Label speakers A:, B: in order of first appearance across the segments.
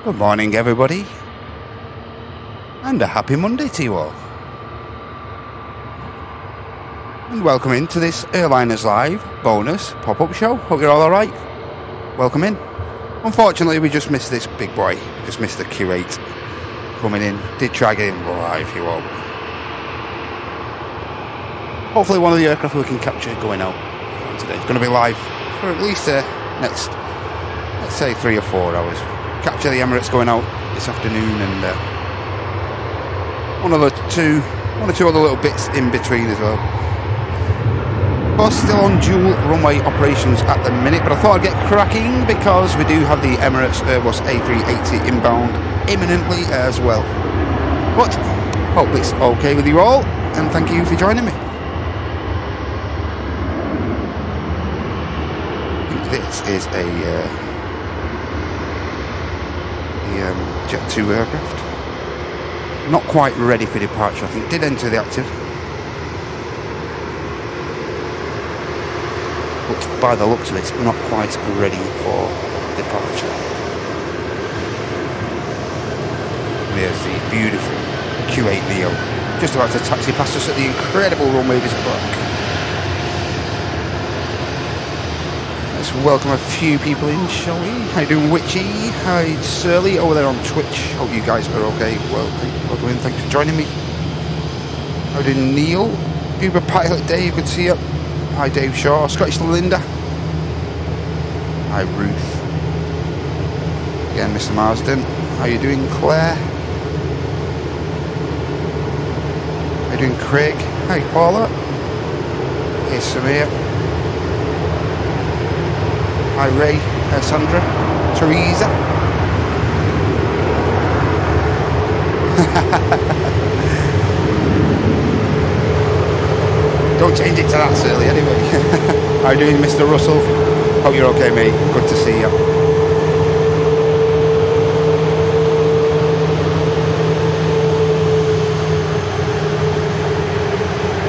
A: Good morning, everybody, and a happy Monday to you all. And welcome into this Airliners Live bonus pop-up show. Hope you're all alright. Welcome in. Unfortunately, we just missed this big boy. Just missed the Q8 coming in. Did try getting live, you all. Hopefully one of the aircraft we can capture going out today. It's going to be live for at least the next, let's say, 3 or 4 hours. Capture the Emirates going out this afternoon, and one or two other little bits in between as well. We're still on dual runway operations at the minute, but I thought I'd get cracking because we do have the Emirates A380 inbound imminently as well. But hope it's okay with you all, and thank you for joining me. I think this is a Jet 2 aircraft. Not quite ready for departure. I think did enter the active, but by the looks of it, not quite ready for departure. There's the beautiful Q8 Neo just about to taxi past us at the incredible runway this block. Let's welcome a few people in, shall we? How you doing, Witchy? Hi, Surly, over there on Twitch. Hope you guys are okay. Welcome in. Thanks for joining me. How you doing, Neil? Uber Pilot Dave, good to see you. Hi, Dave Shaw. Scottish Linda. Hi, Ruth. Again, Mr. Marsden. How you doing, Claire? How you doing, Craig? Hi, Paula. Hey, Samir. Hi, Ray, Sandra, Teresa. Don't change it to that, silly, anyway. How you doing, Mr. Russell? Hope you're okay, mate. Good to see you.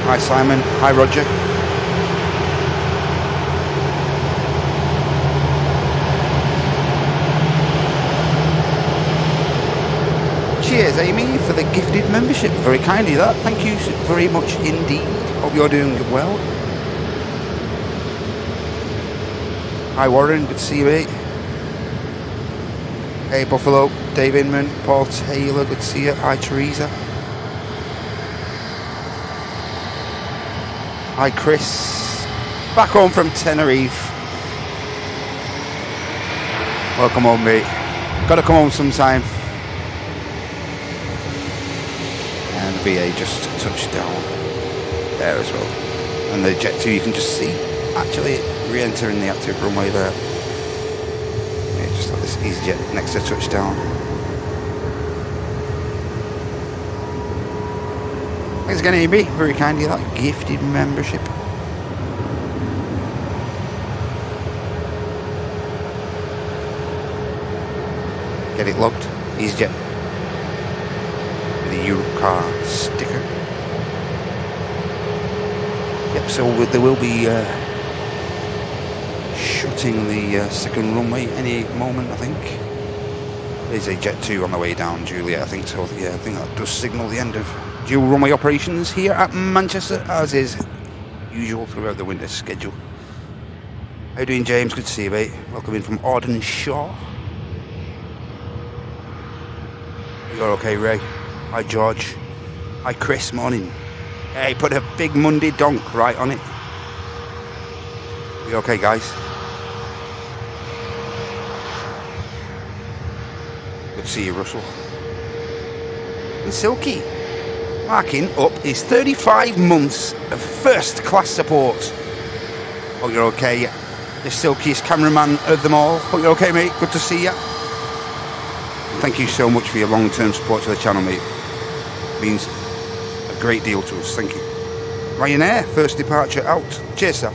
A: Hi, Simon. Hi, Roger. Cheers, Amy, for the gifted membership. Very kindly, that. Thank you very much indeed. Hope you're doing well. Hi, Warren. Good to see you, mate. Hey, Buffalo. Dave Inman. Paul Taylor. Good to see you. Hi, Teresa. Hi, Chris. Back home from Tenerife. Welcome home, mate. Gotta come home sometime. BA just touched down there as well, and the Jet 2 you can just see actually re-entering the active runway there. Yeah, just like this EasyJet next to touchdown. Thanks again, AB, very kindly, that gifted membership. Get it logged, EasyJet. The Eurocar sticker. Yep, so there will be shutting the second runway any moment, I think. There's a Jet 2 on the way down, Juliet, I think so. Yeah, I think that does signal the end of dual runway operations here at Manchester, as is usual throughout the winter schedule. How you doing, James? Good to see you, mate. Welcome in from Auden Shaw. You're okay, Ray? Hi, George. Hi, Chris. Morning. Hey, put a big Monday donk right on it. You okay, guys? Good to see you, Russell. And Silky. Marking up is 35 months of first-class support. Hope you're okay. The silkiest cameraman of them all. Hope you're okay, mate. Good to see you. Thank you so much for your long-term support to the channel, mate. Means a great deal to us. Thank you. Ryanair, first departure out. Cheers, sir.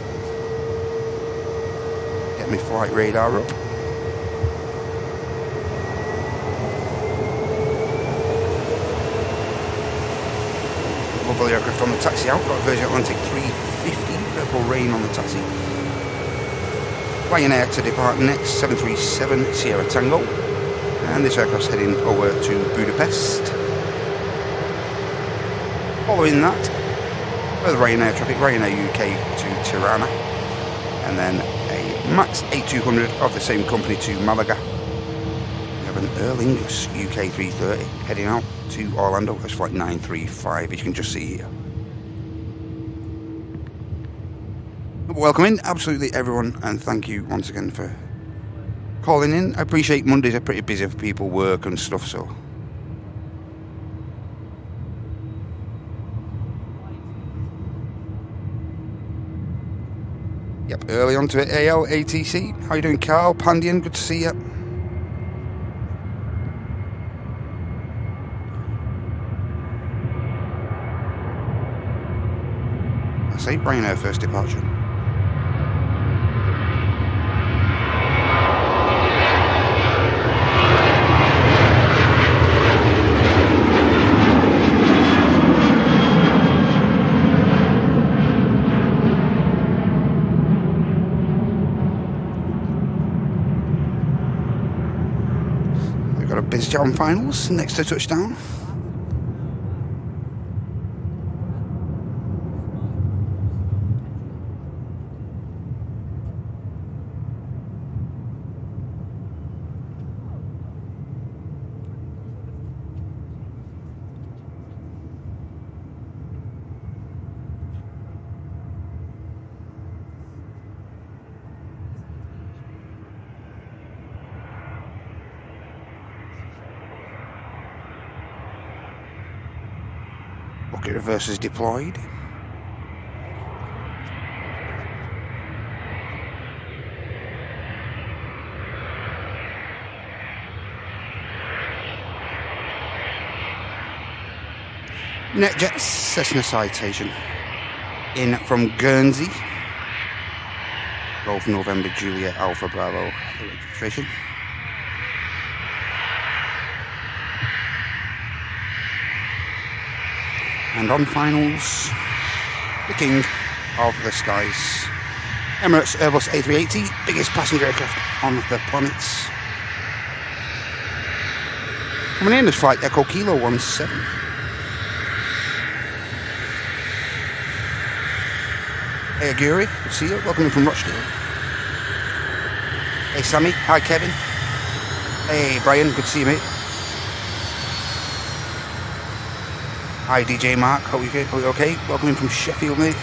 A: Get my flight radar up. Lovely aircraft on the taxi out. Got a Virgin Atlantic 350. Purple Rain on the taxi. Ryanair to depart next. 737 Sierra Tango. And this aircraft's heading over to Budapest. Following that, further Ryanair traffic, Ryanair UK to Tirana. And then a Max A200 of the same company to Malaga. We have an Aer Lingus UK 330 heading out to Orlando. That's flight 935, as you can just see here. Welcome in, absolutely everyone, and thank you once again for calling in. I appreciate Mondays are pretty busy for people, work and stuff, so. Yep, early on to it. AL, ATC. How you doing, Carl? Pandian, good to see you. I say Ryanair first departure. Bizjam finals next to touchdown. Bucket reversers deployed. NetJet Cessna citation in from Guernsey. Golf November Juliet Alpha Bravo registration. And on finals, the king of the skies, Emirates Airbus A380, biggest passenger aircraft on the planet. Coming in is flight Echo Kilo 17. Hey Aguri, good to see you. Welcome in from Rochdale. Hey Sammy, hi Kevin. Hey Brian, good to see you mate. Hi DJ Mark, hope you're okay. Welcome in from Sheffield, mate.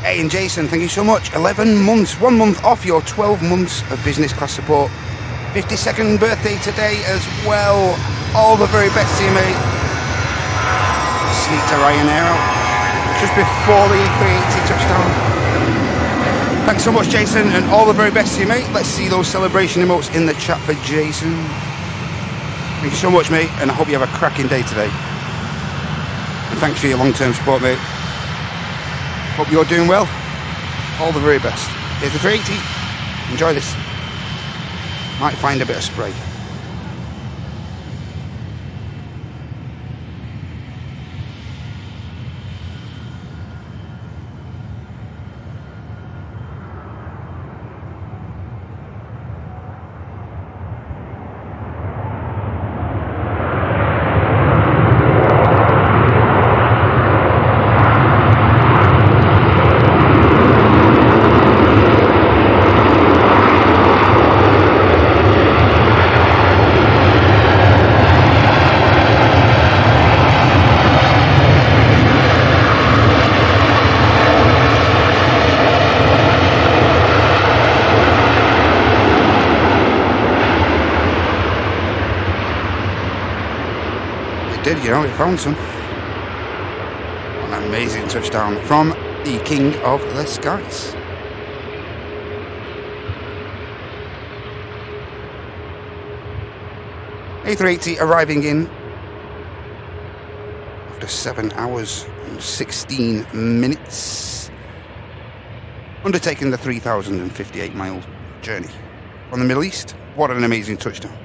A: Hey, and Jason, thank you so much. 11 months, 1 month off your 12 months of business class support. 52nd birthday today as well. All the very best to you, mate. Sneak to Ryanair out just before the A380 touchdown. Thanks so much, Jason, and all the very best to you, mate. Let's see those celebration emotes in the chat for Jason. Thank you so much, mate, and I hope you have a cracking day today. And thanks for your long-term support, mate. Hope you're doing well. All the very best. Here's the 380. Enjoy this. Might find a bit of spray. You know, it found some. An amazing touchdown from the king of the skies. A380 arriving in after 7 hours and 16 minutes, undertaking the 3,058 mile journey from the Middle East. What an amazing touchdown.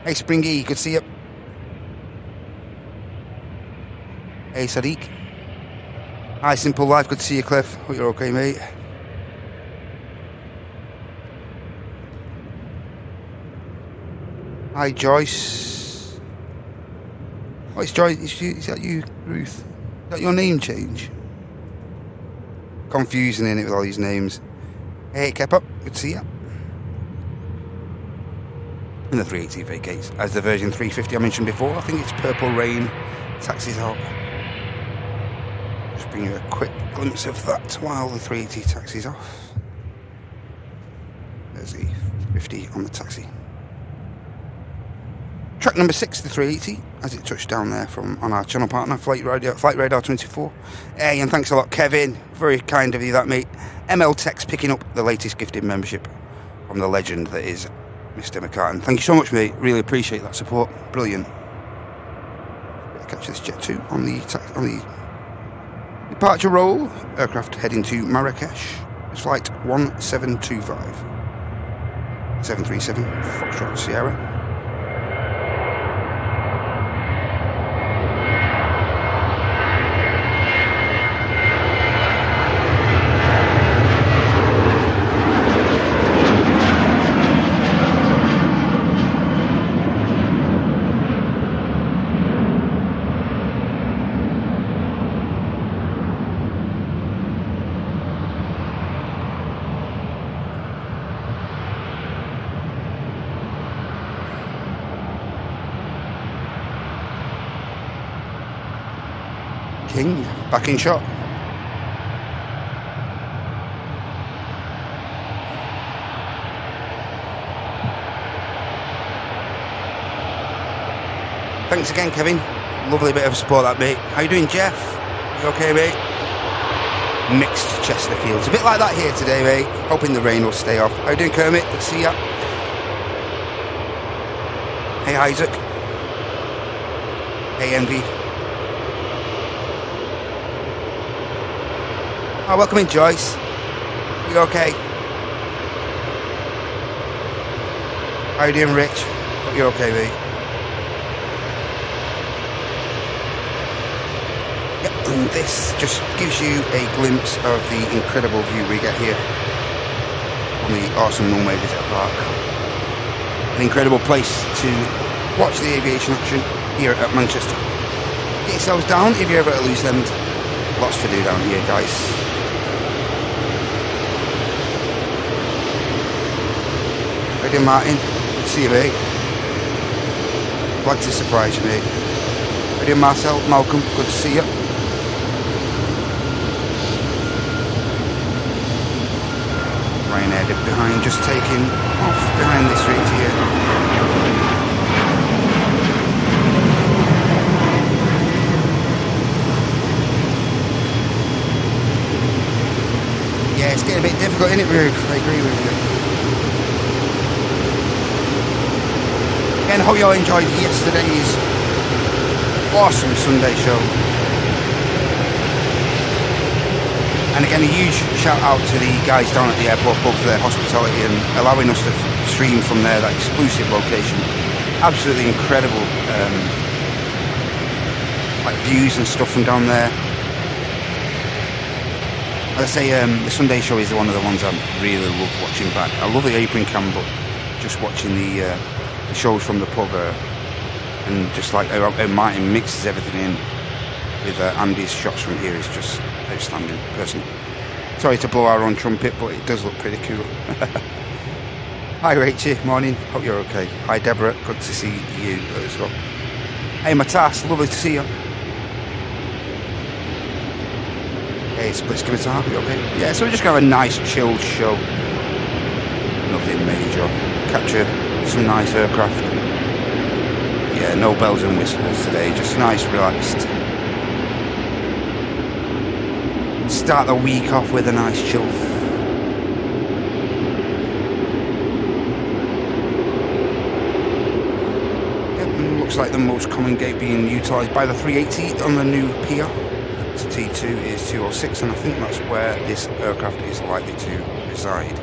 A: Hey Springy, good to see you. Hey Sadiq. Hi Simple Life, good to see you Cliff. Hope you're okay mate. Hi, Joyce. Oh, it's Joyce. Is that you, Ruth? Is that your name change? Confusing, in it, with all these names. Hey, kept up. Good to see you. And the 380 vacates as the version 350 I mentioned before. I think it's Purple Rain. Taxis out. Just bring you a quick glimpse of that while the 380 taxis off. There's the 50 on the taxi. Track number 6, the 380, as it touched down there from on our channel partner, Flight Radar 24. Hey, and thanks a lot, Kevin. Very kind of you, that, mate. ML Tech's picking up the latest gifted membership from the legend that is Mr. McCartan. Thank you so much, mate. Really appreciate that support. Brilliant. Catch this jet 2 on the departure roll. Aircraft heading to Marrakesh. It's flight 1725. 737 Foxtrot Sierra. King, back in shot. Thanks again, Kevin. Lovely bit of support, that, mate. How you doing, Jeff? You okay, mate? Mixed Chesterfields. A bit like that here today, mate. Hoping the rain will stay off. How you doing, Kermit? Good to see ya. Hey, Isaac. Hey, Envy. Oh, welcome in, Joyce. You okay? How you doing, Rich? Hope you're okay, mate. Yep, and this just gives you a glimpse of the incredible view we get here on the awesome runway visitor park. An incredible place to watch the aviation action here at Manchester. Get yourselves down if you're ever at a loose end. Lots to do down here, guys. How you doing, Martin? Good to see you, mate. Glad to surprise you, mate. How you doing, Marcel? Malcolm? Good to see you. Ryanair dip behind, just taking off behind this route here. Yeah, it's getting a bit difficult, isn't it, Ruth? I agree with you. And hope you all enjoyed yesterday's awesome Sunday show. And again, a huge shout out to the guys down at the airport pub for their hospitality and allowing us to stream from there, that exclusive location. Absolutely incredible like views and stuff from down there. As I say, the Sunday show is one of the ones I really love watching back. I love the apron cam, but just watching the shows from the pub and just like how Martin mixes everything in with Andy's shots from here is just outstanding. Personally, sorry to blow our own trumpet, but it does look pretty cool. Hi Rachie, morning, hope you're okay. Hi Deborah, good to see you as well. Hey Matas, lovely to see you. Hey Split Scimitar, you okay? Yeah, so we're just gonna have a nice chilled show. Nothing major. Capture some nice aircraft. Yeah, no bells and whistles today, just nice, relaxed. Start the week off with a nice chill. Yep, looks like the most common gate being utilised by the 380 on the new pier. T2 is 206, and I think that's where this aircraft is likely to reside.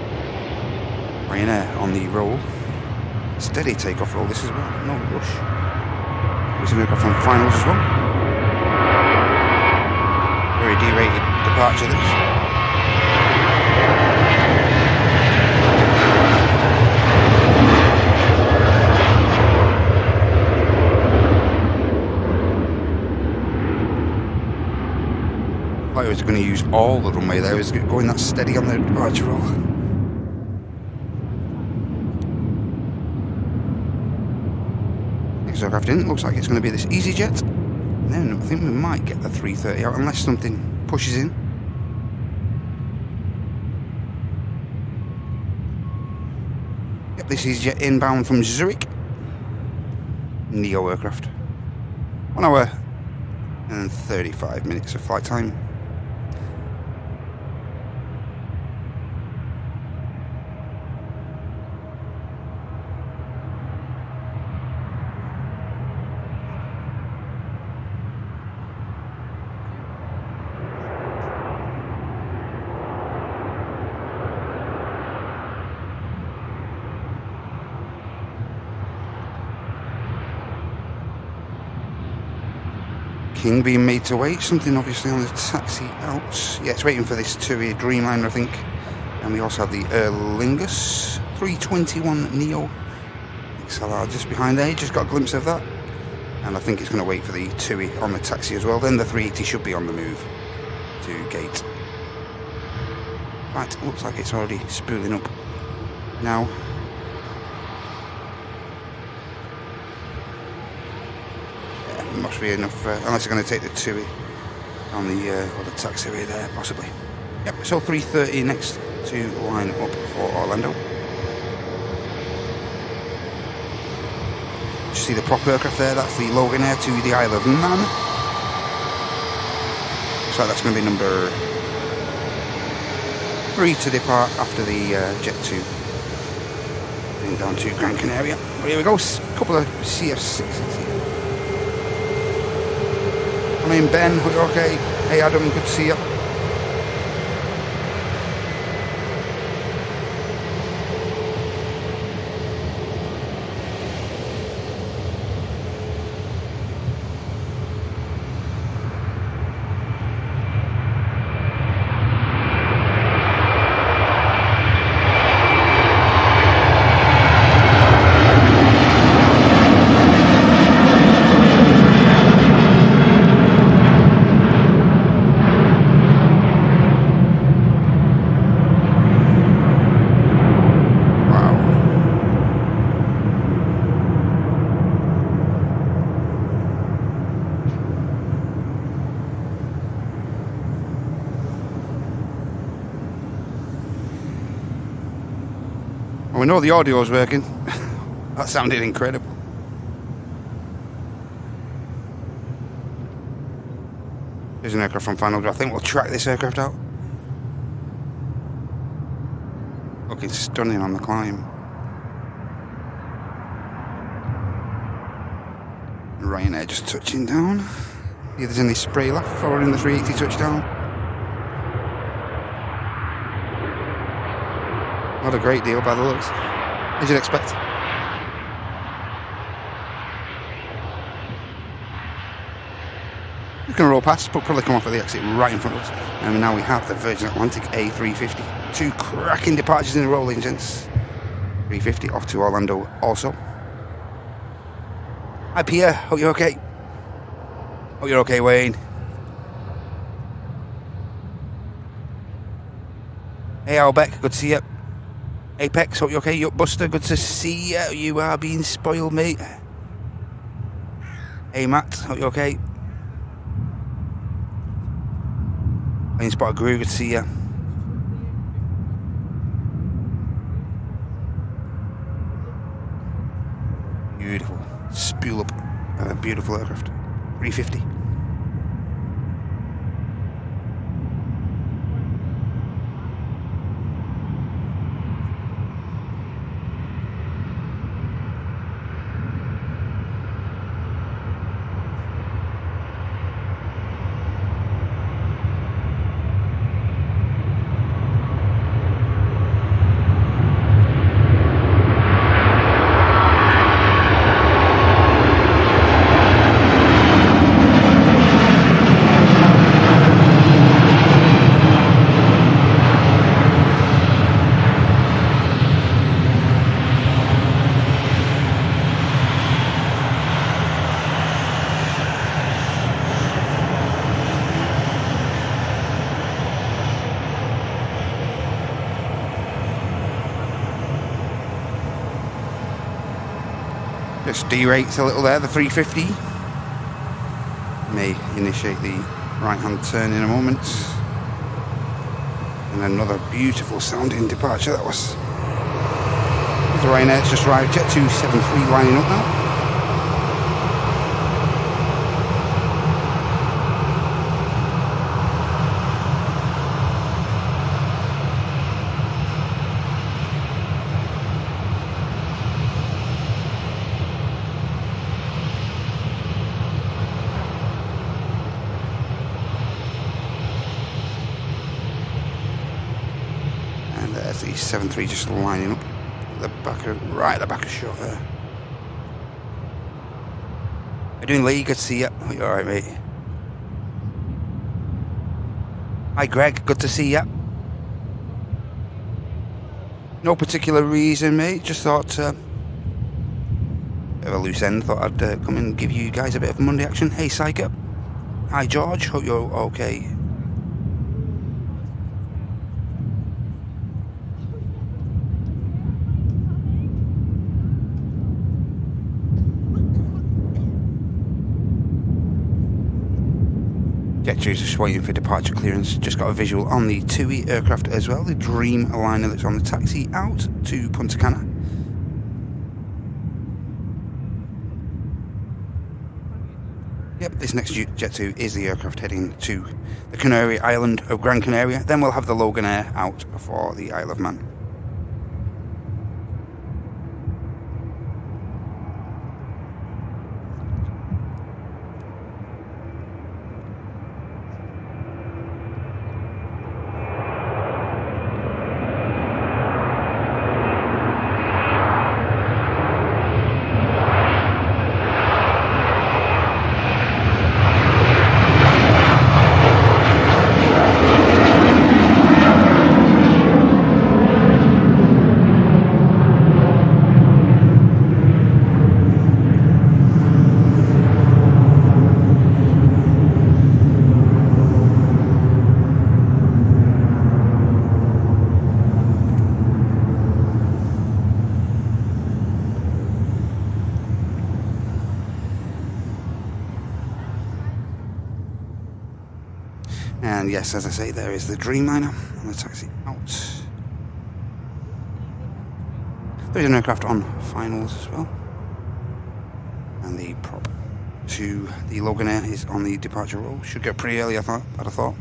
A: Ryanair on the roll. Steady takeoff roll this as well, no rush. There's an aircraft on finals as well. Very D-rated departure this. I was going to use all the runway there. I was going that steady on the departure roll. Next aircraft in, looks like it's going to be this EasyJet. And then I think we might get the 330 out unless something pushes in. Yep, this EasyJet inbound from Zurich. Neo aircraft. 1 hour and 35 minutes of flight time. Being made to wait, something obviously on the taxi out. Yeah, it's waiting for this TUI Dreamliner, I think. And we also have the Aer Lingus 321 Neo XLR just behind there. Just got a glimpse of that. And I think it's going to wait for the TUI on the taxi as well. Then the 380 should be on the move to gate. Right, looks like it's already spooling up now. Must be enough, unless they're going to take the TUI on the or the taxiway there, possibly. Yep, so 3:30 next to line up for Orlando. You see the prop aircraft there, that's the Logan Air to the Isle of Man. So that's going to be number 3 to depart after the Jet 2. Heading down to Gran Canaria. Well, here we go, a couple of CF6s here. I mean, Ben, are you okay? Hey Adam, good to see you. We know the audio's working. That sounded incredible. There's an aircraft from final. I think we'll track this aircraft out. Looking stunning on the climb. Ryanair just touching down. See if there's any spray left following the 380 touchdown. Not a great deal by the looks, as you'd expect. We're going to roll past, but probably come off at the exit right in front of us. And now we have the Virgin Atlantic A350. 2 cracking departures in a row, gents. 350 off to Orlando also. Hi Pierre, hope you're okay. Hope you're okay, Wayne. Hey Albeck, good to see you. Apex, hope you're okay. Yup, Buster, good to see you. You are being spoiled, mate. Hey Matt, hope you're okay. Playing Spot Guru, good to see you. Beautiful. Spool up. Beautiful aircraft. 350. Just derates a little there, the 350. May initiate the right-hand turn in a moment. And another beautiful sounding departure that was. The Ryanair's just arrived, Jet 273 lining up now. There's the 73 just lining up the back of, right at the back of shot there. How you doing, Lee? Good to see you. Oh, you're alright, mate. Hi, Greg. Good to see you. No particular reason, mate. Just thought, bit of a loose end. Thought I'd come in and give you guys a bit of Monday action. Hey, Psycho. Hi, George. Hope you're okay. Jet 2's just waiting for departure clearance. Just got a visual on the TUI aircraft as well, the Dream liner that's on the taxi out to Punta Cana. Yep, this next Jet 2 is the aircraft heading to the Canary Island of Gran Canaria. Then we'll have the Logan Air out for the Isle of Man. And yes, as I say, there is the Dreamliner on the taxi out. There is an aircraft on finals as well. And the prop to the Logan Air is on the departure roll. Should get pretty early, I'd have thought.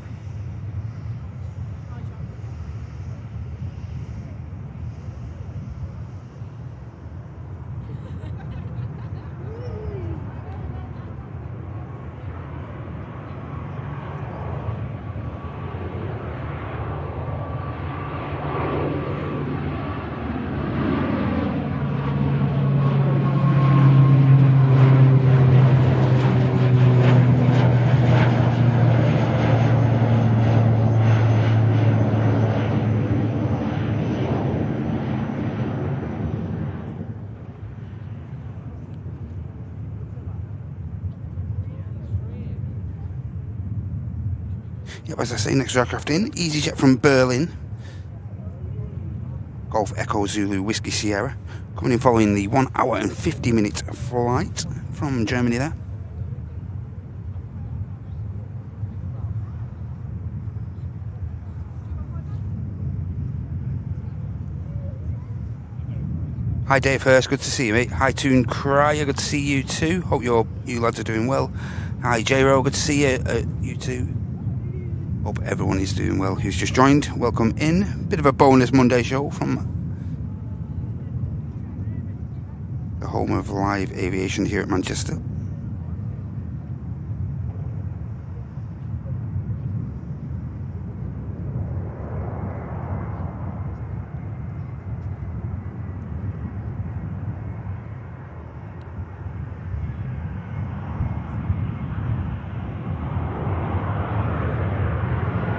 A: Yep, as I say, next aircraft in, EasyJet from Berlin. Golf Echo Zulu Whiskey Sierra. Coming in following the 1 hour and 50 minute flight from Germany there. Hi Dave Hurst, good to see you, mate. Hi Toon Cryer, good to see you too. Hope you lads are doing well. Hi J-Ro, good to see you, you too. Hope everyone is doing well who's just joined. Welcome in. Bit of a bonus Monday show from the home of live aviation here at Manchester.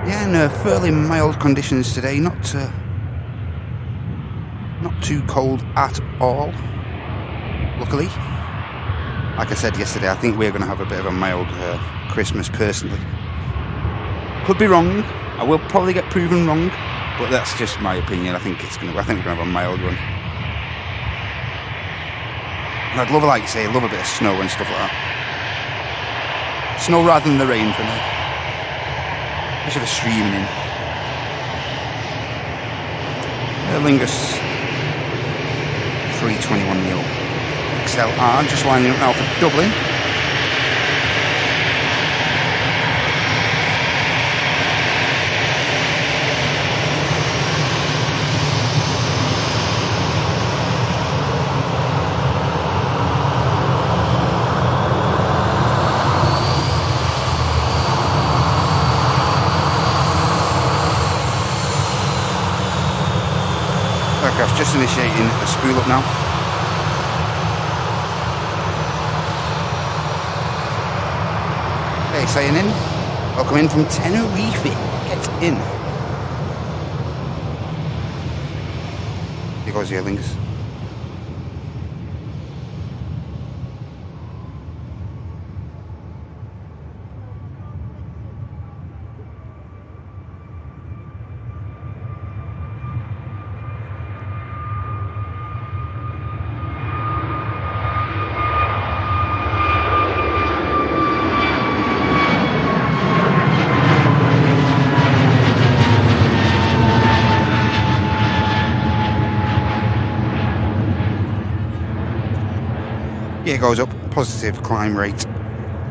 A: Yeah, and fairly mild conditions today, not too cold at all, luckily. Like I said yesterday, I think we're going to have a bit of a mild Christmas personally. Could be wrong, I will probably get proven wrong, but that's just my opinion. I think we're going to have a mild one. I'd love, like I say, love a bit of snow and stuff like that. Snow rather than the rain for me. Especially the streaming in. Aer Lingus 321 neo XLR just lining up now for Dublin. Aircraft just initiating a spool up now. Okay, saying in. Welcome in from Tenerife. Get in. Here goes the Aer Lingus. Gear goes up, positive climb rate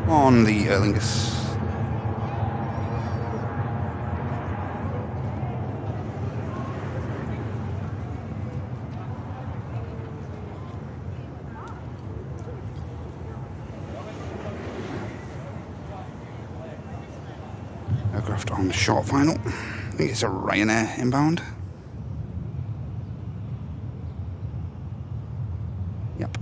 A: on the Aer Lingus. Aircraft on the short final. I think it's a Ryanair inbound. Yep.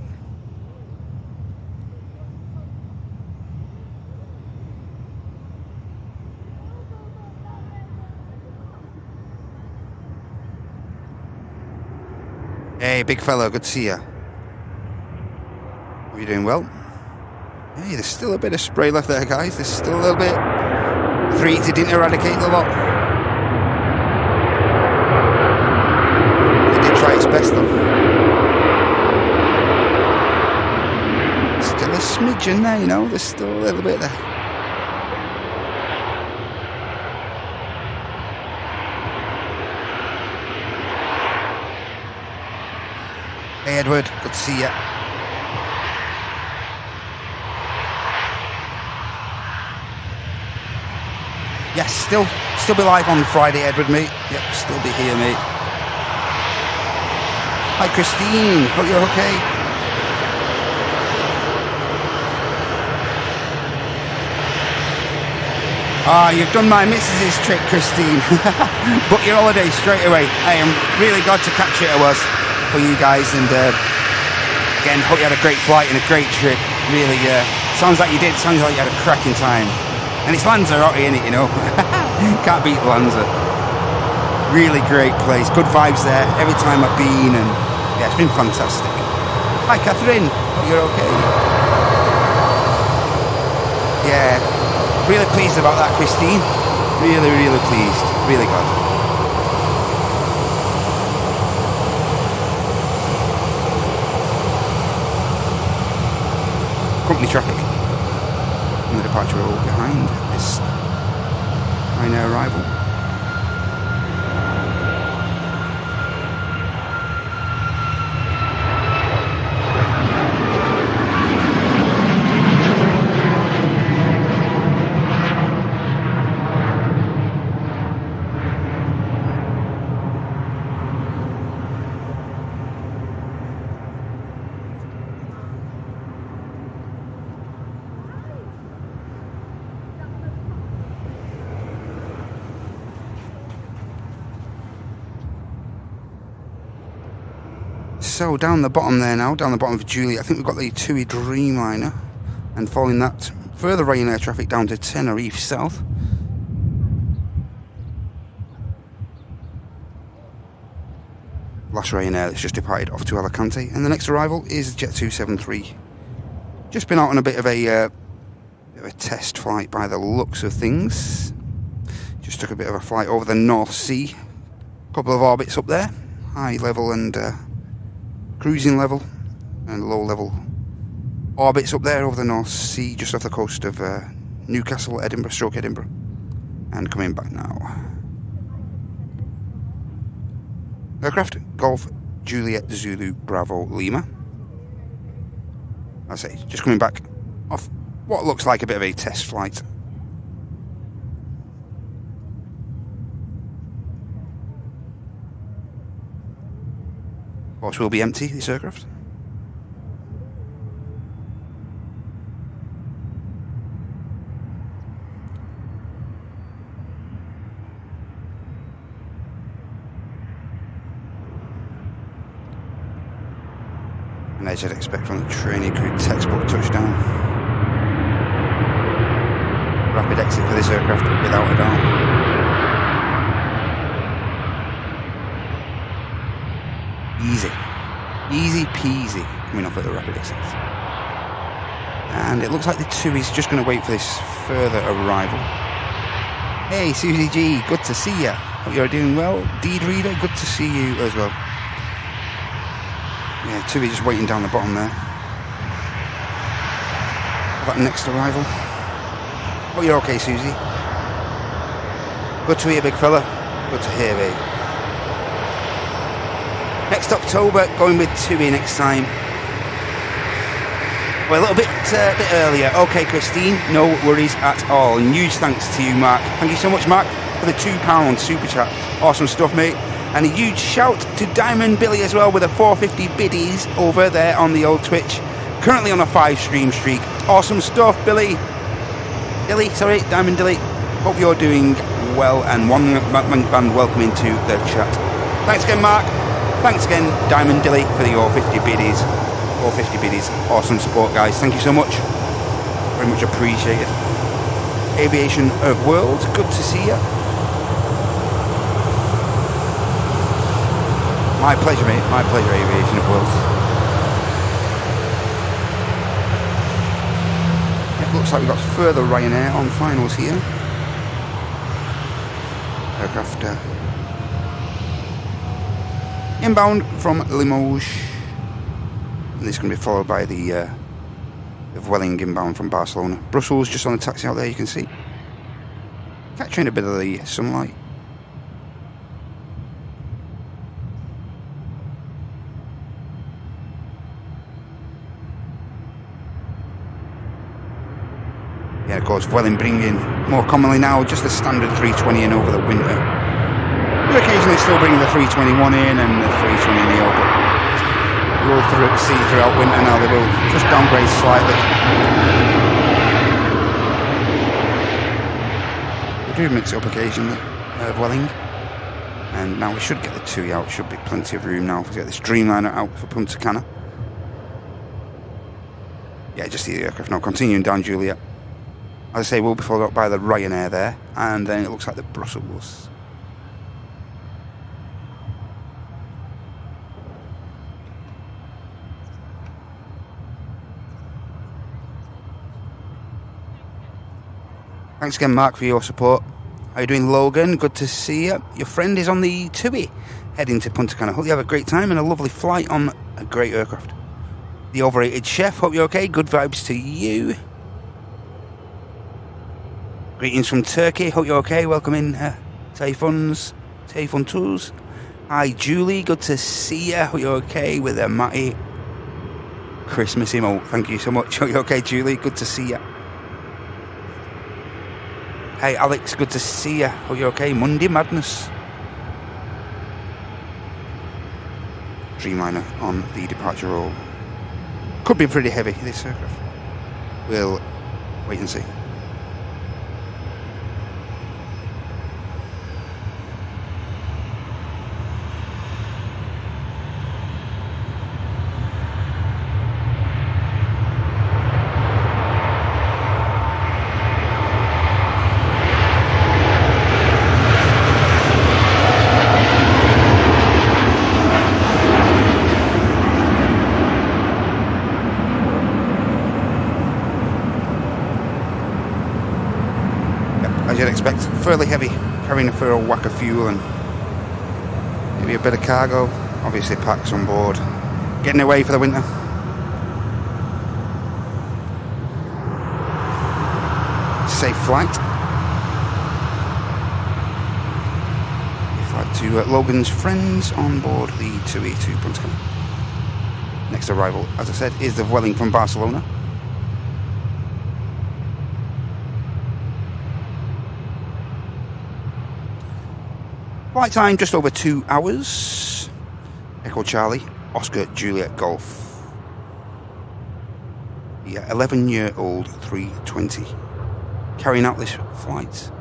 A: Hey, big fellow, good to see you. Are you doing well? Hey, there's still a bit of spray left there, guys. There's still a little bit. 380 didn't eradicate the lot. It did try its best, though. Still a smidgen there, you know. There's still a little bit there. Hey Edward, good to see you. Yes, still be live on Friday, Edward, mate. Yep, still be here, mate. Hi Christine, hope you're okay. Ah, you've done my missus's trick, Christine. Book your holiday straight away. I am really glad to catch it, I was. For you guys, and again, hope you had a great flight and a great trip. Really, sounds like you did. Sounds like you had a cracking time. And it's Lanzarote, isn't it? You know, can't beat Lanzarote. Really great place. Good vibes there. Every time I've been, and yeah, it's been fantastic. Hi, Catherine. Hope you're okay. Yeah, really pleased about that, Christine. Really, really pleased. Really glad. Company traffic and the departure are all behind this Ryanair arrival. So down the bottom there now, down the bottom of Juliet, I think we've got the TUI Dreamliner, and following that, further Ryanair traffic down to Tenerife South. Last Ryanair that's just departed off to Alicante, and the next arrival is Jet 273. Just been out on a bit of a test flight by the looks of things. Just took a bit of a flight over the North Sea, a couple of orbits up there, high level and cruising level, and low level orbits up there over the North Sea, just off the coast of Newcastle, Edinburgh, stroke Edinburgh. And coming back now. Aircraft Golf Juliet Zulu Bravo Lima. I say, just coming back off what looks like a bit of a test flight. Of course, will be empty, this aircraft. And as you'd expect from the training crew, textbook touchdown. Rapid exit for this aircraft, without a doubt. Easy peasy coming off at the rapid exit. And it looks like the two is just going to wait for this further arrival. Hey Susie G, good to see ya. Hope you're doing well. Deed Reader, good to see you as well. Yeah, Tui just waiting down the bottom there. That next arrival. Oh, you're okay, Susie. Good to hear, big fella. Good to hear, babe. Next October, going with Tui next time. Well, a little bit earlier. Okay, Christine, no worries at all. And huge thanks to you, Mark. Thank you so much, Mark, for the £2 super chat. Awesome stuff, mate. And a huge shout to Diamond Billy as well with a 450 biddies over there on the old Twitch. Currently on a 5-stream streak. Awesome stuff, Billy. Diamond Billy. Hope you're doing well, and one band welcome into the chat. Thanks again, Mark. Thanks again, Diamond Billy, for your 50 biddies. 450 biddies. Awesome support, guys. Thank you so much. Very much appreciated. Aviation of World. Good to see you. My pleasure, mate. My pleasure, Aviation of Worlds. It looks like we've got further Ryanair on finals here. Aircraft inbound from Limoges. And this is going to be followed by the Vueling inbound from Barcelona. Brussels just on the taxi out there, you can see. Capturing a bit of the sunlight. Yeah, of course, Vueling bringing more commonly now just the standard 320 in over the winter. We're occasionally still bringing the 321 in and the 320 neo, but we'll see throughout winter now they will just downgrade slightly. We do mix it up occasionally, Vueling. And now we should get the TUI out, should be plenty of room now to get this Dreamliner out for Punta Cana. Yeah, just see the aircraft now, continuing down Juliet. As I say, we'll be followed up by the Ryanair there, and then it looks like the Brussels. Thanks again, Mark, for your support. How you doing, Logan? Good to see you. Your friend is on the TUI, heading to Punta Cana. Hope you have a great time and a lovely flight on a great aircraft. The overrated chef, hope you're okay. Good vibes to you. Greetings from Turkey, hope you're okay. Welcome in, Tayfun Tools. Hi, Julie, good to see you. Hope you're okay with a Matty Christmas emote. Thank you so much. Hope you're okay, Julie. Good to see you. Hey, Alex, good to see you. Hope you're okay. Monday Madness. Dreamliner on the departure roll. Could be pretty heavy, this aircraft. We'll wait and see. As you'd expect, fairly heavy, carrying a fair whack of fuel and maybe a bit of cargo, obviously packs on board, getting away for the winter. safe flight. Flight to Logan's friends on board the 282 Brunsker. Next arrival, as I said, is the Vueling from Barcelona. Flight time just over 2 hours. Echo Charlie, Oscar Juliet Golf. The 11-year-old 320 carrying out this flight.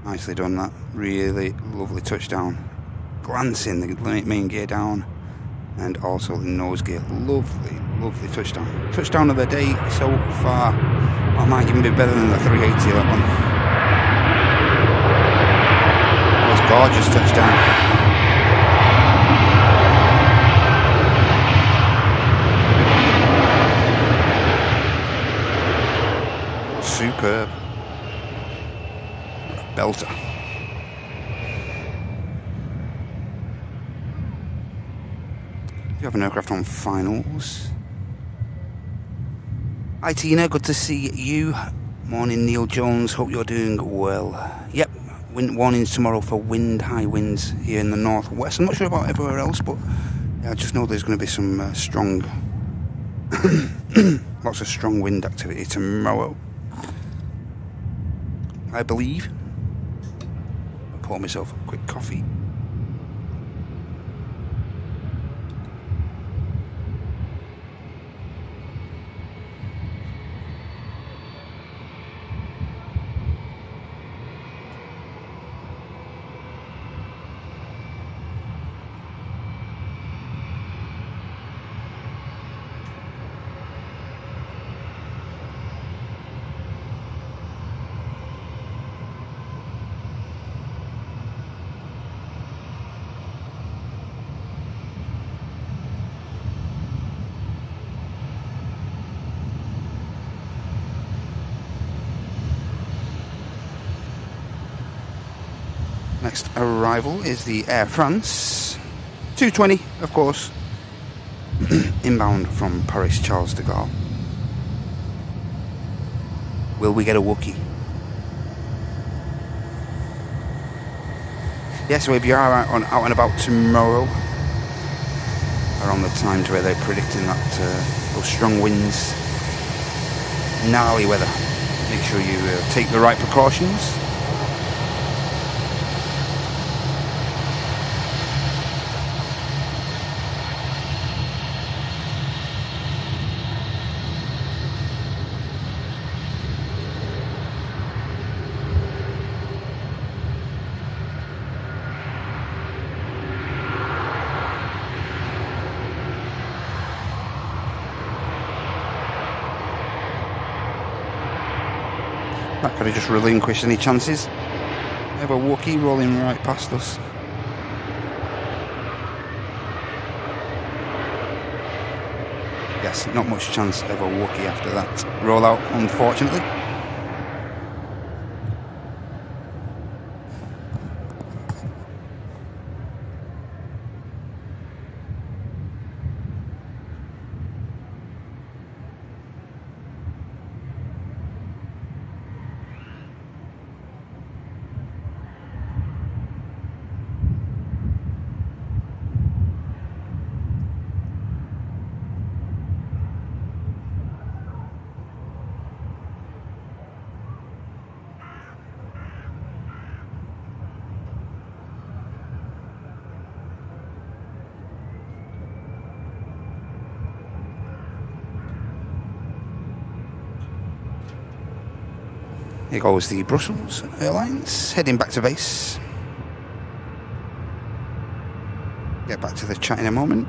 A: Nicely done, that. Really lovely touchdown. Glancing the main gear down and also the nose gear. Lovely, lovely touchdown. Touchdown of the day so far. I might even be better than the 380, that one. That was gorgeous touchdown. Superb. Belter. If you have an aircraft on finals. Hi Tina, good to see you. Morning Neil Jones, hope you're doing well. Yep, wind warnings tomorrow for high winds here in the northwest. I'm not sure about everywhere else, but yeah, I just know there's going to be some strong, lots of strong wind activity tomorrow, I believe. Pour myself a quick coffee. Next arrival is the Air France 220, of course, inbound from Paris Charles de Gaulle. Will we get a Wookiee? Yes, so if you are out and about tomorrow, around the times where they're predicting that those strong winds, gnarly weather, make sure you take the right precautions. That could have just relinquished any chances. We have a Wookiee rolling right past us. Yes, not much chance of a Wookiee after that rollout, unfortunately. Here goes the Brussels Airlines, heading back to base. Get back to the chat in a moment.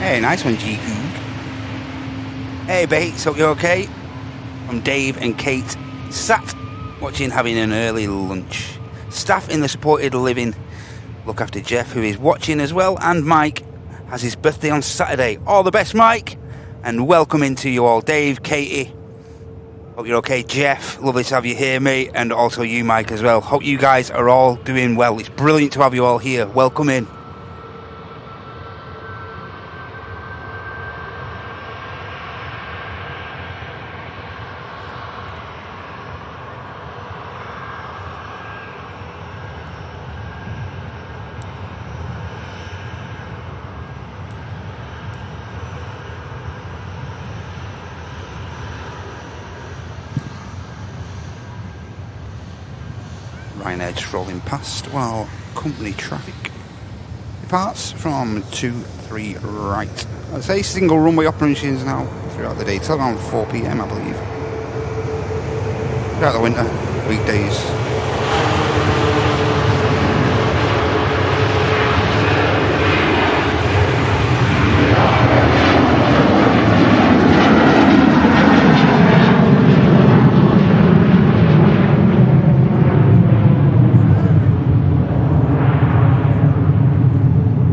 A: Hey, nice one, G. Hey, Bates, hope you're okay. From Dave and Kate, sat watching, having an early lunch. Staff in the supported living look after Jeff, who is watching as well, and Mike has his birthday on Saturday. All the best, Mike, and welcome into you all. Dave, Katie, hope you're okay. Jeff, lovely to have you here, mate, and also you, Mike, as well. Hope you guys are all doing well. It's brilliant to have you all here. Welcome in. Ryanair strolling past while company traffic departs from 23 right. I'd say single runway operations now throughout the day till around 4 PM, I believe. Throughout the winter, weekdays.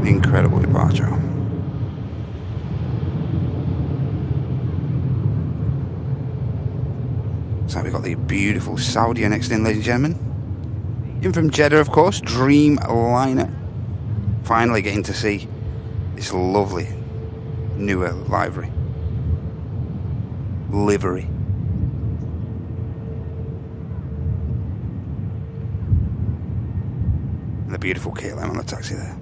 A: Incredible departure. So we've got the beautiful Saudi next in, ladies and gentlemen. In from Jeddah, of course, Dreamliner. Finally getting to see this lovely newer livery. And the beautiful KLM on the taxi there.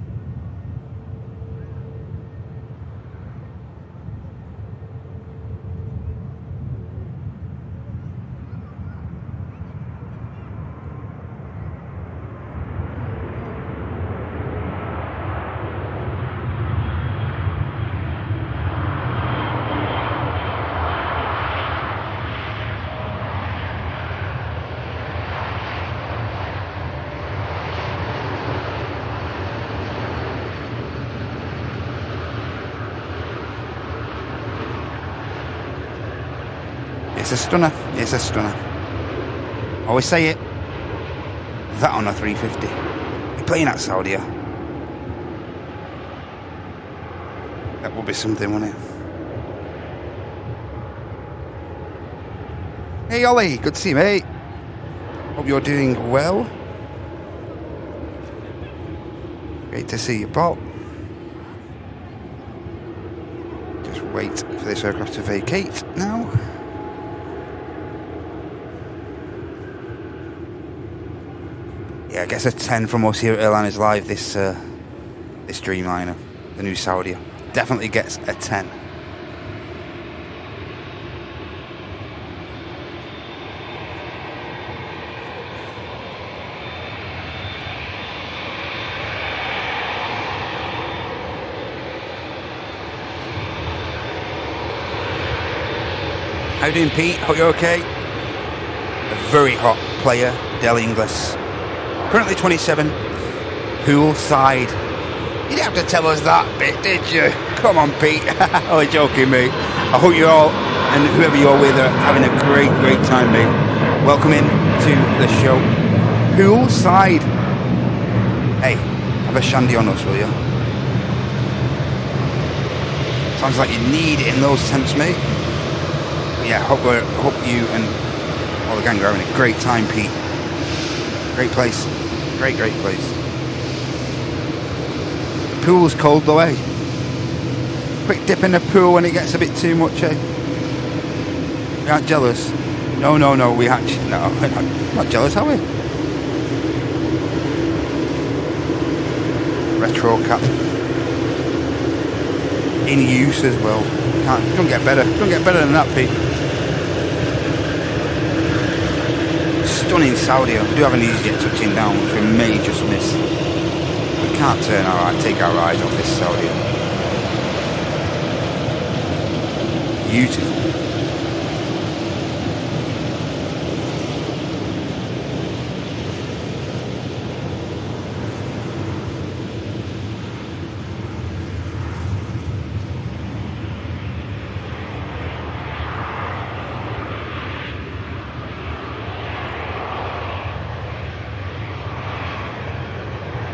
A: It's a stunner. It's a stunner. Always say it. That on a 350. You're playing at Saudi. That would be something, wouldn't it? Hey Ollie, good to see you, mate. Hope you're doing well. Great to see you, Bob. Just wait for this aircraft to vacate now. Yeah, I guess a 10 from us here at Airliners Live. This Dreamliner, the new Saudi, definitely gets a 10. How you doing, Pete? Hope you're okay. A very hot player, Del Inglis. Currently 27, poolside. You didn't have to tell us that bit, did you? Come on, Pete. Oh, joking, mate. I hope you all, and whoever you're with, are having a great, great time, mate. Welcome in to the show. Poolside. Hey, have a shandy on us, will you? Sounds like you need it in those temps, mate. But yeah, hope you and all the gang are having a great time, Pete. Great place. Great, great place. The pool's cold though, eh? Quick dip in the pool when it gets a bit too much, eh? We aren't jealous. No, we actually... No, we're not jealous, are we? Retro cap. In use as well. Don't get better. Don't get better than that, Pete. Stunning Saudi. We do have an EasyJet touching down, which we may just miss. We can't take our eyes off this Saudi. Beautiful.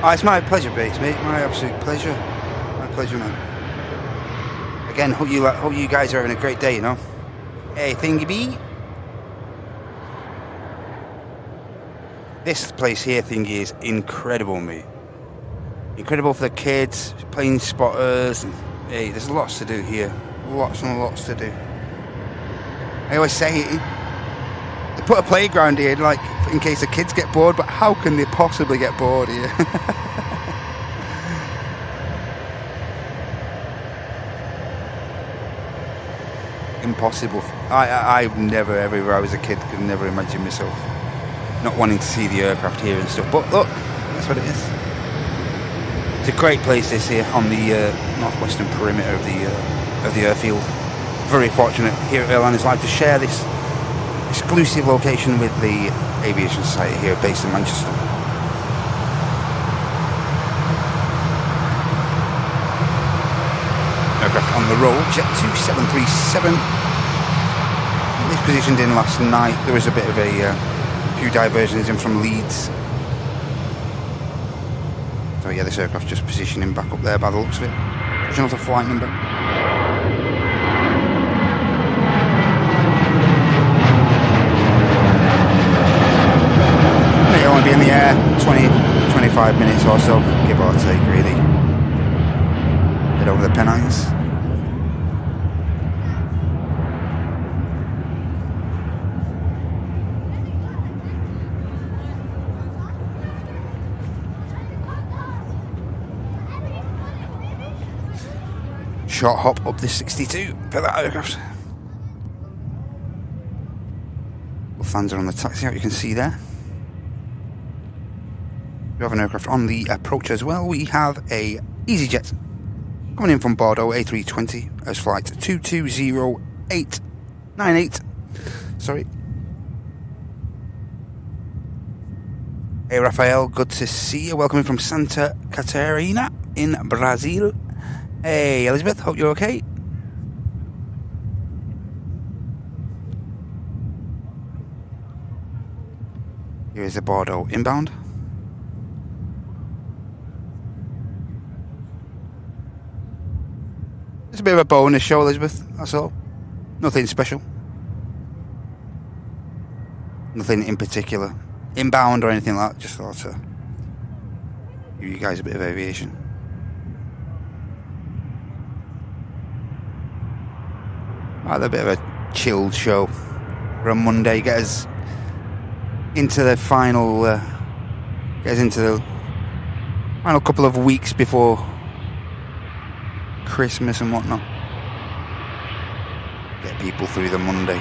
A: Oh, it's my pleasure, mate. My absolute pleasure. My pleasure, man. Again, hope you guys are having a great day, you know. Hey, Thingy B. This place here, Thingy, is incredible, mate. Incredible for the kids, plane spotters. And, hey, there's lots to do here. Lots and lots to do. I always say, they put a playground here, like, in case the kids get bored, but how can they possibly get bored here? Impossible. I've never, ever, I was a kid, could never imagine myself not wanting to see the aircraft here and stuff. But look, that's what it is. It's a great place, this here, on the northwestern perimeter of the airfield. Very fortunate here at Airline is Live to share this exclusive location with the aviation society here based in Manchester. Aircraft on the roll, Jet 2737. It's positioned in last night. There was a bit of a few diversions in from Leeds. So yeah, this aircraft's just positioning back up there by the looks of it. There's another flight number. It'll only be in the air 20-25 minutes or so, give or take, really. Head over the Pennines. Short hop up this 62 for that aircraft. The fans are on the taxi out, you can see there. We have an aircraft on the approach as well. We have a EasyJet coming in from Bordeaux A320 as flight 220898. Sorry. Hey Rafael, good to see you. Welcome in from Santa Catarina in Brazil. Hey Elizabeth, hope you're okay. Here is the Bordeaux inbound. It's a bit of a bonus show, Elizabeth, that's all. Nothing special. Nothing in particular. Inbound or anything like that, just thought to give you guys a bit of aviation. A bit of a chilled show for a Monday. Get us into the final, final couple of weeks before Christmas and whatnot. Get people through the Monday.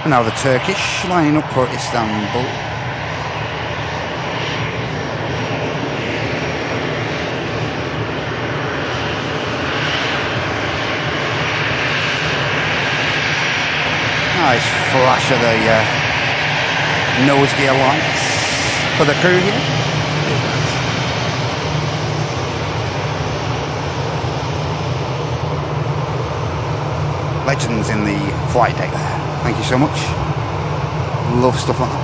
A: And now the Turkish lining up for Istanbul. Nice flash of the nose gear lights for the crew here. Legends in the flight deck there. Thank you so much. Love stuff like that.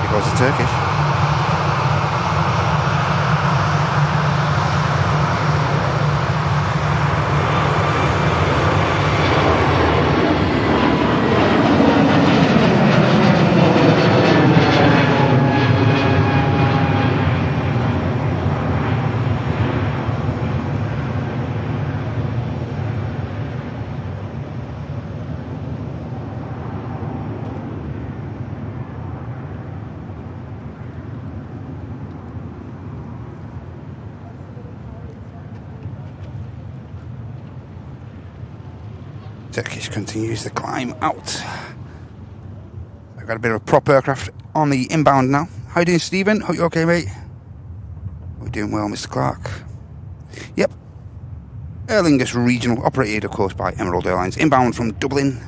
A: Here goes the Turkish. Turkish continues the climb out. I've got a bit of a prop aircraft on the inbound now. How you doing, Stephen? Hope you're okay, mate. We're doing well, Mr. Clark. Yep. Aer Lingus Regional, operated, of course, by Emirates Airlines. Inbound from Dublin.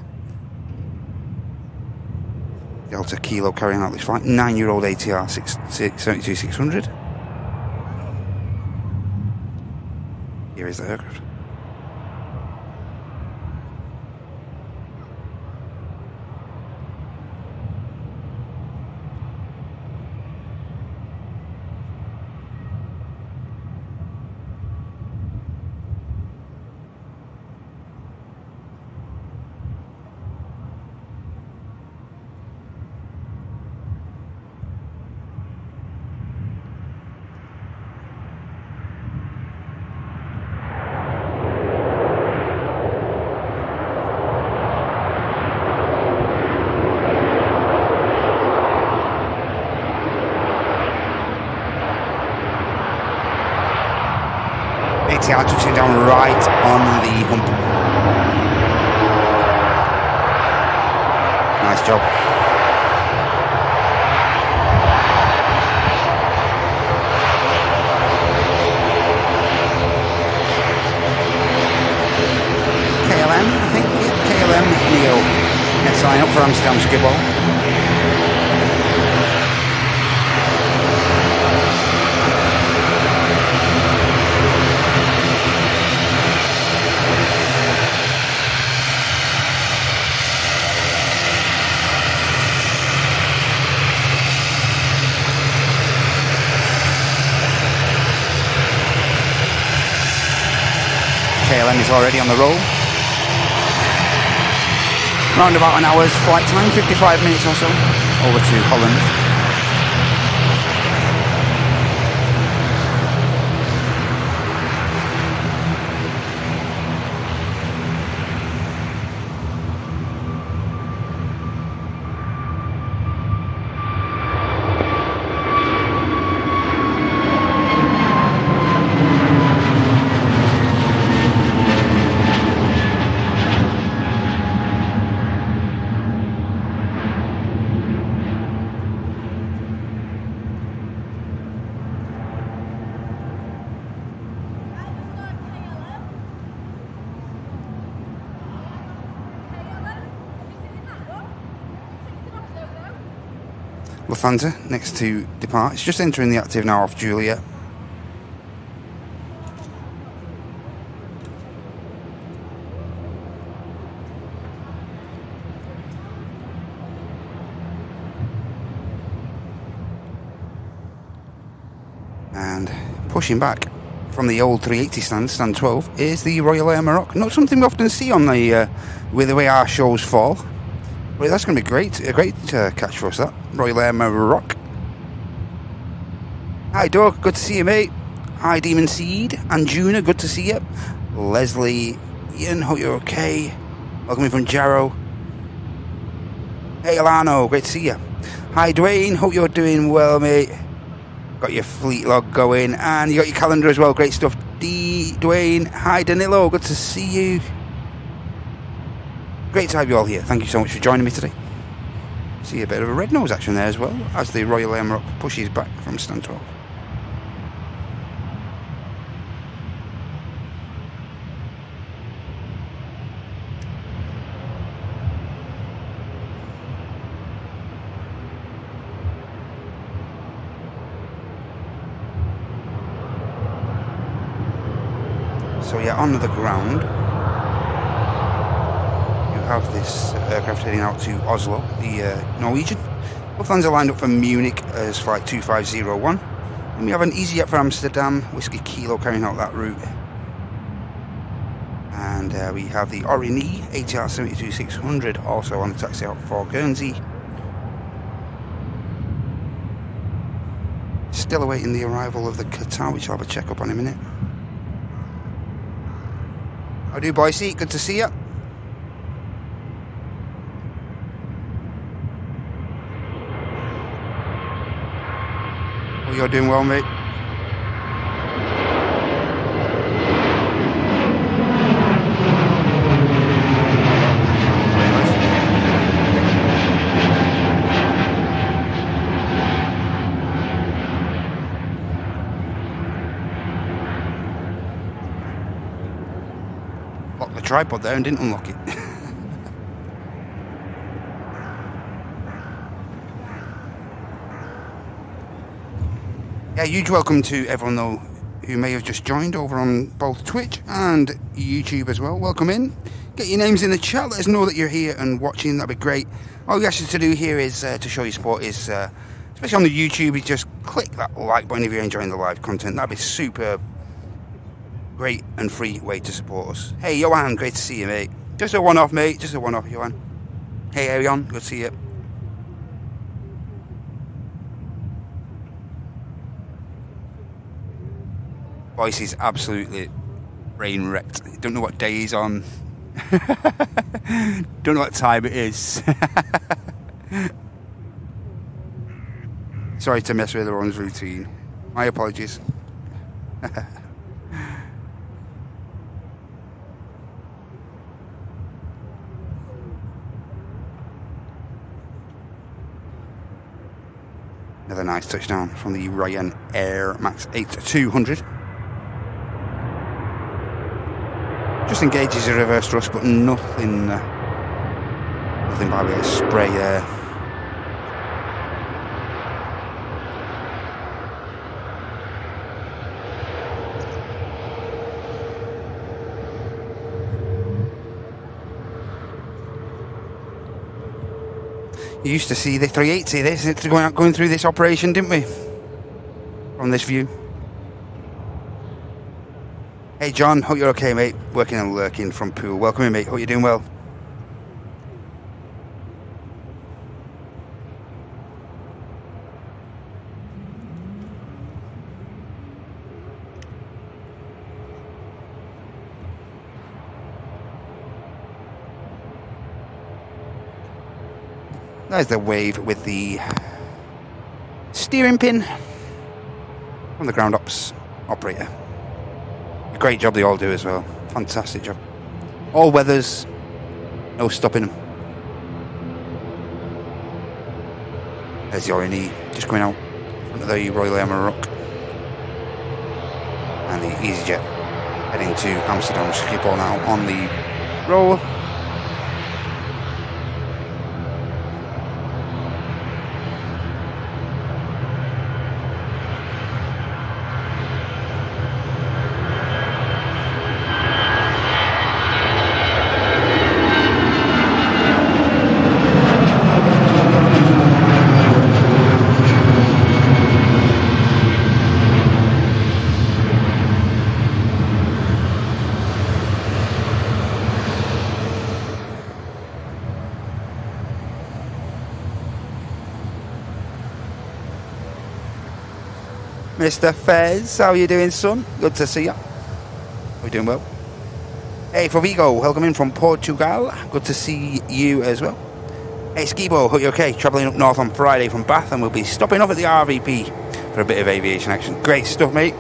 A: Delta Kilo carrying out this flight. 9-year-old ATR 72600. Here is the aircraft. ATR touching down right on the hump. Nice job. KLM, I think. Yeah, KLM Neo. Next line up for Amsterdam Schiphol. KLM is already on the roll. Round about an hour's flight time, 55 minutes or so, over to Holland. Lufthansa, next to depart. It's just entering the active now off Juliet. And pushing back from the old 380 stand 12, is the Royal Air Maroc. Not something we often see on the with the way our shows fall. Well, that's going to be great. A great catch for us, that. Royal Air Maroc. Hi, Doug. Good to see you, mate. Hi, Demon Seed. And Juna, good to see you. Leslie, Ian, hope you're okay. Welcome in from Jarrow. Hey, Alano, great to see you. Hi, Dwayne. Hope you're doing well, mate. Got your fleet log going. And you got your calendar as well. Great stuff. Dwayne. Hi, Danilo. Good to see you. Great to have you all here. Thank you so much for joining me today. See a bit of a red nose action there as well, as the Royal Air Maroc pushes back from stand 12. So yeah, on the ground, have this aircraft heading out to Oslo, the Norwegian. Lufthansa lined up for Munich as flight 2501. And we have an EasyJet for Amsterdam, Whiskey Kilo carrying out that route. And we have the Orly ATR 72600 also on the taxi out for Guernsey. Still awaiting the arrival of the Qatar, which I'll have a check up on in a minute. How do, Boise? Good to see you. You're doing well, mate. Locked the tripod there and didn't unlock it. Yeah, huge welcome to everyone though who may have just joined over on both Twitch and YouTube as well. Welcome in. Get your names in the chat. Let us know that you're here and watching. That'd be great. All you ask us to do here is to show your support is, especially on the YouTube, is just click that like button if you're enjoying the live content. That'd be super great and free way to support us. Hey, Johan, great to see you, mate. Just a one-off, mate. Just a one-off, Johan. Hey, Arion, good to see you. Voice is absolutely brain wrecked. Don't know what day he's on. Don't know what time it is. Sorry to mess with everyone's routine. My apologies. Another nice touchdown from the Ryanair Max 8200. Just engages a reverse thrust, but nothing by way of spray air. You used to see the 380 this going through this operation, didn't we? From this view. Hey John, hope you're okay, mate. Working and lurking from Poole. Welcome in, mate. Hope you're doing well. There's the wave with the steering pin from the ground ops operator. Great job they all do as well. Fantastic job. All weathers, no stopping them. There's the RNE just coming out in front of the Royal Air Maroc. And the EasyJet heading to Amsterdam Schiphol now on the roll. Mr. Fez, how are you doing, son? Good to see you. Are you doing well? Hey, Favigo, welcome in from Portugal. Good to see you as well. Hey, Skibo, hope you're okay. Travelling up north on Friday from Bath, and we'll be stopping off at the RVP for a bit of aviation action. Great stuff, mate.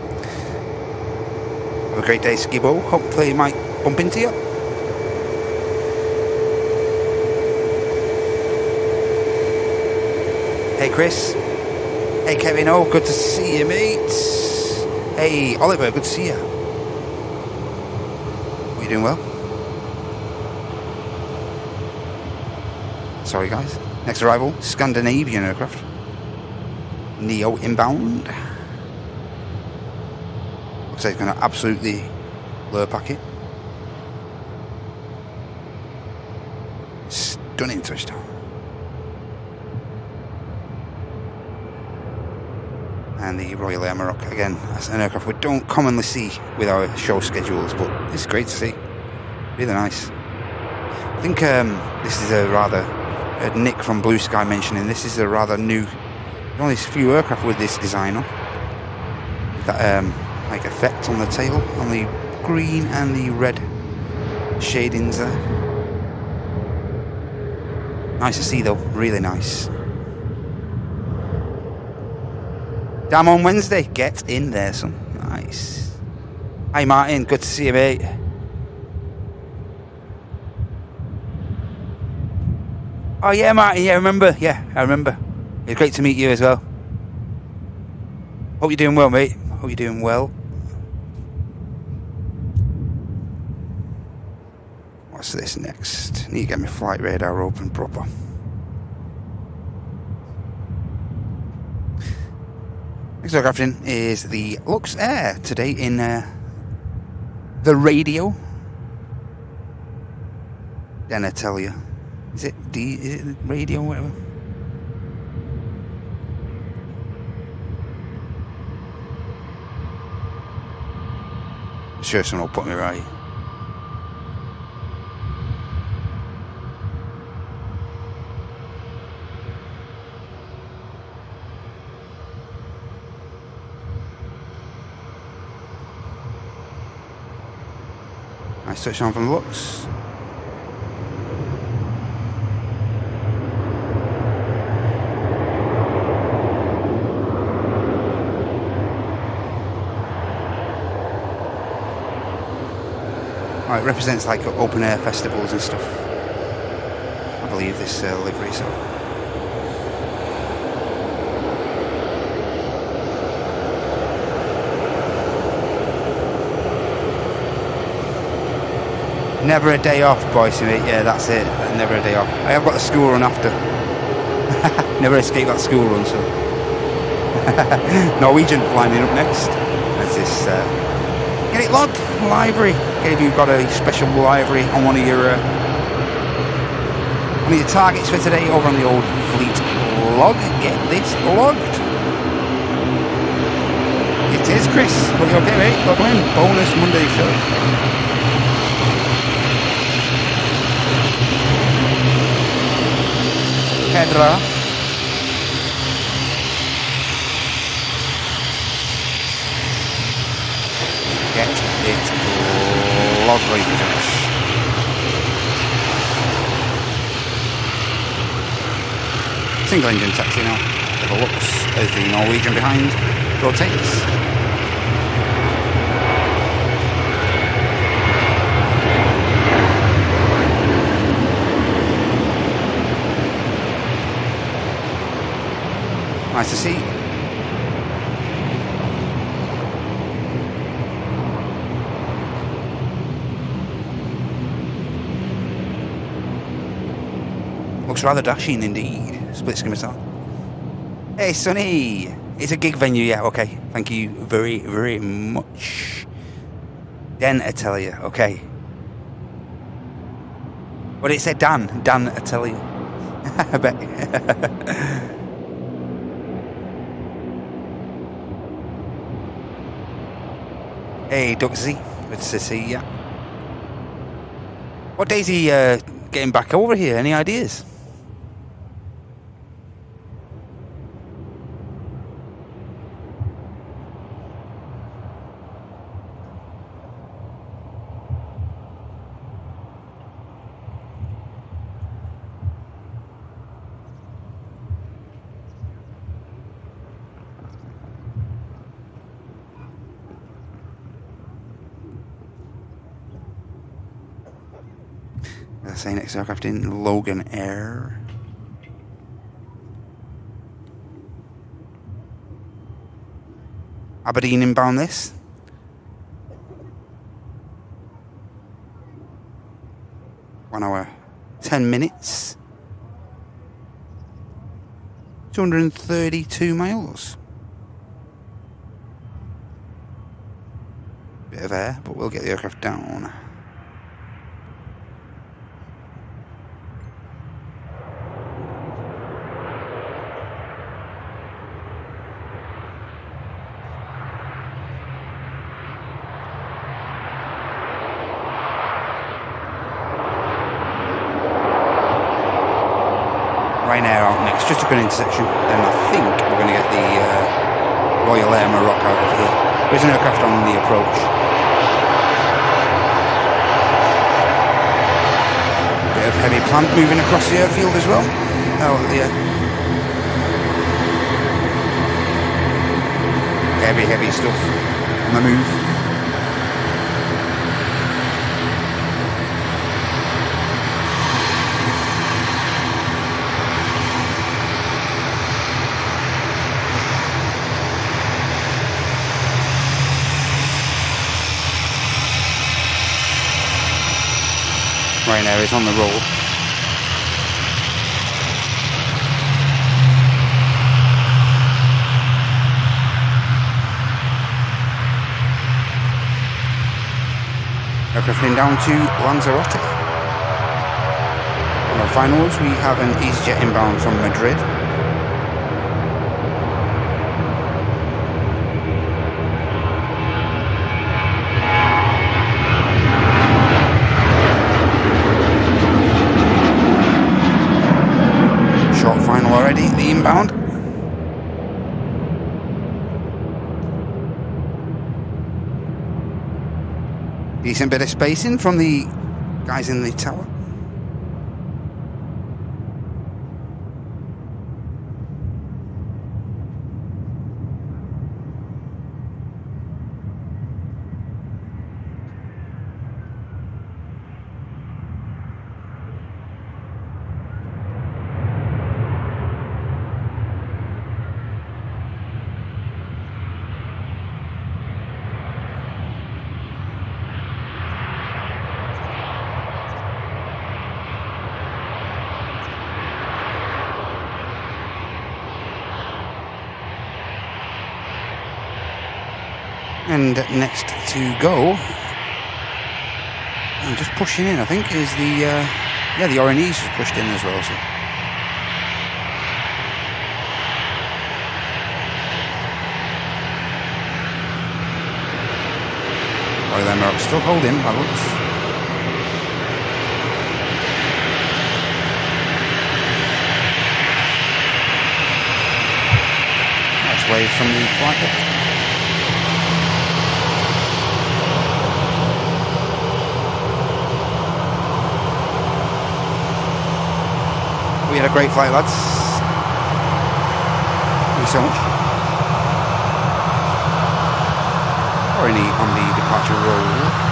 A: Have a great day, Skibo. Hopefully you might bump into you. Hey, Chris. Hey Kevin, oh, good to see you, mate. Hey Oliver, good to see you. Are you doing well? Sorry guys. Next arrival, Scandinavian aircraft. Neo inbound. Looks like it's going to absolutely lure packet. Stunning touchdown. And the Royal Air Maroc, again, that's an aircraft we don't commonly see with our show schedules, but it's great to see. Really nice. I think this is a rather, Nick from Blue Sky mentioning, this is a rather new, only a few aircraft with this design on. That like effect on the tail, on the green and the red shadings there. Nice to see though, really nice. Damn on Wednesday, get in there, son. Nice. Hi Martin, good to see you, mate. Oh yeah, Martin, yeah, I remember. Yeah, I remember. It's great to meet you as well. Hope you're doing well, mate. Hope you're doing well. What's this next? Need to get my flight radar open proper. Next aircraft in is the Lux Air, today in the radio. Then I tell you, is it radio, whatever? I'm sure someone will put me right. Nice touchdown from the Lux. Oh, it represents like open air festivals and stuff, I believe, this livery. So never a day off, boys. Yeah, that's it. Never a day off. I have got the school run after. Never escape that school run. So Norwegian lining up next. That's this. Get it logged, livery. Okay, if you've got a special livery on one of your targets for today over on the old fleet log, get this logged. It is, Chris. But you okay, mate? Log in. Bonus Monday show. Pedra. Get it logged, ladies and gents. Single engine taxi now. The Lux as the Norwegian behind rotates. Nice to see. Looks rather dashing indeed. Split screen myself. Hey Sonny, it's a gig venue, yeah, okay. Thank you very, very much. Dan Atelier, okay. But it said Dan Atelier. I bet. Hey Duxy, good to see ya. What day's he getting back over here? Any ideas? Say next aircraft in Logan Air. Aberdeen inbound this. One hour, 10 minutes. 232 miles. Bit of air, but we'll get the aircraft down. Ryanair out next, just took an intersection, then I think we're going to get the Royal Air Morocco out of here. There's an aircraft on the approach. Bit of heavy plant moving across the airfield as well. Oh yeah. Heavy stuff on the move. Ryanair is on the roll. Aircraft in down to Lanzarote. On our finals, we have an EasyJet inbound from Madrid. Short final already, the inbound. Decent bit of spacing from the guys in the tower. And next to go, and just pushing in, I think, is the the Oranese just pushed in as well. So. One of them are still holding, that looks. Nice wave from the flight deck. We had a great flight, lads. Thank you so much. Already on the departure roll.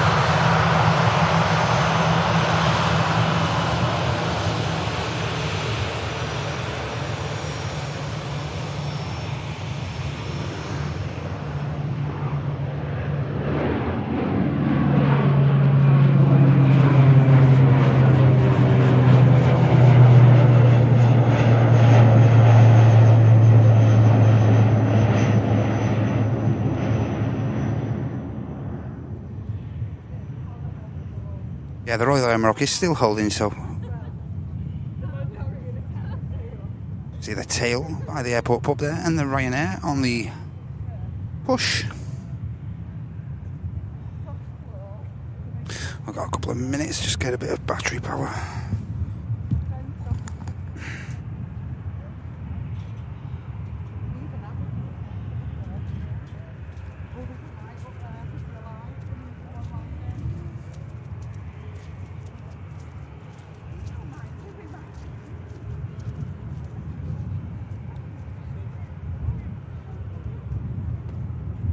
A: Yeah, the Royal Air Morocco is still holding, so see the tail by the airport pub there, and the Ryanair on the push. I've got a couple of minutes, just get a bit of battery power.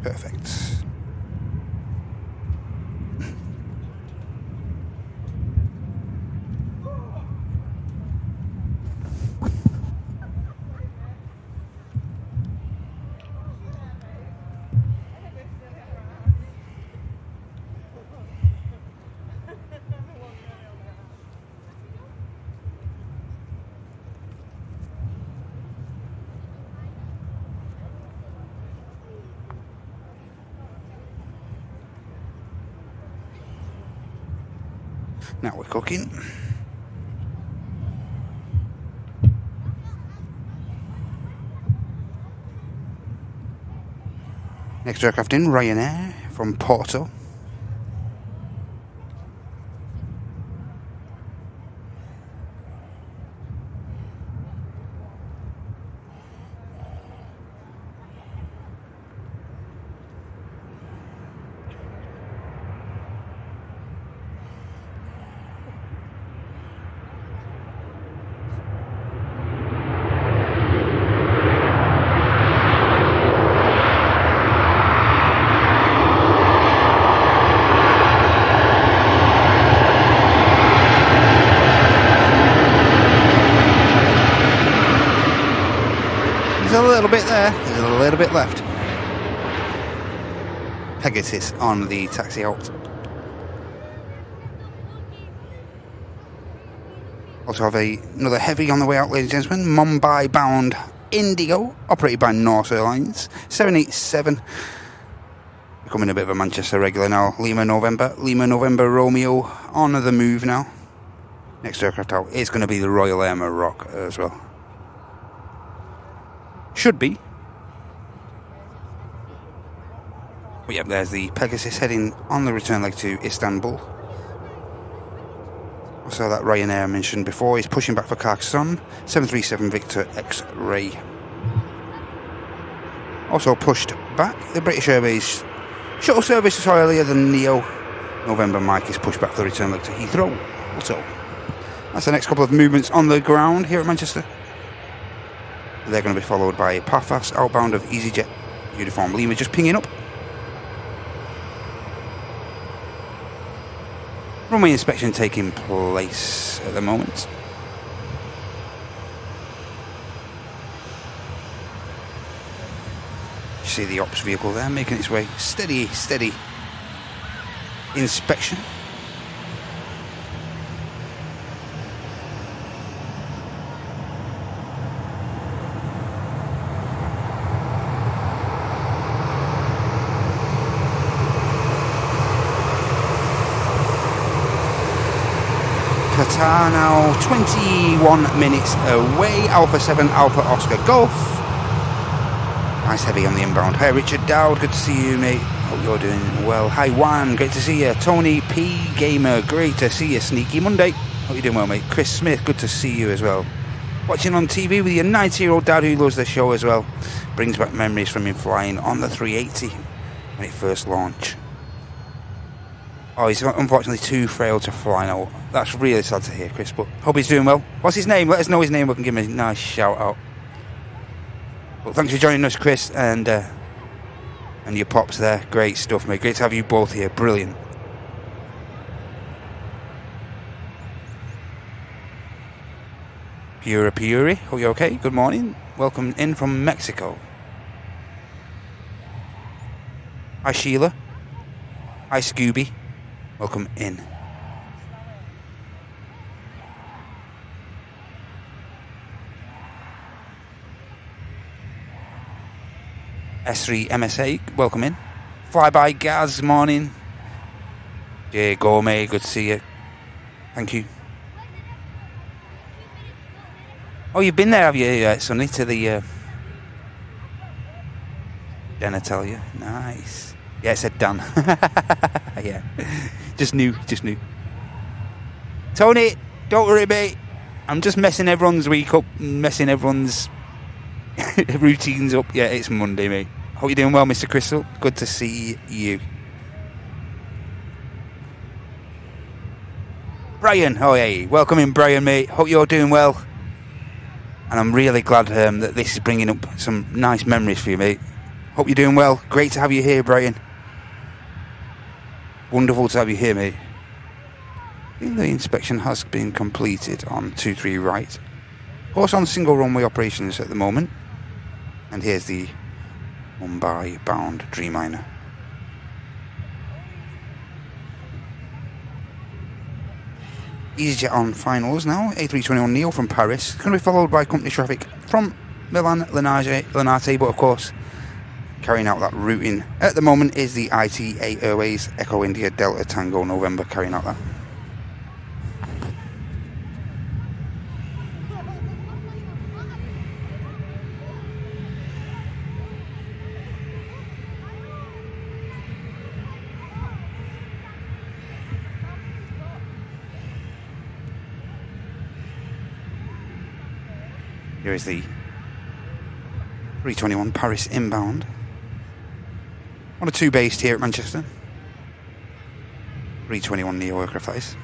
A: Perfect. Now we're cooking. Next aircraft in, Ryanair from Porto. There's a little bit there, there's a little bit left. Pegasus on the taxi out. Also have another heavy on the way out, ladies and gentlemen. Mumbai bound Indigo, operated by Norse Airlines, 787. Becoming a bit of a Manchester regular now. Lima November Romeo on the move now. Next aircraft out is going to be the Royal Air Maroc as well. Should be. But yep, there's the Pegasus heading on the return leg to Istanbul. So that Ryanair I mentioned before is pushing back for Carcassonne. 737 Victor X-Ray. Also pushed back the British Airways shuttle service is earlier than Neo. November Mike is pushed back for the return leg to Heathrow. Also, that's the next couple of movements on the ground here at Manchester. They're going to be followed by Parfast outbound of EasyJet Uniform Lima just pinging up. Runway inspection taking place at the moment. You see the ops vehicle there making its way steady inspection. Qatar now 21 minutes away. Alpha 7 Alpha Oscar Golf. Nice heavy on the inbound. Hi Richard Dowd, good to see you mate. Hope you're doing well. Hi Juan, great to see you. Tony P Gamer, great to see you. Sneaky Monday, hope you're doing well mate. Chris Smith, good to see you as well. Watching on TV with your 90-year-old dad who loves the show as well. Brings back memories from him flying on the 380 when it first launched. Oh, he's unfortunately too frail to fly now. That's really sad to hear, Chris, but hope he's doing well. What's his name? Let us know his name, we can give him a nice shout out. Well, thanks for joining us, Chris, and your pops there. Great stuff, mate. Great to have you both here. Brilliant. Puri, are you okay? Good morning. Welcome in from Mexico. Hi, Sheila. Hi, Scooby. Welcome in. S3 MSA, welcome in. Flyby Gaz, morning. Jay Gourmet, good to see you. Thank you. Oh, you've been there, have you, Sonny, to the genitalia? Nice. Yeah, it said Dan. Yeah. Just new. Tony, don't worry, mate. I'm just messing everyone's week up, messing everyone's routines up. Yeah, it's Monday, mate. Hope you're doing well, Mr. Crystal. Good to see you. Brian, oh hey, welcome in, Brian, mate. Hope you're doing well. And I'm really glad that this is bringing up some nice memories for you, mate. Hope you're doing well. Great to have you here, Brian. Wonderful to have you here, mate. I think the inspection has been completed on 23 right. Of course, on single runway operations at the moment. And here's the Mumbai bound Dreamliner. EasyJet on finals now. A321neo from Paris. It's going to be followed by company traffic from Milan Linate, but of course, carrying out that routing at the moment is the ITA Airways Echo India Delta Tango November carrying out that. Here is the 321 Paris inbound. 1 or 2 based here at Manchester. 321 neo aircraft, that is.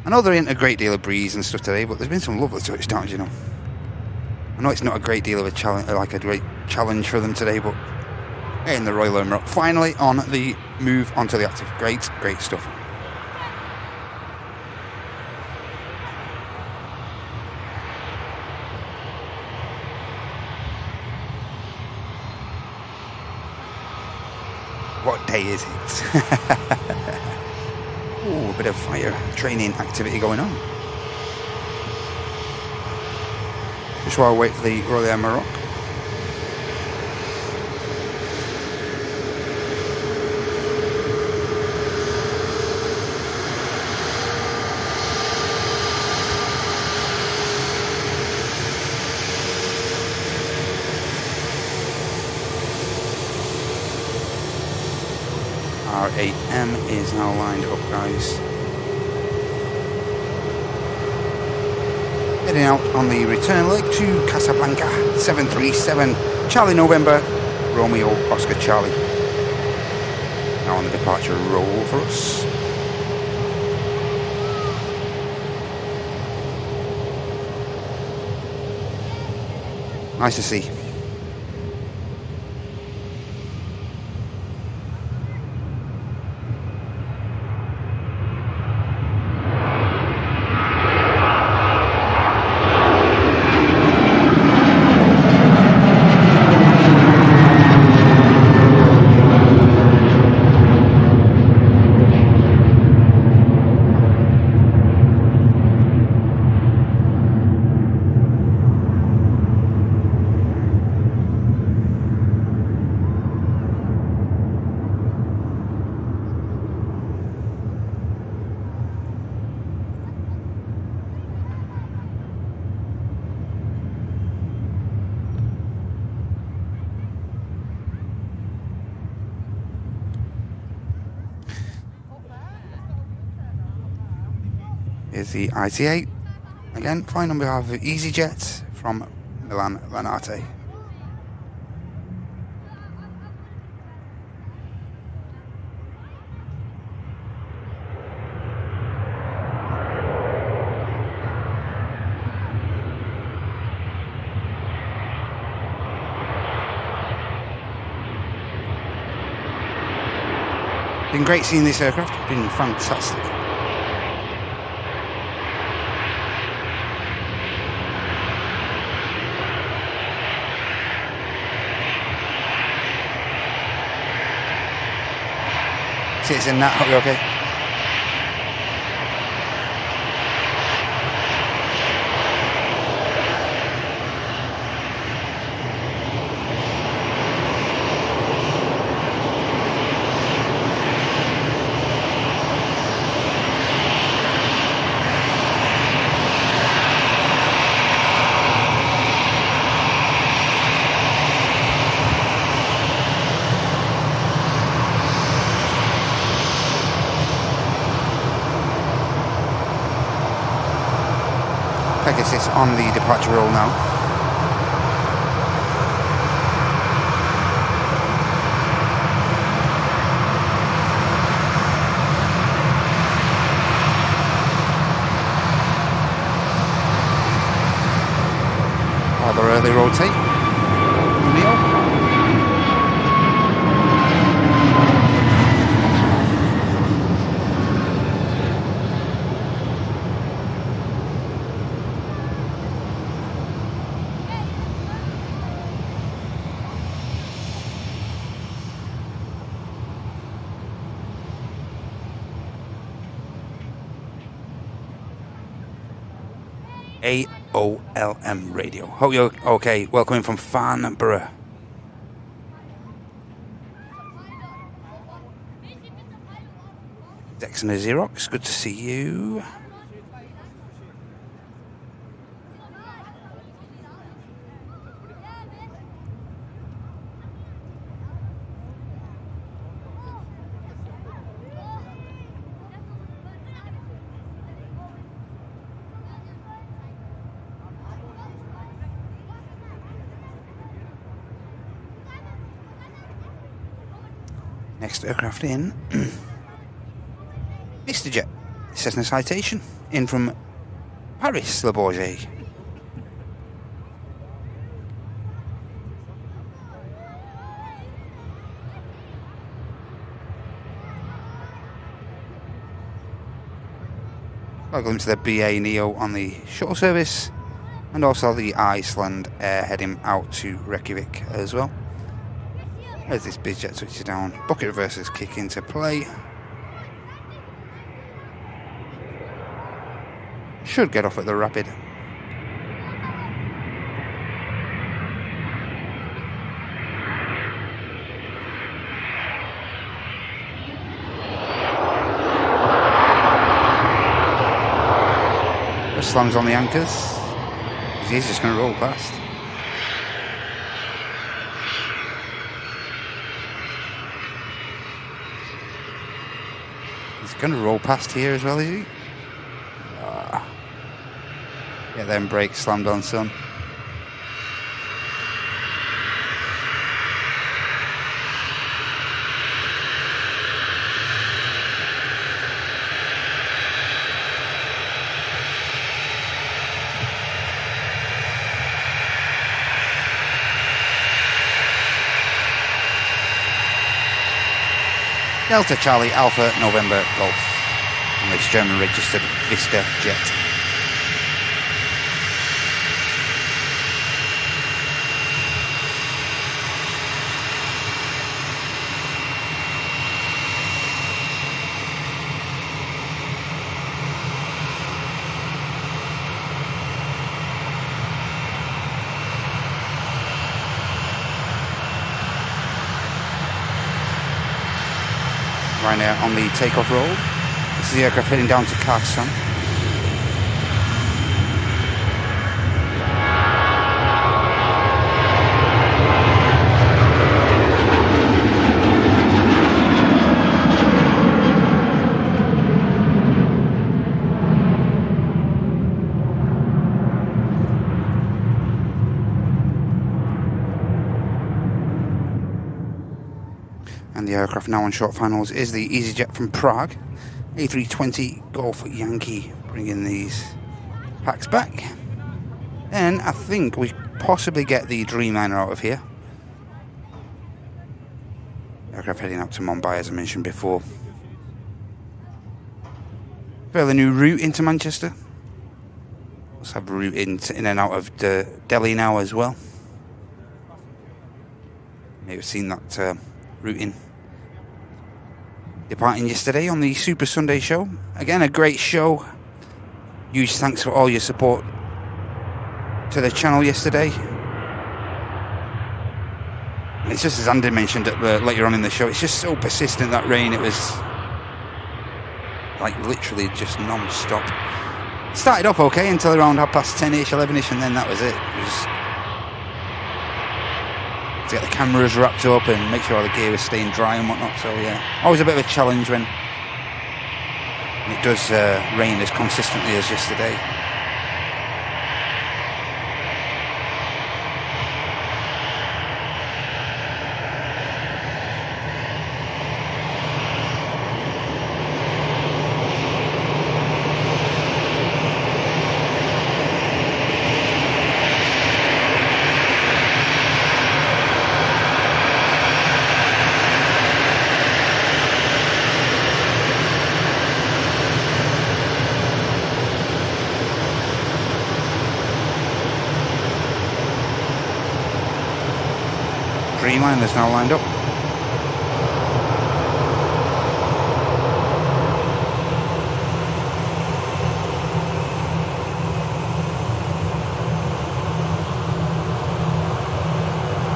A: I know there ain't a great deal of breeze and stuff today, but there's been some lovely touchdowns, you know. I know it's not a great deal of a challenge, like a great challenge for them today, but getting the Royal Air Maroc finally on the move onto the active. Great stuff. is it? Ooh, a bit of fire training activity going on. Just while I wait for the Royal Air Maroc. R8M is now lined up, guys. Heading out on the return leg to Casablanca, 737, Charlie November, Romeo Oscar Charlie. Now on the departure roll for us. Nice to see. Here's the IT8, again flying on behalf of EasyJet from Milan Lanate. Been great seeing this aircraft, been fantastic. Citizen Nat, hope you're okay. Pegasus on the departure roll now. Rather early rotate. Neil. AOLM radio. Hope you're okay. Welcome in from Farnborough. Dexter Xerox, good to see you. Next aircraft in, Mr. Jet, Cessna Citation, in from Paris, Le Bourget. Welcome to the BA Neo on the shuttle service, and also the Iceland Air heading out to Reykjavik as well. As this bizjet switches down, bucket reversers kick into play. Should get off at the rapid. Slams on the anchors. He's just going to roll past. He's going to roll past here as well, is he? Yeah, then brake slammed on son. Delta Charlie Alpha November Golf on this German registered Vista jet. Right now on the takeoff roll. This is the aircraft heading down to Carcassonne. And the aircraft now on short finals is the EasyJet from Prague, A320 Golf Yankee, bringing these packs back. And I think we possibly get the Dreamliner out of here. Aircraft heading out to Mumbai, as I mentioned before. Fairly new route into Manchester. Let's have a route in and out of Delhi now as well. May have seen that routing departing yesterday on the Super Sunday show. Again, a great show. Huge thanks for all your support to the channel yesterday. And it's just as Andy mentioned later on in the show, it's just so persistent, that rain. It was like literally just non-stop. Started off okay until around 10:30, 11ish, and then that was it. It was to get the cameras wrapped up and make sure the gear was staying dry and whatnot. So yeah, always a bit of a challenge when it does rain as consistently as yesterday. Dreamliner's now lined up.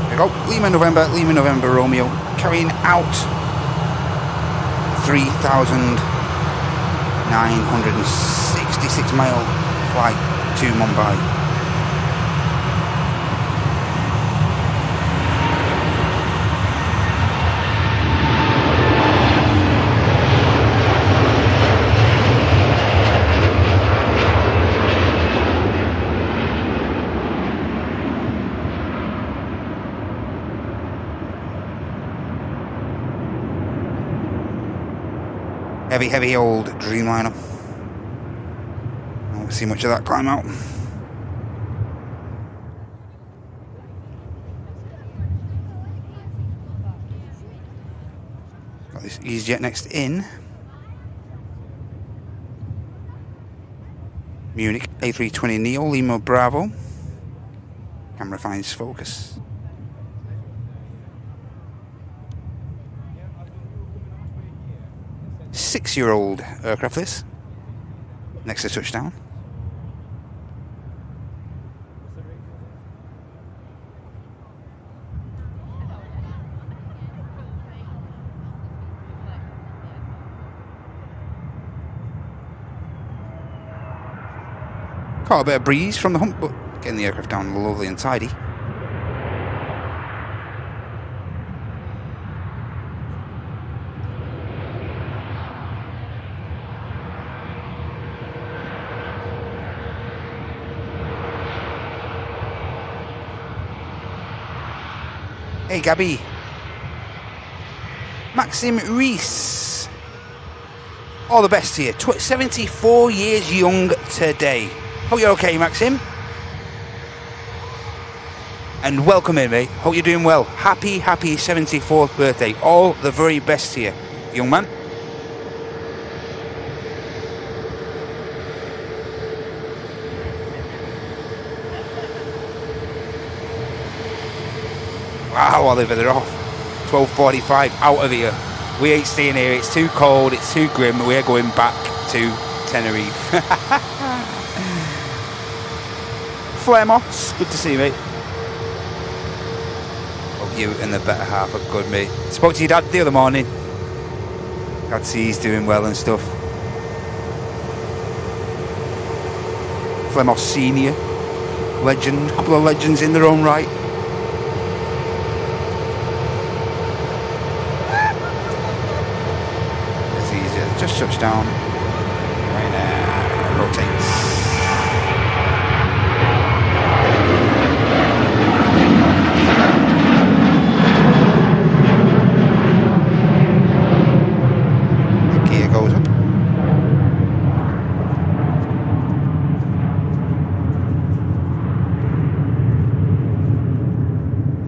A: There we go. Lima November Romeo, carrying out 3,966 mile flight to Mumbai. Heavy old Dreamliner. I won't see much of that climb out. Got this EasyJet next in. Munich A320 Neo Lima Bravo. Camera finds focus. 6-year-old aircraft this. Next to touchdown. Caught a bit of breeze from the hump, but getting the aircraft down lovely and tidy. Hey Gabby. Maxim Reese. All the best to you. 74 years young today. Hope you're okay, Maxim. And welcome in, mate. Hope you're doing well. Happy 74th birthday. All the very best to you, young man. Wow, Oliver, they're off. 12:45, out of here. We ain't staying here. It's too cold. It's too grim. We're going back to Tenerife. Flemos, good to see you, mate. Hope you and the better half are good, mate. Spoke to your dad the other morning. Glad to see he's doing well and stuff. Flemos senior, legend, a couple of legends in their own right. Just touchdown. Right now, rotates. The gear goes up.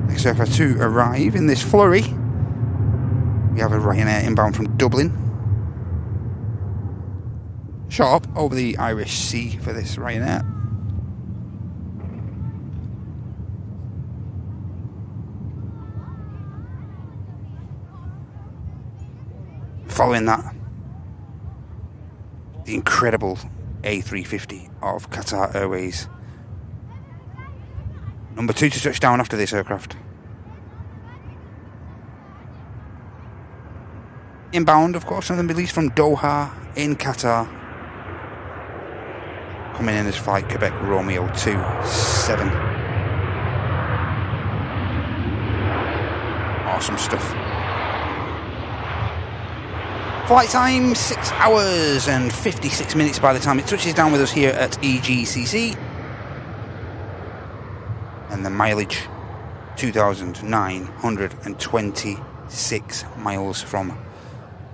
A: Next aircraft to arrive in this flurry. We have a Ryanair inbound from Dublin. Sharp over the Irish Sea for this Ryanair. Following that, the incredible A350 of Qatar Airways. Number 2 to touchdown after this aircraft. Inbound, of course, from the Middle East from Doha in Qatar. Coming in as Flight Quebec Romeo 27. Awesome stuff. Flight time 6 hours and 56 minutes by the time it touches down with us here at EGCC. And the mileage 2,926 miles from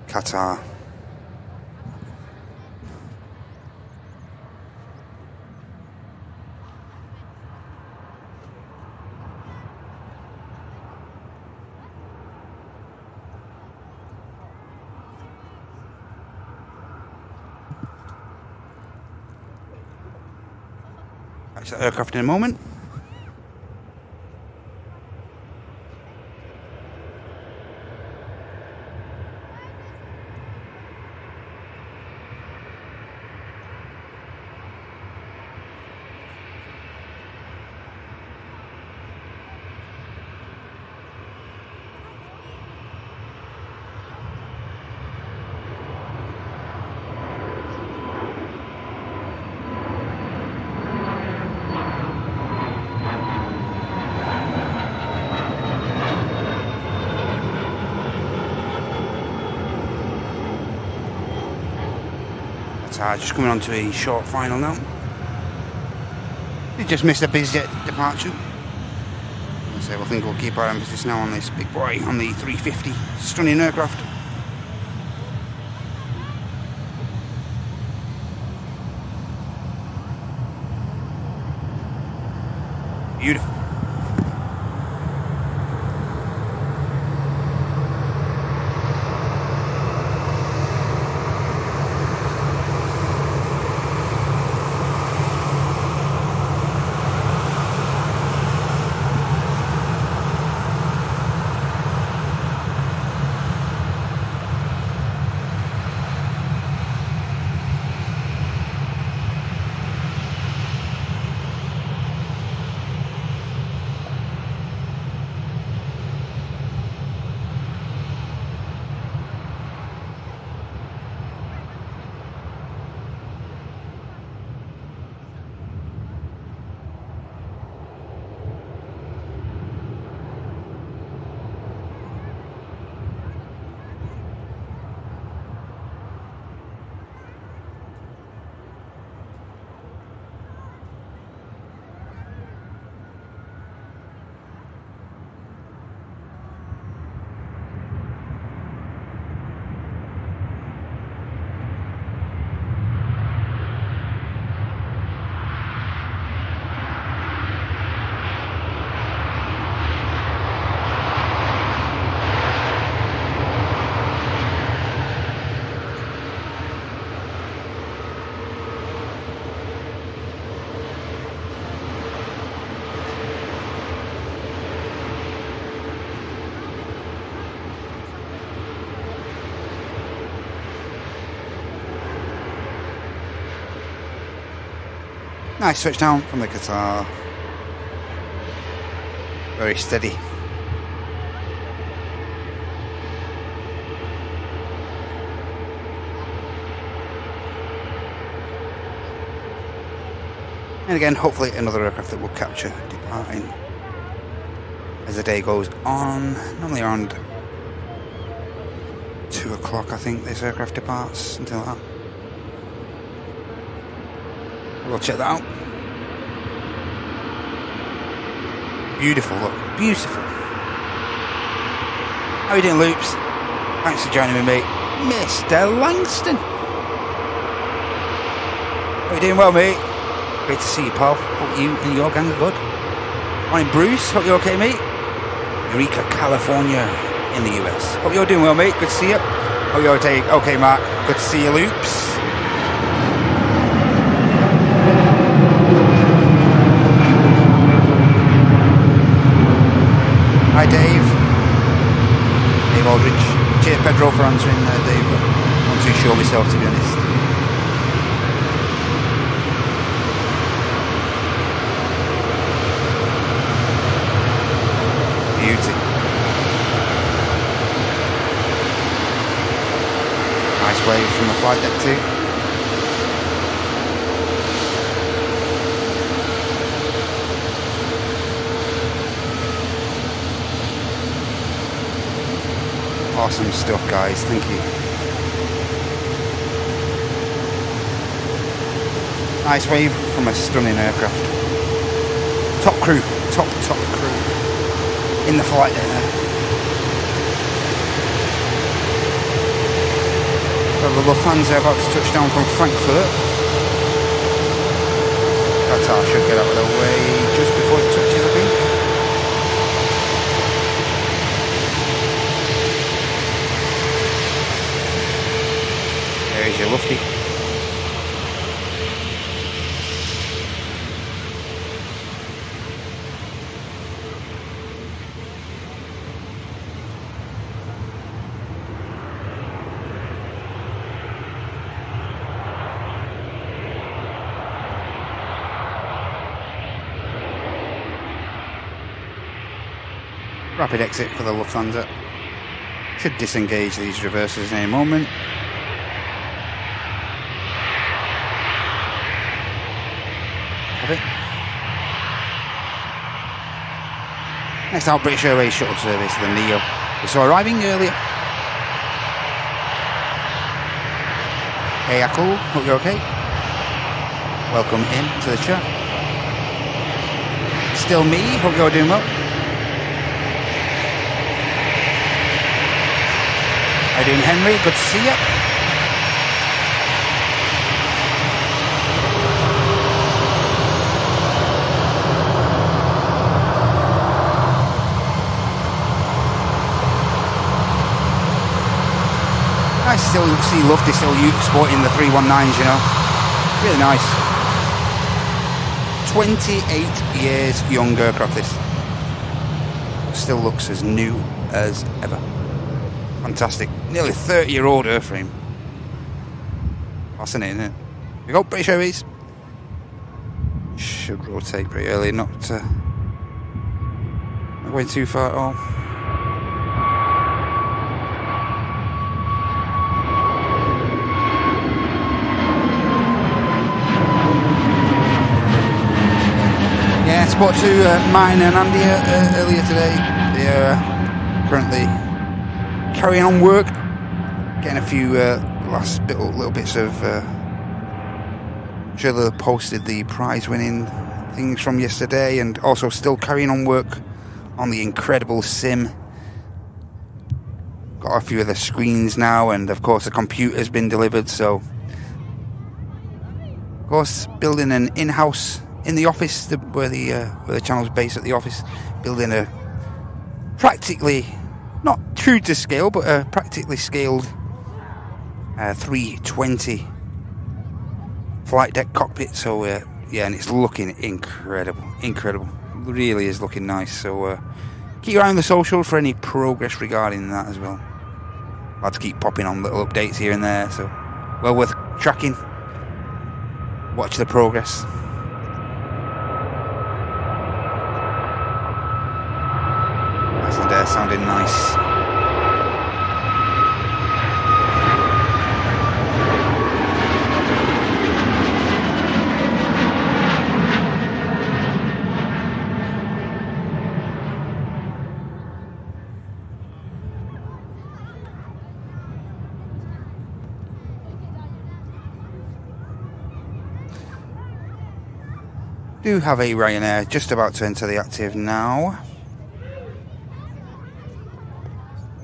A: Qatar. That's the aircraft in a moment. Just coming on to a short final now. We just missed a BizJet departure. So I think we'll keep our emphasis now on this big boy, on the 350. Stunning aircraft. Beautiful. Nice touchdown from the Qatar. Very steady. And again, hopefully another aircraft that will capture departing as the day goes on. Normally around 2 o'clock, I think this aircraft departs, something like that. We'll check that out. Beautiful, look, beautiful. How are you doing, Loops? Thanks for joining me, mate. Mr. Langston. How are you doing well, mate? Great to see you, pal. Hope you and your gang are good. Morning, Bruce. Hope you're okay, mate. Eureka, California in the US. Hope you're doing well, mate. Good to see you. Hope you're okay, Mark. Good to see you, Loops. Hi, Dave. Dave Aldridge. Cheers, Pedro, for answering, Dave. I'm not too sure myself, to be honest. Beauty. Nice wave from the flight deck too. Awesome stuff, guys. Thank you. Nice wave from a stunning aircraft. Top crew. Top crew. In the flight there. Well, the Lufthansa about to touch down from Frankfurt. Qatar should get out of the way just before it touches, I think. There's your Lufty. Rapid exit for the Lufthansa. Should disengage these reversers in any moment. Next out, British Airways shuttle service, the NEO. We saw arriving earlier. Hey Akul, hope you're okay. Welcome in to the chat. Still me, hope you're doing well. How you doing, Henry? Good to see you. I still see Lufty still sporting the 319s, you know. Really nice. 28 years young aircraft this. Still looks as new as ever. Fantastic. Nearly 30-year-old airframe. Fascinating, isn't it? Here we go, British Airways. Should rotate pretty early, not going too far at all. Yeah, I spoke to Martin and Andy earlier today. They are currently carrying on work, getting a few last little bits of. I'm sure they posted the prize-winning things from yesterday, and also still carrying on work on the incredible sim. Got a few of the screens now, and of course the computer's been delivered. So, of course, building an in-house. In the office, where the channel's based at the office, building a practically, not true to scale, but a practically scaled 320 flight deck cockpit. So yeah, and it's looking incredible. It really is looking nice. So keep your eye on the social for any progress regarding that as well. I'll have to keep popping on little updates here and there, so well worth tracking. Watch the progress. sounding nice. Do have a Ryanair just about to enter the active now.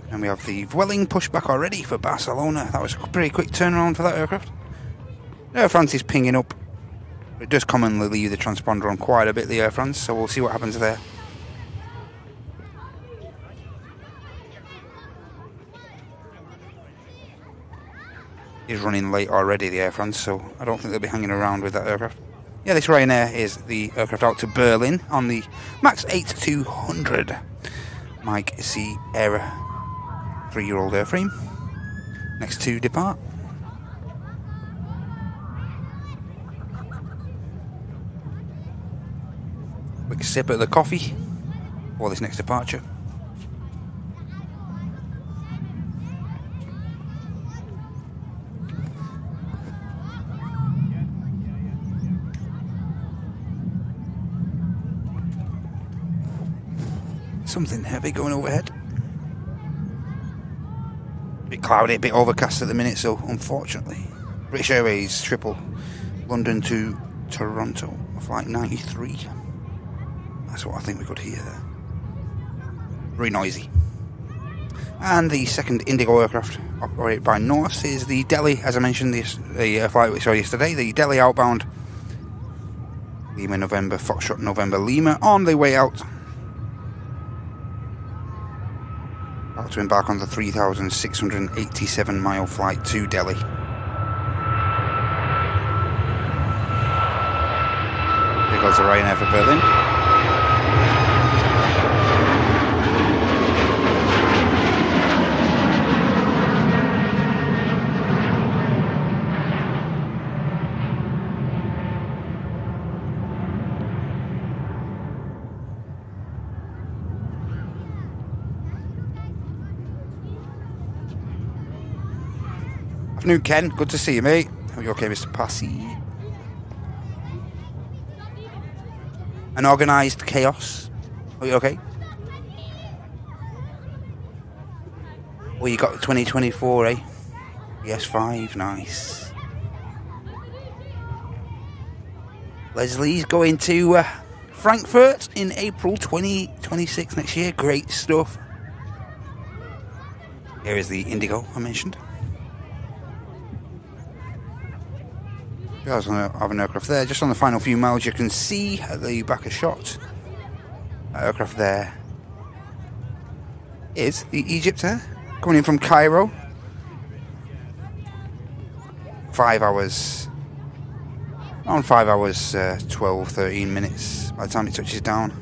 A: And we have the Vueling pushback already for Barcelona. That was a pretty quick turnaround for that aircraft. Air France is pinging up. It does commonly leave the transponder on quite a bit, the Air France, so we'll see what happens there. Is running late already, the Air France, so I don't think they'll be hanging around with that aircraft. Yeah, this Ryanair is the aircraft out to Berlin on the MAX 8200 Mike C Era 3-year-old airframe. Next to depart. Quick sip of the coffee for this next departure. Something heavy going overhead. A bit cloudy, a bit overcast at the minute, so unfortunately. British Airways triple London to Toronto, flight 93. That's what I think we could hear there. Very noisy. And the second Indigo aircraft operated by Norse is the Delhi, as I mentioned, the flight we saw yesterday, the Delhi outbound Lima November, Foxtrot November Lima, on the way out. About to embark on the 3,687 mile flight to Delhi. Here goes the Ryanair for Berlin. Afternoon, Ken. Good to see you, mate. Are you okay, Mr. Passy? Unorganised chaos. Are you okay? Well, you got 2024, eh? PS5, nice. Leslie's going to Frankfurt in April 2026 next year. Great stuff. Here is the Indigo I mentioned. Guys, I have an aircraft there. Just on the final few miles, you can see at the back of shot. That aircraft there is the Egypt Air, coming in from Cairo. 5 hours, around 5 hours, 12, 13 minutes by the time it touches down.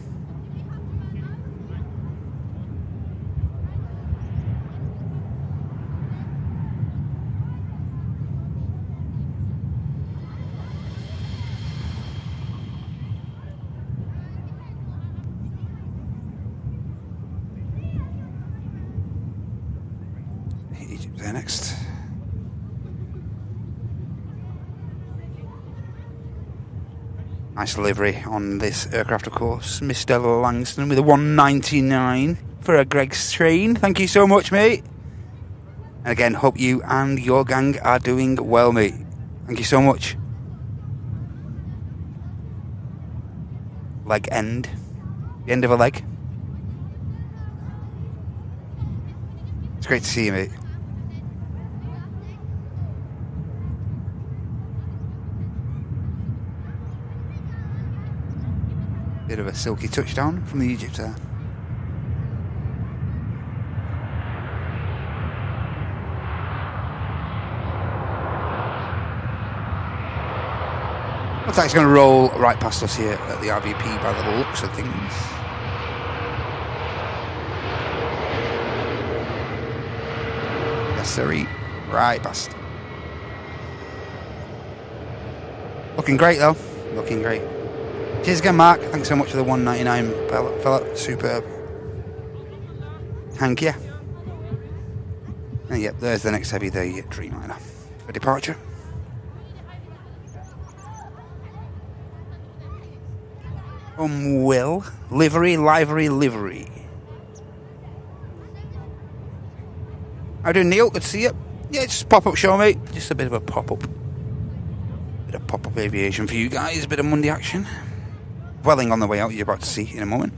A: There next. Nice livery on this aircraft, of course. Mr. Langston with a 199 for a Greg's train. Thank you so much, mate. And again, hope you and your gang are doing well, mate. Thank you so much. Leg end. The end of a leg. It's great to see you, mate. Bit of a silky touchdown from the Egypt Air. Looks like it's going to roll right past us here at the RVP by the looks of things. Yes, sir. Right past. Looking great, though. Looking great. Cheers again, Mark. Thanks so much for the 199, fella. Superb. Thank you. And yep, there's the next heavy, the Dreamliner for departure. Will, livery. How you doing, Neil? Good to see you. Yeah, just pop-up show, mate. Just a bit of a pop-up. Bit of pop-up aviation for you guys. A bit of Monday action. Welling on the way out, you're about to see in a moment.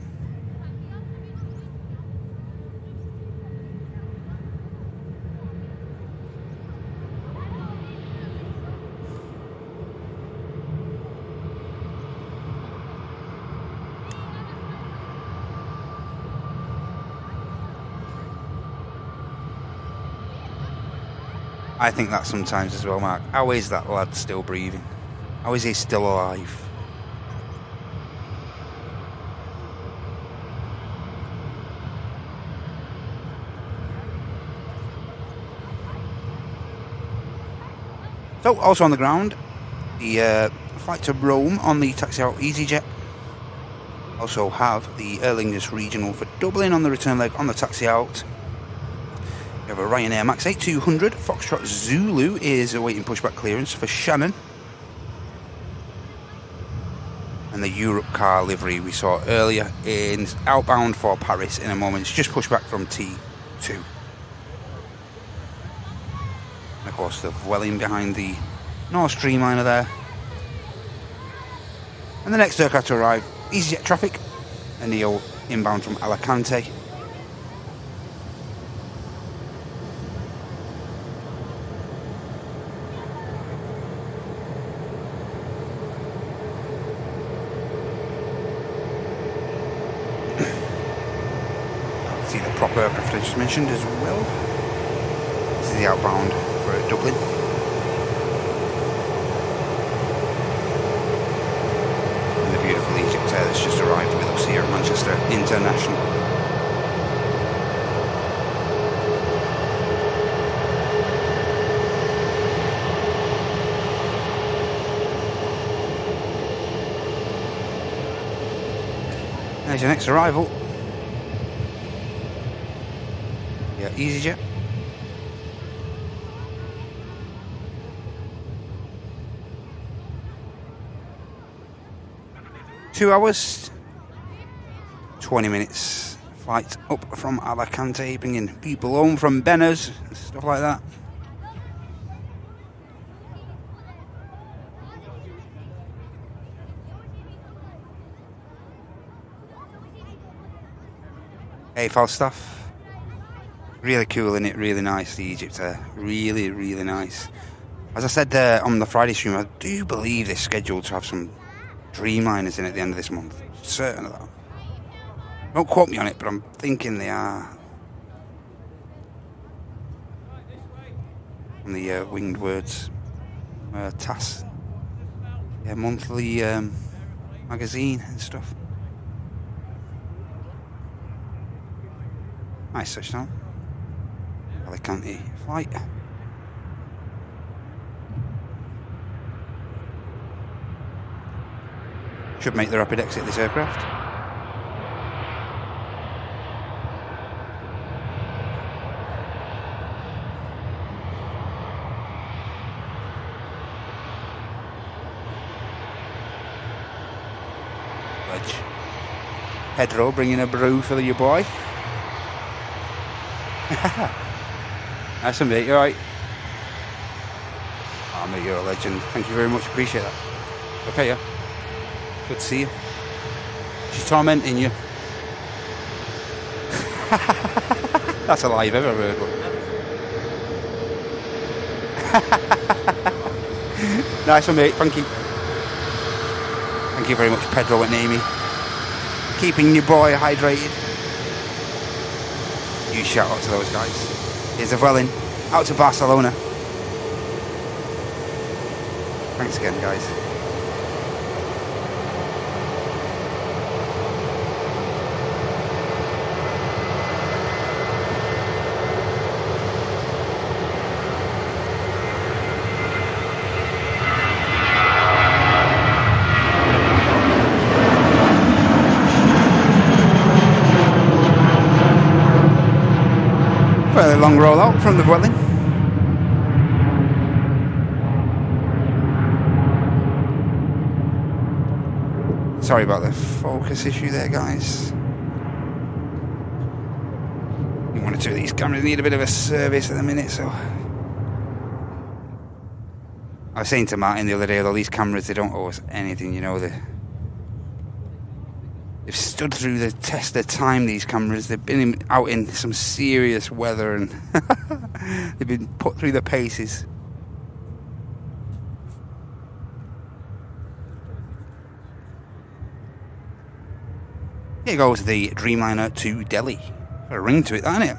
A: I think that sometimes as well, Mark. How is that lad still breathing? How is he still alive? So, also on the ground, the flight to Rome on the taxi out EasyJet. Also have the Aer Lingus Regional for Dublin on the return leg on the taxi out. We have a Ryanair Max 8200. Foxtrot Zulu is awaiting pushback clearance for Shannon. And the Europe car livery we saw earlier is outbound for Paris in a moment. It's just pushed back from T2. And of course the Welling behind the North Streamliner there. And the next aircraft to arrive, EasyJet traffic. A Neo inbound from Alicante. Proper aircraft I just mentioned as well. This is the outbound for Dublin. And the beautiful Egypt Air that's just arrived with us here at Manchester International. There's your next arrival. EasyJet. Two hours, 20 minutes flight up from Alicante, bringing people home from Benners, stuff like that. Hey, Falstaff. Really cool, isn't it? Really nice, the Egypt Air. Really, really nice. As I said on the Friday stream, I do believe they're scheduled to have some Dreamliners in at the end of this month. Certain of that. Don't quote me on it, but I'm thinking they are. On the Winged Words TAS. Yeah, monthly magazine and stuff. Nice touchdown. Alicante flight. Should make the rapid exit this aircraft. Wedge. Pedro bringing a brew for your boy. Nice one, mate. You alright? Oh, mate, you're a legend. Thank you very much. Appreciate that. Okay, yeah. Good to see you. She's tormenting you. That's a lie I've ever heard one. Nice one, mate. Thank you. Thank you very much, Pedro and Amy. Keeping your boy hydrated. You shout out to those guys. Here's a Welling out to Barcelona. Thanks again, guys. long rollout from the dwelling. Sorry about the focus issue there, guys. One or two of these cameras need a bit of a service at the minute, so... I was saying to Martin the other day, all these cameras, they don't owe us anything, you know. They've stood through the test of time, these cameras. They've been out in some serious weather and they've been put through the paces. Here goes the Dreamliner to Delhi. Got a ring to it, hasn't it?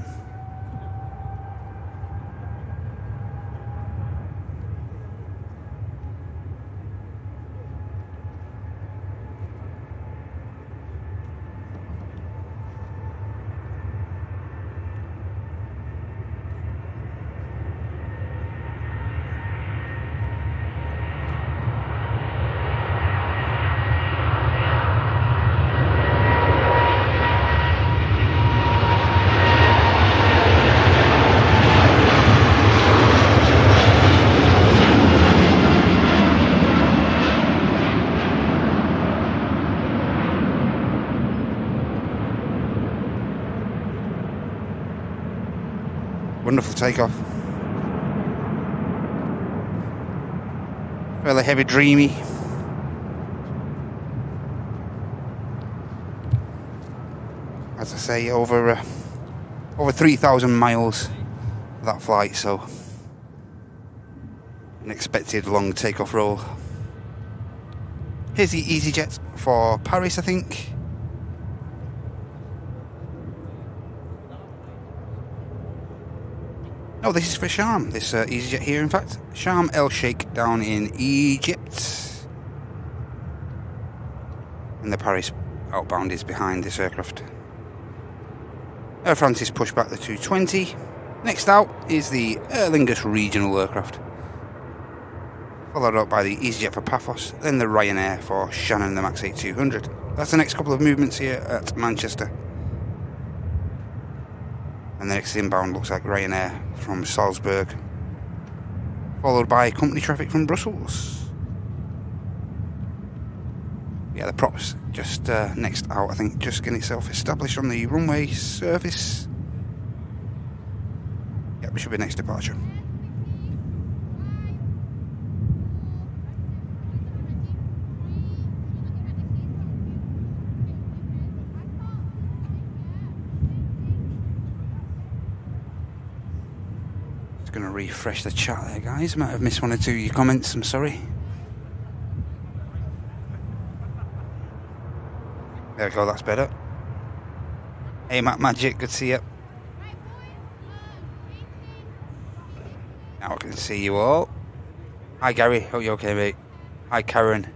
A: Wonderful takeoff. Fairly heavy, dreamy. As I say, over 3,000 miles for that flight, so an expected long takeoff roll. Here's the EasyJet for Paris, I think. Oh, this is for Sharm, this EasyJet here, in fact. Sharm El Sheikh down in Egypt. And the Paris outbound is behind this aircraft. Air France is pushed back the 220. Next out is the Aer Lingus regional aircraft. Followed up by the EasyJet for Paphos, then the Ryanair for Shannon, the MAX 8200. That's the next couple of movements here at Manchester. And the next inbound looks like Ryanair from Salzburg, followed by company traffic from Brussels. Yeah, the props just next out, I think, just getting itself established on the runway surface. Yep, we should be next departure. Going to refresh the chat there, guys. Might have missed one or two of your comments, I'm sorry. There we go, that's better. Hey Matt Magic, good to see you. Now I can see you all. Hi Gary, hope you're okay, mate. Hi Karen.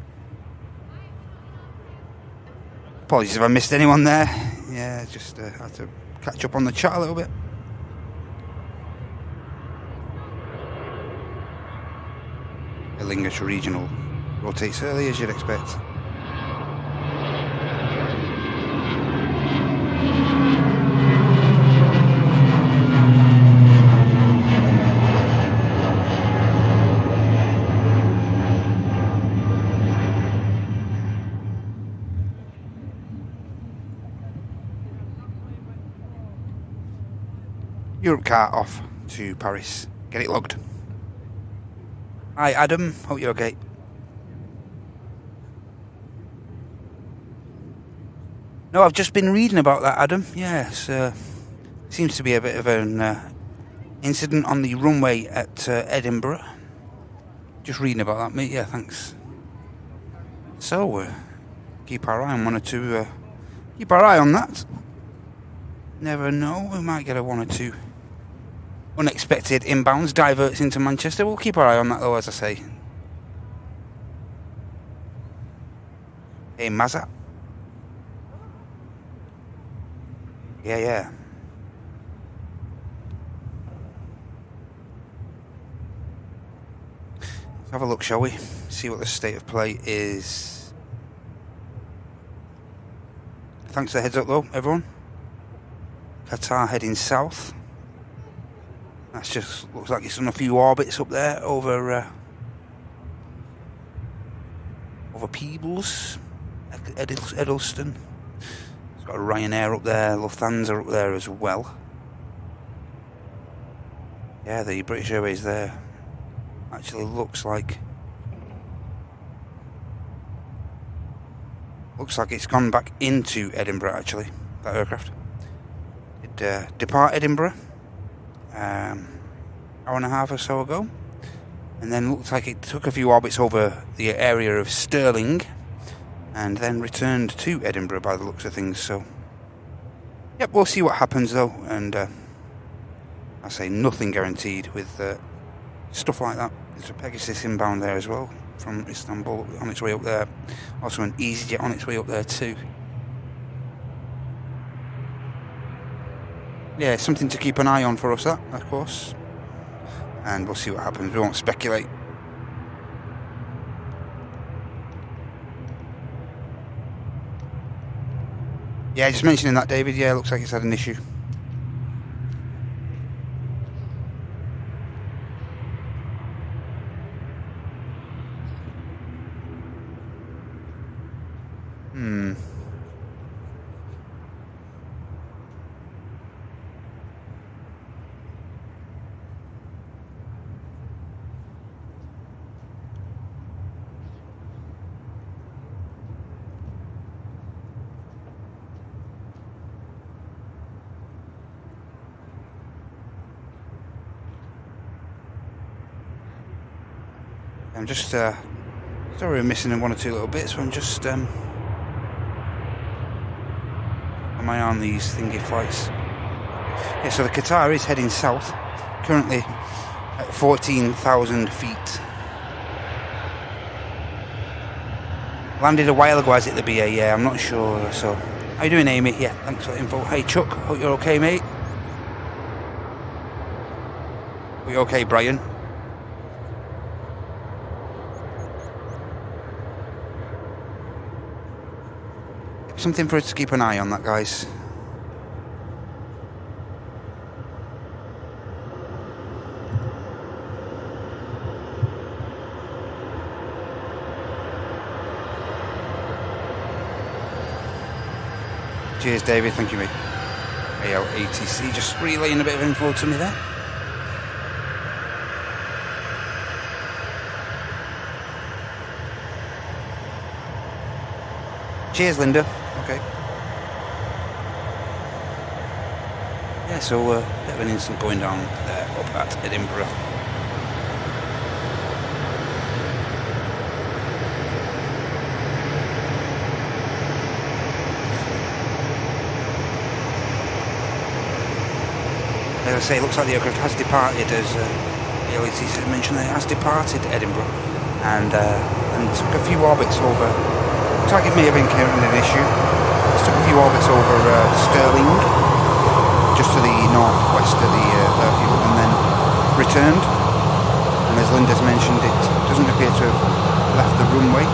A: Apologies if I missed anyone there. Yeah, just had to catch up on the chat a little bit. Aer Lingus regional rotates early, as you'd expect. Europe car off to Paris. Get it logged. Hi Adam, hope you're okay. No, I've just been reading about that, Adam. Yes, seems to be a bit of an incident on the runway at Edinburgh. Just reading about that, mate. Yeah, thanks. So, keep our eye on one or two. Keep our eye on that. Never know, we might get a one or two unexpected inbounds, diverts into Manchester. We'll keep our eye on that though, as I say. Hey Mazza. Yeah. Let's have a look, shall we? See what the state of play is. Thanks for the heads up though, everyone. Qatar heading south. That's just, looks like it's done a few orbits up there over Peebles, Edelston. It's got a Ryanair up there, Lufthansa up there as well. Yeah, the British Airways there actually looks like it's gone back into Edinburgh. Actually, that aircraft did depart Edinburgh hour and a half or so ago, and then looks like it took a few orbits over the area of Stirling, and then returned to Edinburgh by the looks of things. So, yep, we'll see what happens though, and I say nothing guaranteed with stuff like that. There's a Pegasus inbound there as well from Istanbul on its way up there. Also an EasyJet on its way up there too. Yeah, something to keep an eye on for us, that, of course. And we'll see what happens. We won't speculate. Yeah, just mentioning that, David. Yeah, looks like it's had an issue. I'm just sorry we're missing one or two little bits, so I'm just am I on these thingy flights? Yeah, so the Qatar is heading south, currently at 14,000 feet. Landed a while ago, has it, the BA? Yeah, I'm not sure. So, how you doing, Amy? Yeah, thanks for the info. Hey, Chuck, hope you're okay, mate. Are you okay, Brian? Something for us to keep an eye on, that, guys. Cheers, David. Thank you, mate. AL-ATC just relaying a bit of info to me there. Cheers, Linda. Okay. Yeah, so bit of an incident going down there up at Edinburgh. As I say, it looks like the aircraft has departed, as the LATC mentioned, it has departed Edinburgh and took a few orbits over. Looks like it may have encountered an issue. It took a few orbits over Stirling, just to the northwest of the airfield, and then returned. And as Linda's mentioned, it doesn't appear to have left the runway.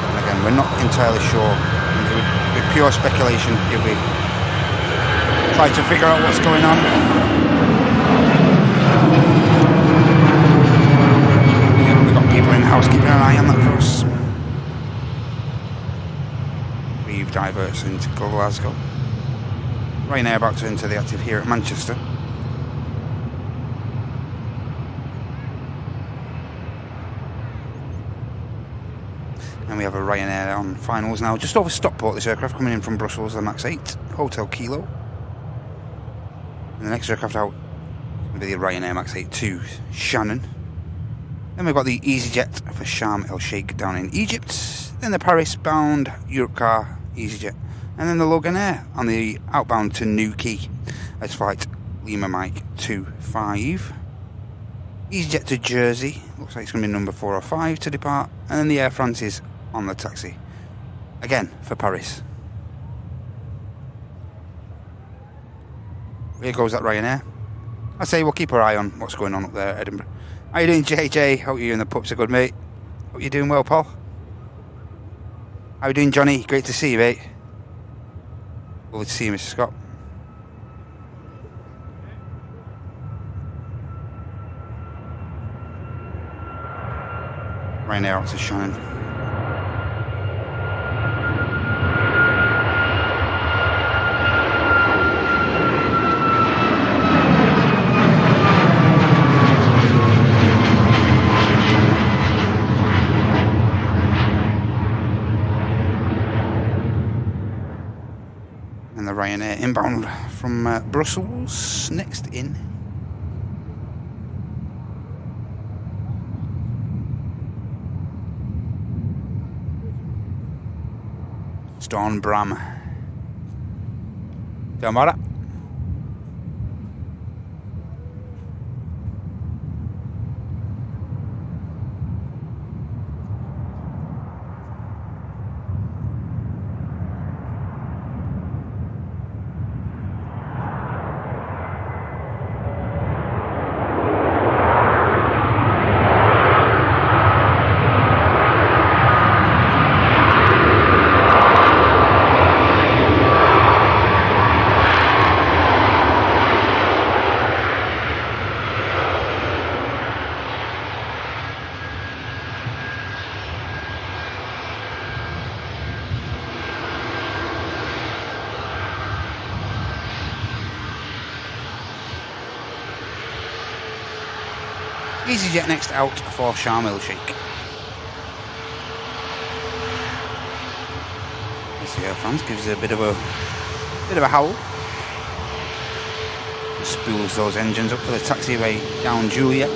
A: And again, we're not entirely sure. And it would be pure speculation if we try to figure out what's going on. We've got people in the house keeping an eye on that for us. We've diverts into Glasgow. Ryanair about to enter the active here at Manchester. And we have a Ryanair on finals now, just over Stockport, this aircraft coming in from Brussels, the MAX 8, Hotel Kilo. And the next aircraft out will be the Ryanair MAX 8 to Shannon. Then we've got the EasyJet for Sharm el Sheikh down in Egypt. Then the Paris-bound Europcar EasyJet. And then the Loganair on the outbound to Newquay as flight Lima Mike 25. EasyJet to Jersey. Looks like it's going to be number 4 or 5 to depart. And then the Air France is on the taxi. Again, for Paris. Here goes that Ryanair. I say we'll keep our eye on what's going on up there at Edinburgh. How you doing, JJ? Hope you and the pups are good, mate. Hope you're doing well, Paul. How you doing, Johnny? Great to see you, mate. Lovely to see you, Mr. Scott. Ryanair out to Shannon. And the Ryanair inbound from Brussels, next in. Storm Bram. Don't matter. EasyJet next out for Sharm el Sheikh. The Air France gives a bit of a howl. Spools those engines up for the taxiway down Juliet.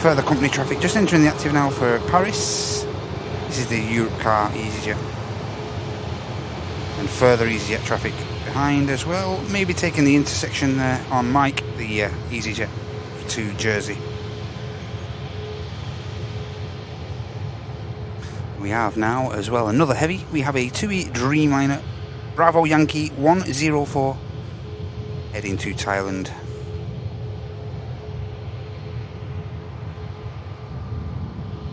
A: Further company traffic just entering the active now for Paris. This is the Europcar EasyJet. And further EasyJet traffic behind as well. Maybe taking the intersection there on Mike, the EasyJet to Jersey. We have now as well another heavy. We have a TUI Dreamliner Bravo Yankee 104 heading to Thailand.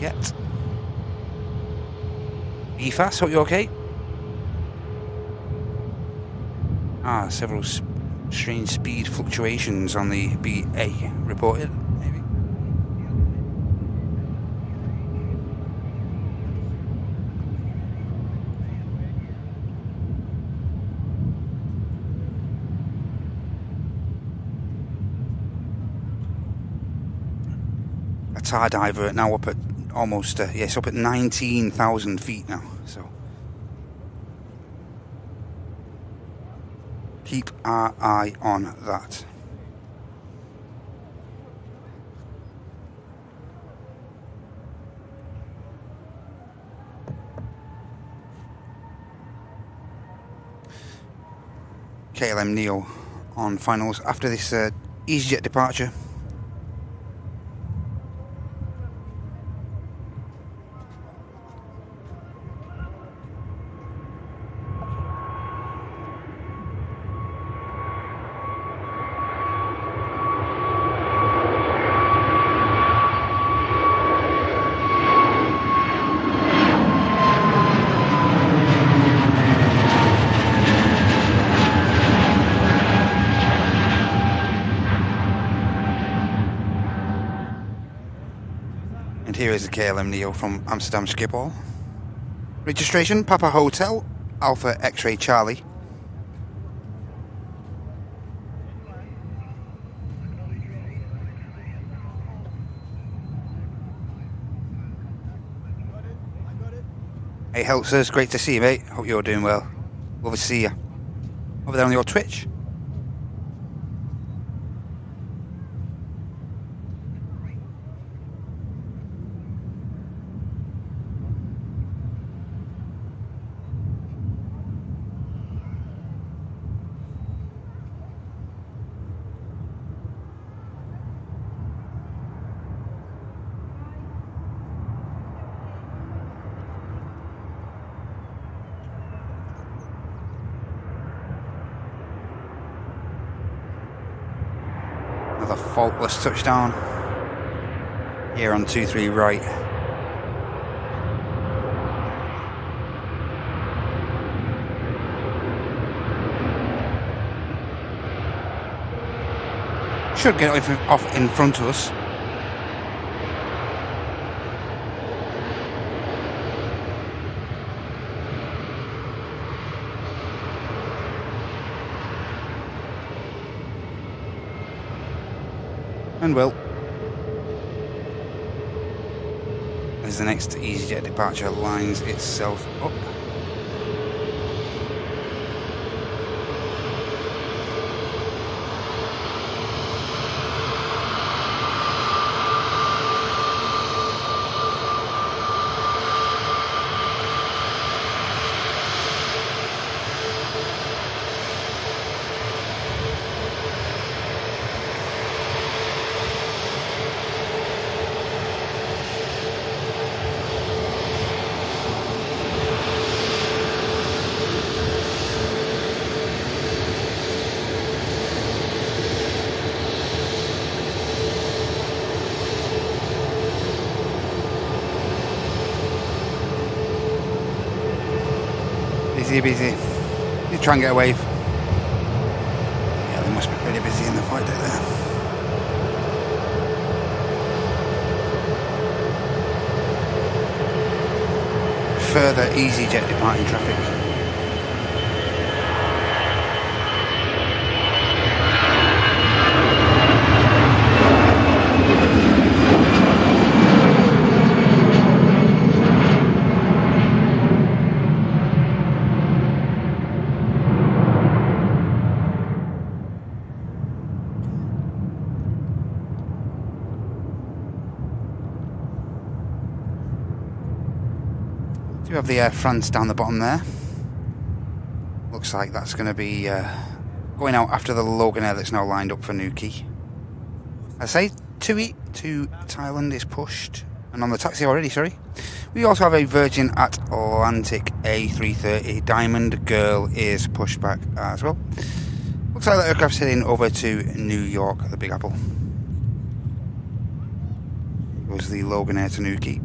A: Get. Be fast, hope you're okay. Several strange speed fluctuations on the BA reported, maybe. Qatar diver now up at almost, yes, up at 19,000 feet now, so keep our eye on that. KLM Neo on finals after this EasyJet departure. Here is the KLM Neo from Amsterdam Schiphol. Registration Papa Hotel Alpha X-Ray Charlie. Hey Heltzers, great to see you, mate. Hope you're doing well. Love to see you over there on your Twitch. Another faultless touchdown here on 23 right. Should get off in front of us. And will. As the next EasyJet departure lines itself up. Busy. You try and get a wave. Yeah, they must be pretty busy in the flight deck there. Further EasyJet departing traffic. We have the Air France down the bottom there. Looks like that's going to be going out after the Logan Air that's now lined up for Newquay. I say Tui to Thailand is pushed, and on the taxi already, sorry. We also have a Virgin Atlantic A330 Diamond Girl is pushed back as well. Looks like the aircraft's heading over to New York, the Big Apple. Goes the Logan Air to Newquay.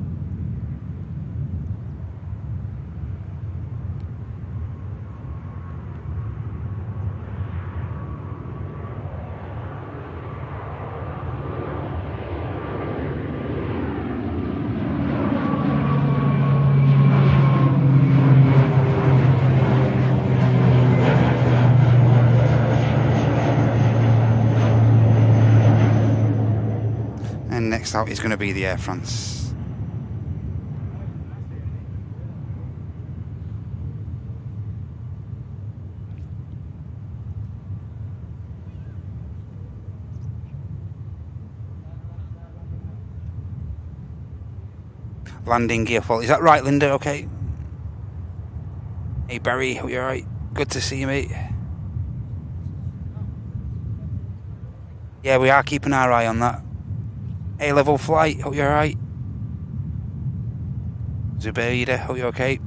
A: Next out is going to be the Air France. Landing gear fault. Is that right, Linda? Okay. Hey, Barry. Hope you're alright. Good to see you, mate. Yeah, we are keeping our eye on that. A-level flight, hope you're alright. Zubaida, hope you're okay.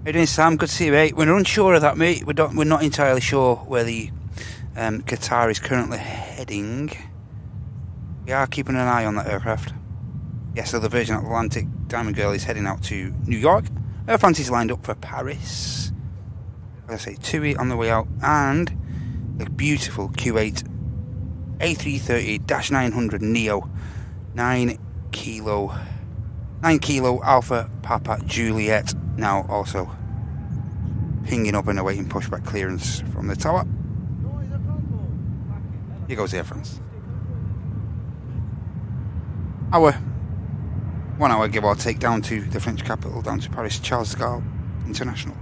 A: How you doing, Sam? Good to see you, mate. We're unsure of that, mate. We're not entirely sure where the Qatar is currently heading. We are keeping an eye on that aircraft. Yeah, so the Virgin Atlantic Diamond Girl is heading out to New York. Air France is lined up for Paris. As I say, TUI on the way out, and the beautiful Q8 A330-900 Neo 9 kilo Alpha Papa Juliet, now also pinging up and awaiting pushback clearance from the tower. Here goes Air France. 1 hour give or take down to the French capital, down to Paris Charles de Gaulle International.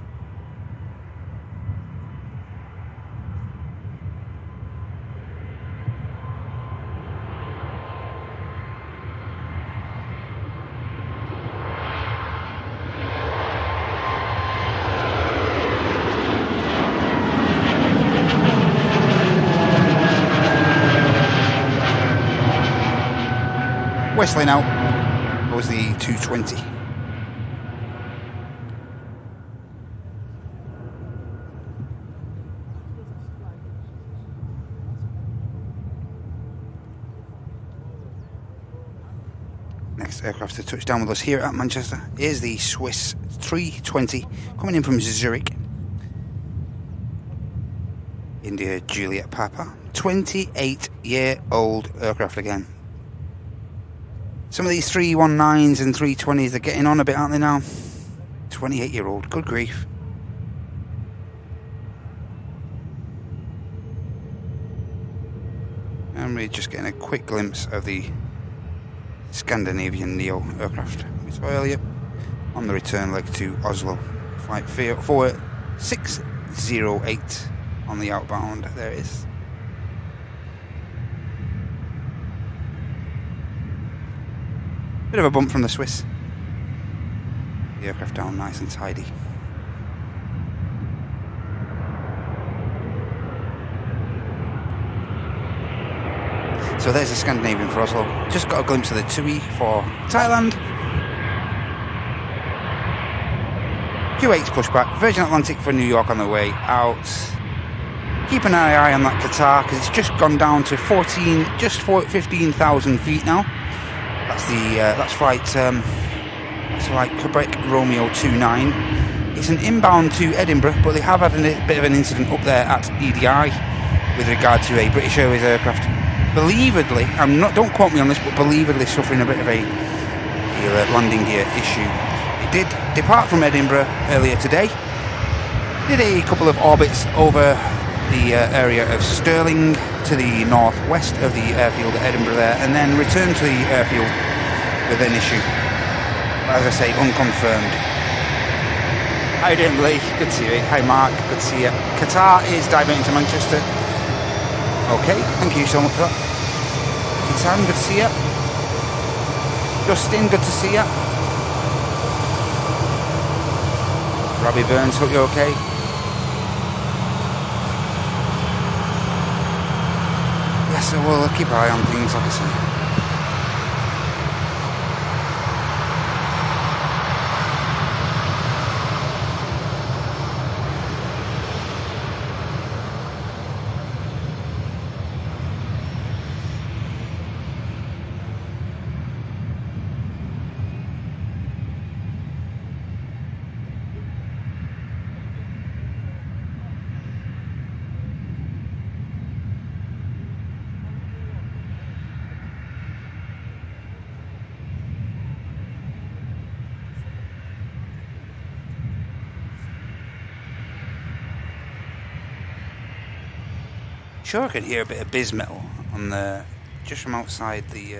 A: Whistling out. Goes the 220. Next aircraft to touch down with us here at Manchester is the Swiss 320 coming in from Zurich. India Juliet Papa. 28-year-old aircraft again. Some of these 319s and 320s are getting on a bit, aren't they now? 28-year-old, good grief. And we're just getting a quick glimpse of the Scandinavian Neo aircraft we saw earlier on the return leg to Oslo. Flight 4608 on the outbound. There it is. Bit of a bump from the Swiss. The aircraft down nice and tidy. So there's the Scandinavian for Oslo. Just got a glimpse of the TUI for Thailand. Q8's pushback. Virgin Atlantic for New York on the way out. Keep an eye on that Qatar because it's just gone down to 15,000 feet now. That's flight Quebec Romeo 29. It's an inbound to Edinburgh, but they have had a bit of an incident up there at EDI with regard to a British Airways aircraft. Believedly, don't quote me on this, but believedly suffering a bit of a landing gear issue. It did depart from Edinburgh earlier today. Did a couple of orbits over the area of Stirling to the northwest of the airfield at Edinburgh there, and then returned to the airfield with an issue. As I say, unconfirmed. How you doing, Lee? Good to see you. Hi, Mark. Good to see you. Qatar is diverting to Manchester. Okay, thank you so much for that. Kitan, good to see you. Justin, good to see you. Robbie Burns, hope you're okay. Yes, so we'll keep an eye on things, like I say. Sure, I can hear a bit of bismetal on the just from outside the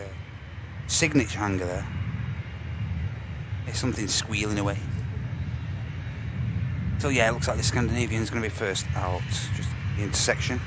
A: signature hangar there. There's something squealing away. So yeah, it looks like the Scandinavian's going to be first out, just the intersection.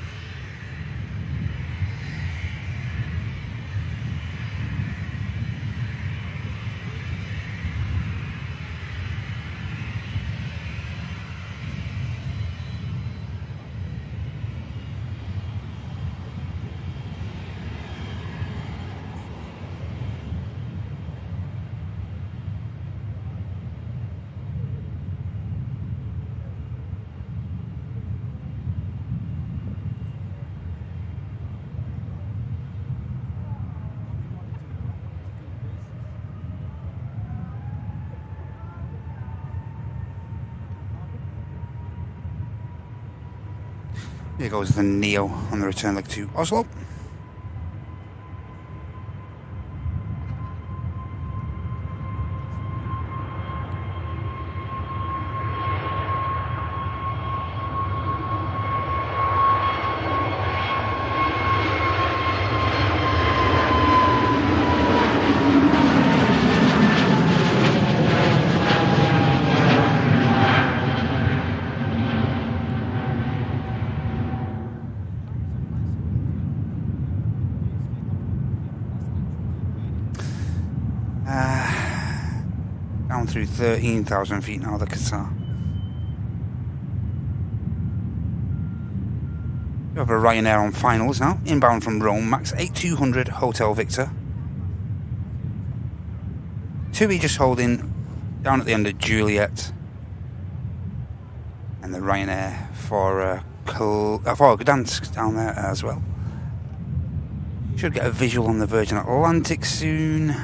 A: Here goes the Neo on the return leg to Oslo. Down through 13,000 feet now, the Qatar. We have a Ryanair on finals now, inbound from Rome, max 8200 Hotel Victor. TUI just holding down at the end of Juliet. And the Ryanair for Gdansk down there as well. Should get a visual on the Virgin Atlantic soon.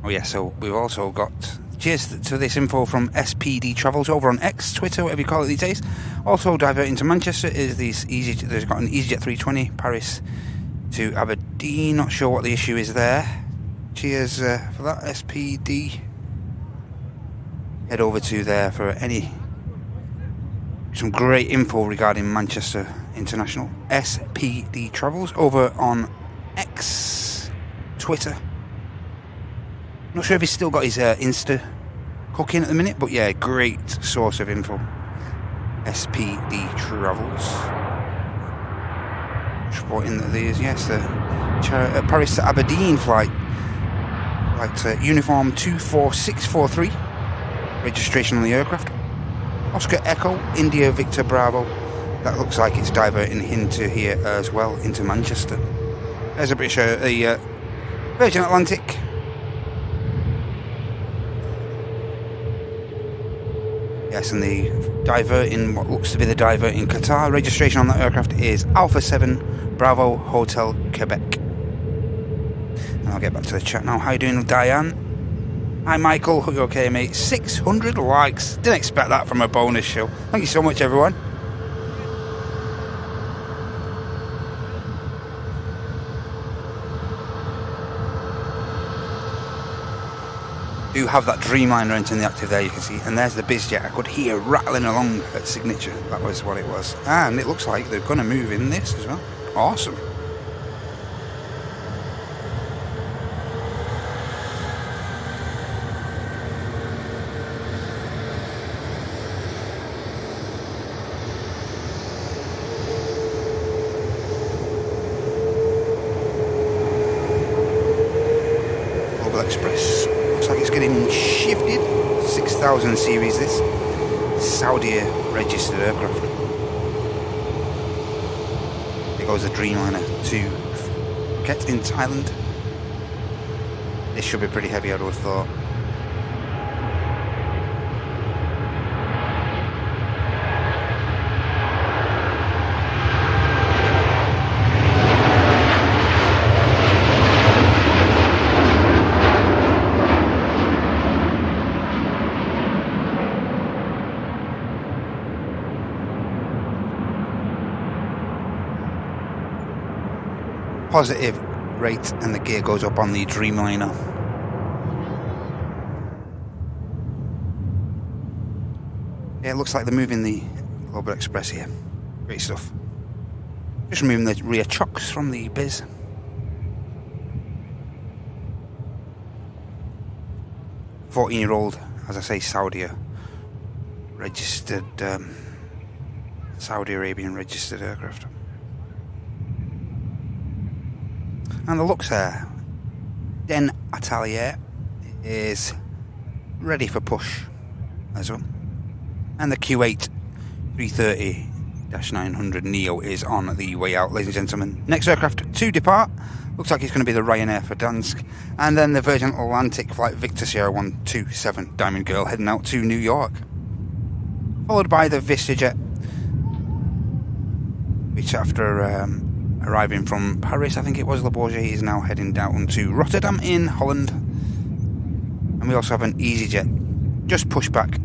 A: Oh yeah, so we've also got, cheers to this info from SPD Travels over on X, Twitter, whatever you call it these days. Also diverting to Manchester is these there's got an EasyJet 320 Paris to Aberdeen. Not sure what the issue is there. Cheers for that, SPD. Head over to there for some great info regarding Manchester International. SPD Travels over on X, Twitter. Not sure if he's still got his Insta cooking at the minute, but yeah, great source of info. SPD Travels. Just reporting that there's, yes, the Paris to Aberdeen flight. Uniform 24643. Registration on the aircraft. Oscar Echo, India Victor Bravo. That looks like it's diverting into here as well, into Manchester. There's a British, the Virgin Atlantic. Yes, and the diverting, what looks to be the diverting Qatar. Registration on that aircraft is Alpha 7 Bravo Hotel Quebec. And I'll get back to the chat now. How you doing, Diane? Hi Michael, hope you're okay mate. 600 likes, didn't expect that from a bonus show. Thank you so much everyone. Do have that Dreamliner entering the active there, you can see, and there's the BizJet. I could hear rattling along at signature. That was what it was, and it looks like they're going to move in this as well. Awesome. Express. Looks like it's getting shifted. 6000 series this. Saudi registered aircraft. There goes the Dreamliner to Phuket in Thailand. This should be pretty heavy, I would have thought. Positive rate, and the gear goes up on the Dreamliner. Yeah, it looks like they're moving the Global Express here. Great stuff. Just removing the rear chocks from the Biz. "14-year-old, as I say, Saudi registered, Saudi Arabian registered aircraft. And the looks there, Den Atelier is ready for push as well. And the Q8 330-900 Neo is on the way out, ladies and gentlemen. Next aircraft to depart, looks like it's going to be the Ryanair for Gdansk. And then the Virgin Atlantic flight Victor Sierra 127 Diamond Girl heading out to New York. Followed by the VistaJet, which after arriving from Paris, I think it was, Le Bourget, is now heading down to Rotterdam in Holland. And we also have an EasyJet just pushed back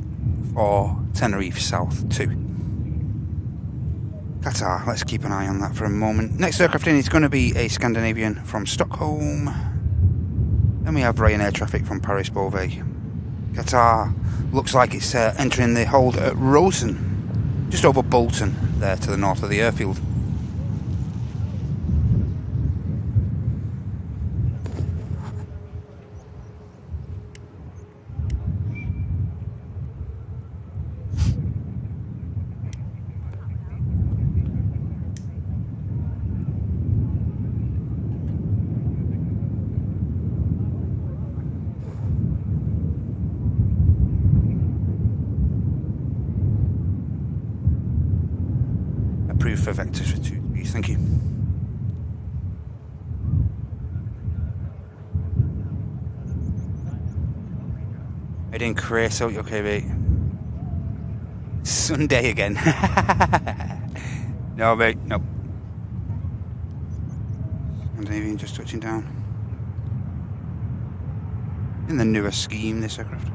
A: for Tenerife South to Qatar. Let's keep an eye on that for a moment. Next aircraft in is going to be a Scandinavian from Stockholm. Then we have Ryanair traffic from Paris Beauvais. Qatar looks like it's entering the hold at Rosen, just over Bolton, there to the north of the airfield. For vectors for 2 degrees, thank you. I didn't crash out. Okay, mate. Sunday again. No, mate. No. And aviation just touching down. In the newer scheme, this aircraft.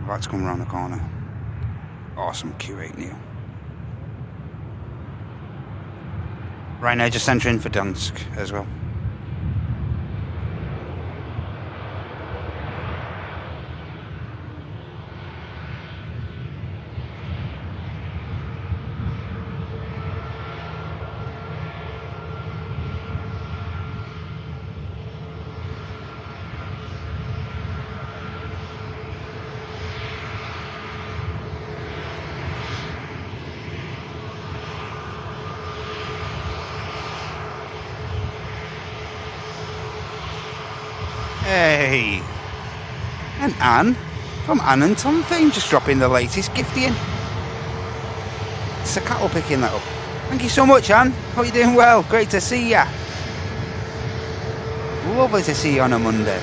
A: That's coming around the corner. Awesome Q8 Neo. Right now, just entering for Dansk as well. Hey, and Anne from Anne and Tom fame just dropping the latest gifty in. It's a cattle picking that up. Thank you so much, Anne. Hope you're doing well. Great to see ya. Lovely to see you on a Monday.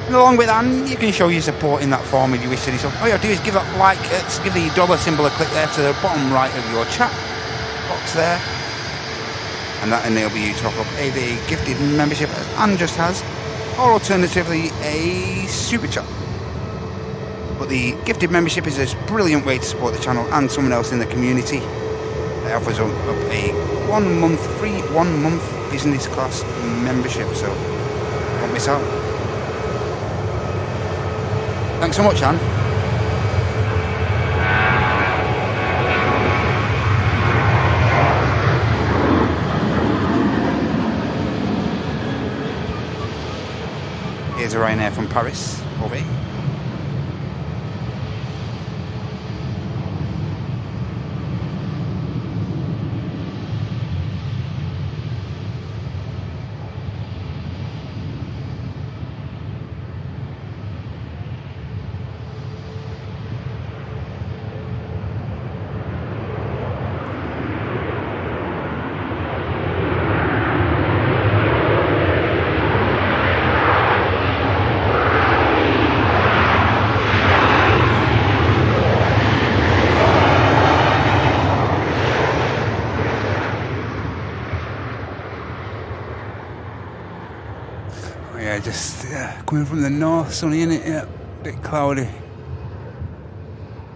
A: And along with Anne, you can show your support in that form if you wish to do so. All you have to do is give that like, give the dollar symbol a click there to the bottom right of your chat box there. And that enable you to top up a gifted membership as Anne just has, or alternatively a super chat. But the gifted membership is a brilliant way to support the channel and someone else in the community. It offers up a 1 month free 1 month business class membership, so don't miss out. Thanks so much, Anne. Here's a Ryanair from Paris, over. Just coming from the north, sunny in it, yeah, bit cloudy.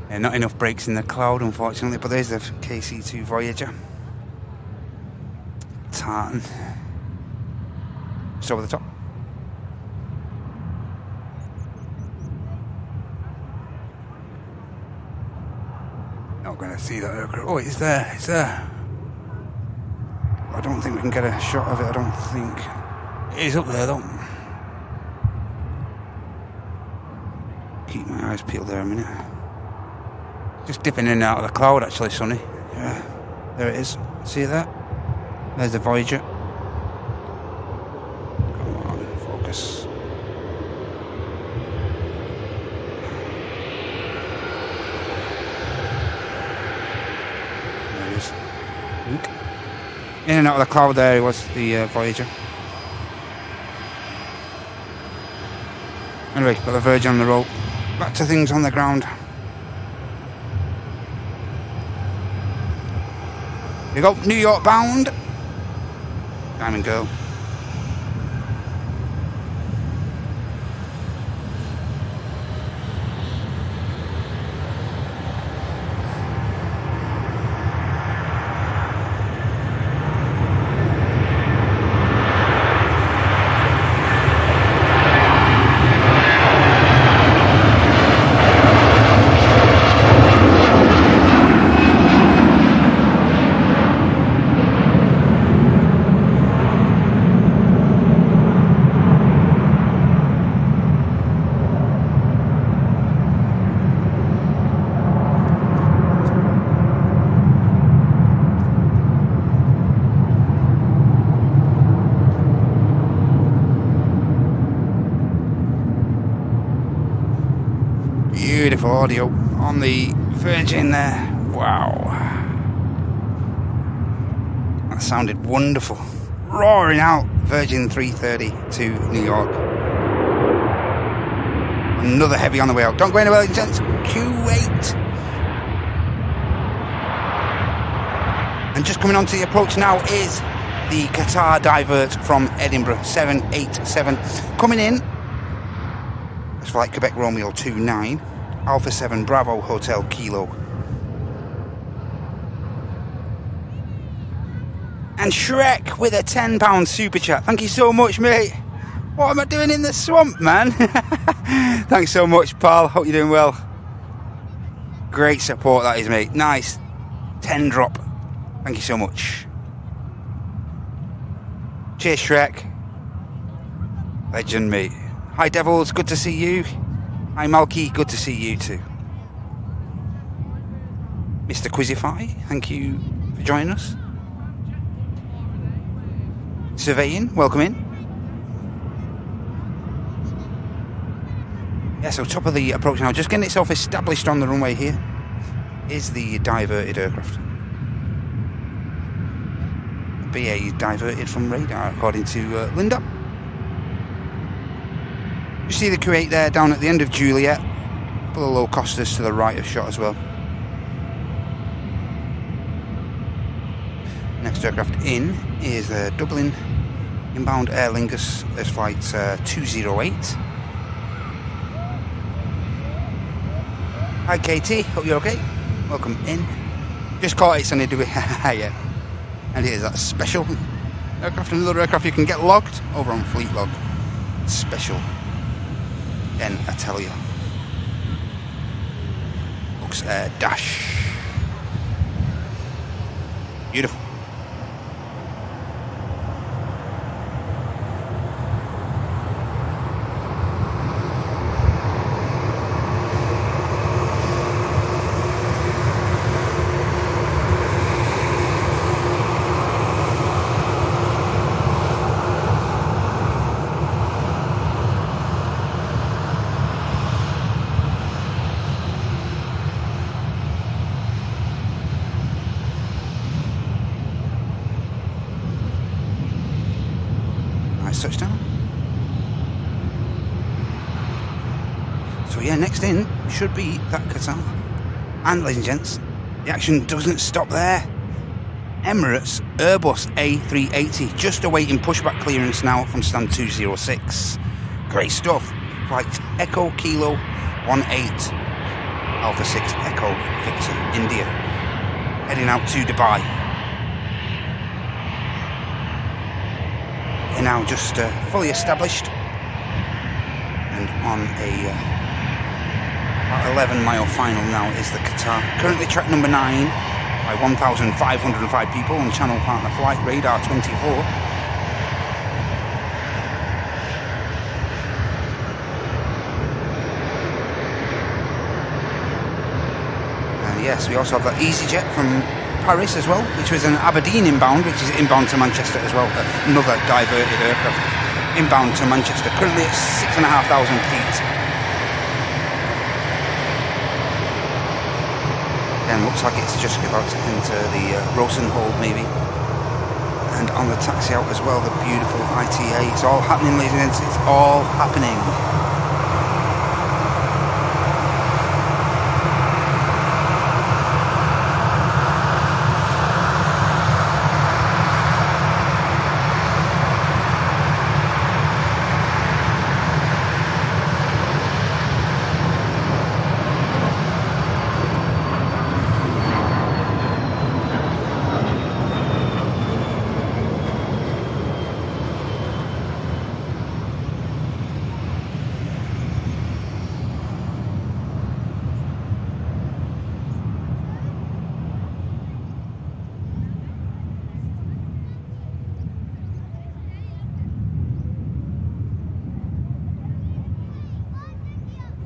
A: Yeah, not enough breaks in the cloud, unfortunately, but there's the KC2 Voyager. Tartan. Just over the top. Not going to see that aircraft. Oh, it's there, it's there. I don't think we can get a shot of it, I don't think. It is up there, though. Keep my eyes peeled there a minute. Just dipping in and out of the cloud, actually, Sonny. Yeah, there it is. See that? There's the Voyager. Come on, focus. There it is. Look. In and out of the cloud there was the Voyager. Anyway, got the Virgin on the roll. Back to things on the ground. Here we go, New York bound. Diamond Girl. Beautiful audio on the Virgin there. Wow. That sounded wonderful. roaring out Virgin 330 to New York. Another heavy on the way out. Don't go anywhere, gents. Q8. And just coming onto the approach now is the Qatar divert from Edinburgh 787. Coming in, it's flight Quebec Romeo 29, Alpha 7 Bravo Hotel Kilo. And Shrek with a £10 super chat. Thank you so much, mate. What am I doing in the swamp, man? Thanks so much, pal. Hope you're doing well. Great support that is, mate. Nice 10 drop. Thank you so much. Cheers, Shrek. Legend, mate. Hi, Devils. Good to see you. Hi, Malky. Good to see you too. Mr. Quizify, thank you for joining us. Surveying, welcome in. Yeah, so top of the approach now, just getting itself established on the runway here is the diverted aircraft. BA diverted from radar, according to Linda. You see the Q8 there down at the end of Juliet. A couple of low costers to the right of shot as well. Next aircraft in is Dublin inbound Aer Lingus as flight 208. Hi Katie, hope you're okay. Welcome in. Just caught it, Sunny, do we? Yeah. And here's that special aircraft, another aircraft you can get logged over on Fleet Log. Special. Then I tell you. Looks dash. Beautiful. Touchdown. So yeah, next in should be that Qatar. And ladies and gents, the action doesn't stop there. Emirates Airbus A380 just awaiting pushback clearance now from stand 206. Great stuff. Flight Echo Kilo 18 Alpha 6 Echo Victor India, heading out to Dubai. They're now just fully established and on a about 11-mile final now is the Qatar. Currently track number 9 by 1,505 people on channel partner flight radar 24. And yes, we also have that EasyJet from Paris as well, which was an Aberdeen inbound, which is inbound to Manchester as well. Another diverted aircraft inbound to Manchester, currently at 6,500 feet. Again, looks like it's just about to enter the Rosenhold maybe. And on the taxi out as well, the beautiful ITA. It's all happening, ladies and gents. It's all happening.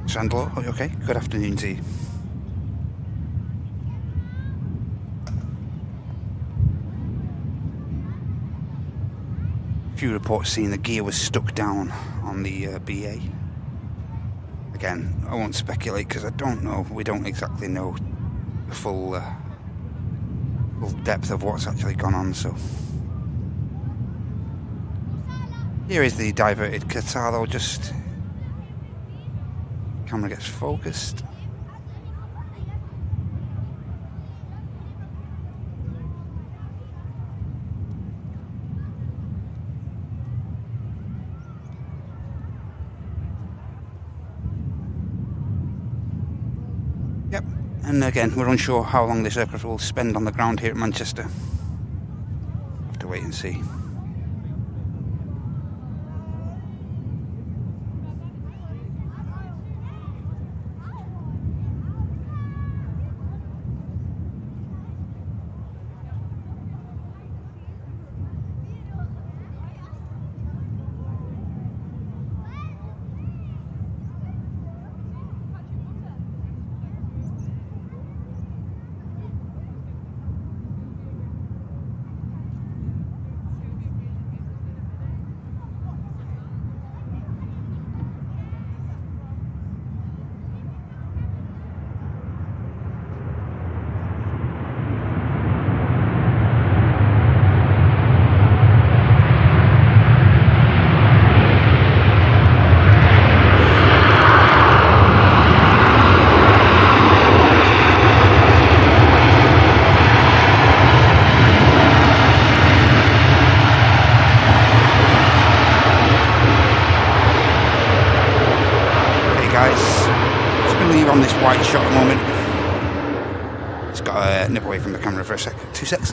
A: Sandlo, are you okay? Good afternoon to you. A few reports saying the gear was stuck down on the BA. Again, I won't speculate because I don't know. We don't exactly know the full depth of what's actually gone on. So Here is the diverted Qatar though, just camera gets focused. Yep, and again, we're unsure how long this aircraft will spend on the ground here at Manchester. Have to wait and see. On this white shot at the moment. Just got to nip away from the camera for a sec. 2 secs.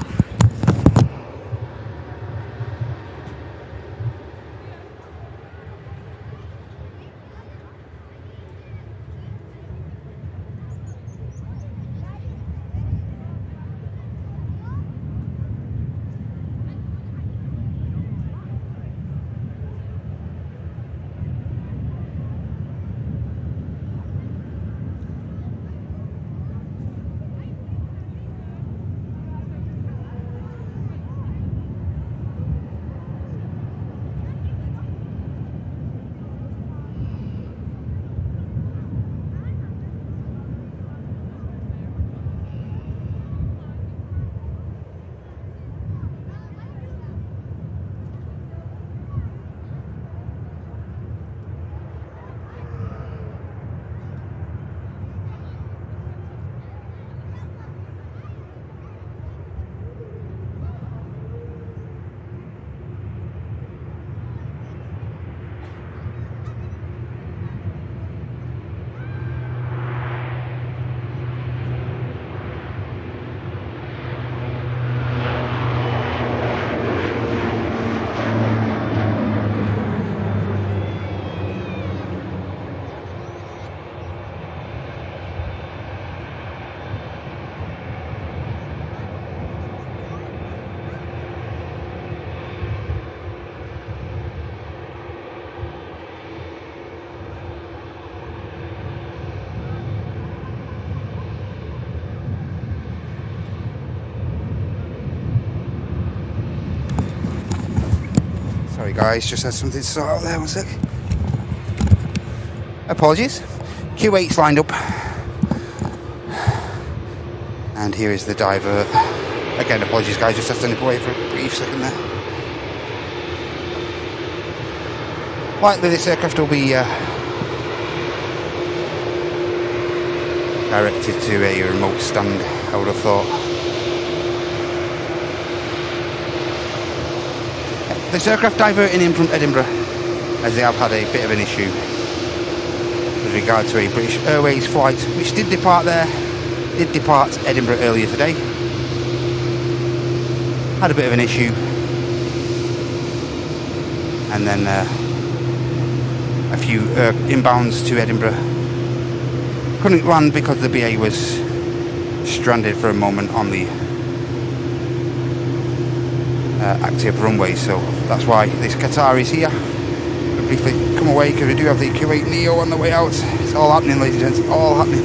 A: Sorry guys, just had something to sort out there, 1 sec. Apologies. Q8's lined up. And here is the diver. Again, apologies guys, just have to nip away for a brief second there. Likely this aircraft will be directed to a remote stand, I would have thought. This aircraft diverting in from Edinburgh, as they have had a bit of an issue with regard to a British Airways flight, which did depart Edinburgh earlier today. Had a bit of an issue, and then a few inbounds to Edinburgh couldn't land because the BA was stranded for a moment on the active runway, so that's why this Qatar is here. We'll briefly come away because we do have the Q8 Neo on the way out. It's all happening, ladies and gents, all happening.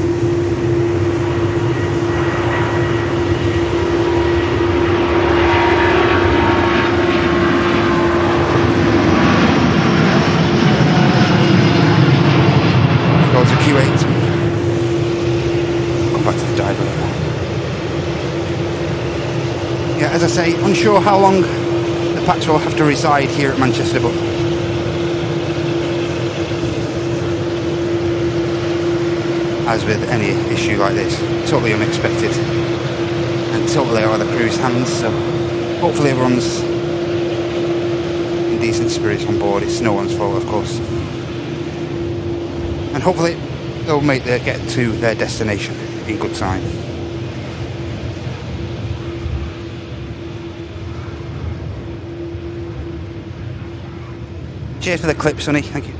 A: Go to Q8. Go back to the diver. Yeah, as I say, unsure how long the packs will have to reside here at Manchester, but as with any issue like this, totally unexpected and totally out of the crew's hands. So hopefully everyone's in decent spirits on board. It's no one's fault, of course, and hopefully they'll get to their destination in good time. Cheers for the clip, Sonny. Thank you.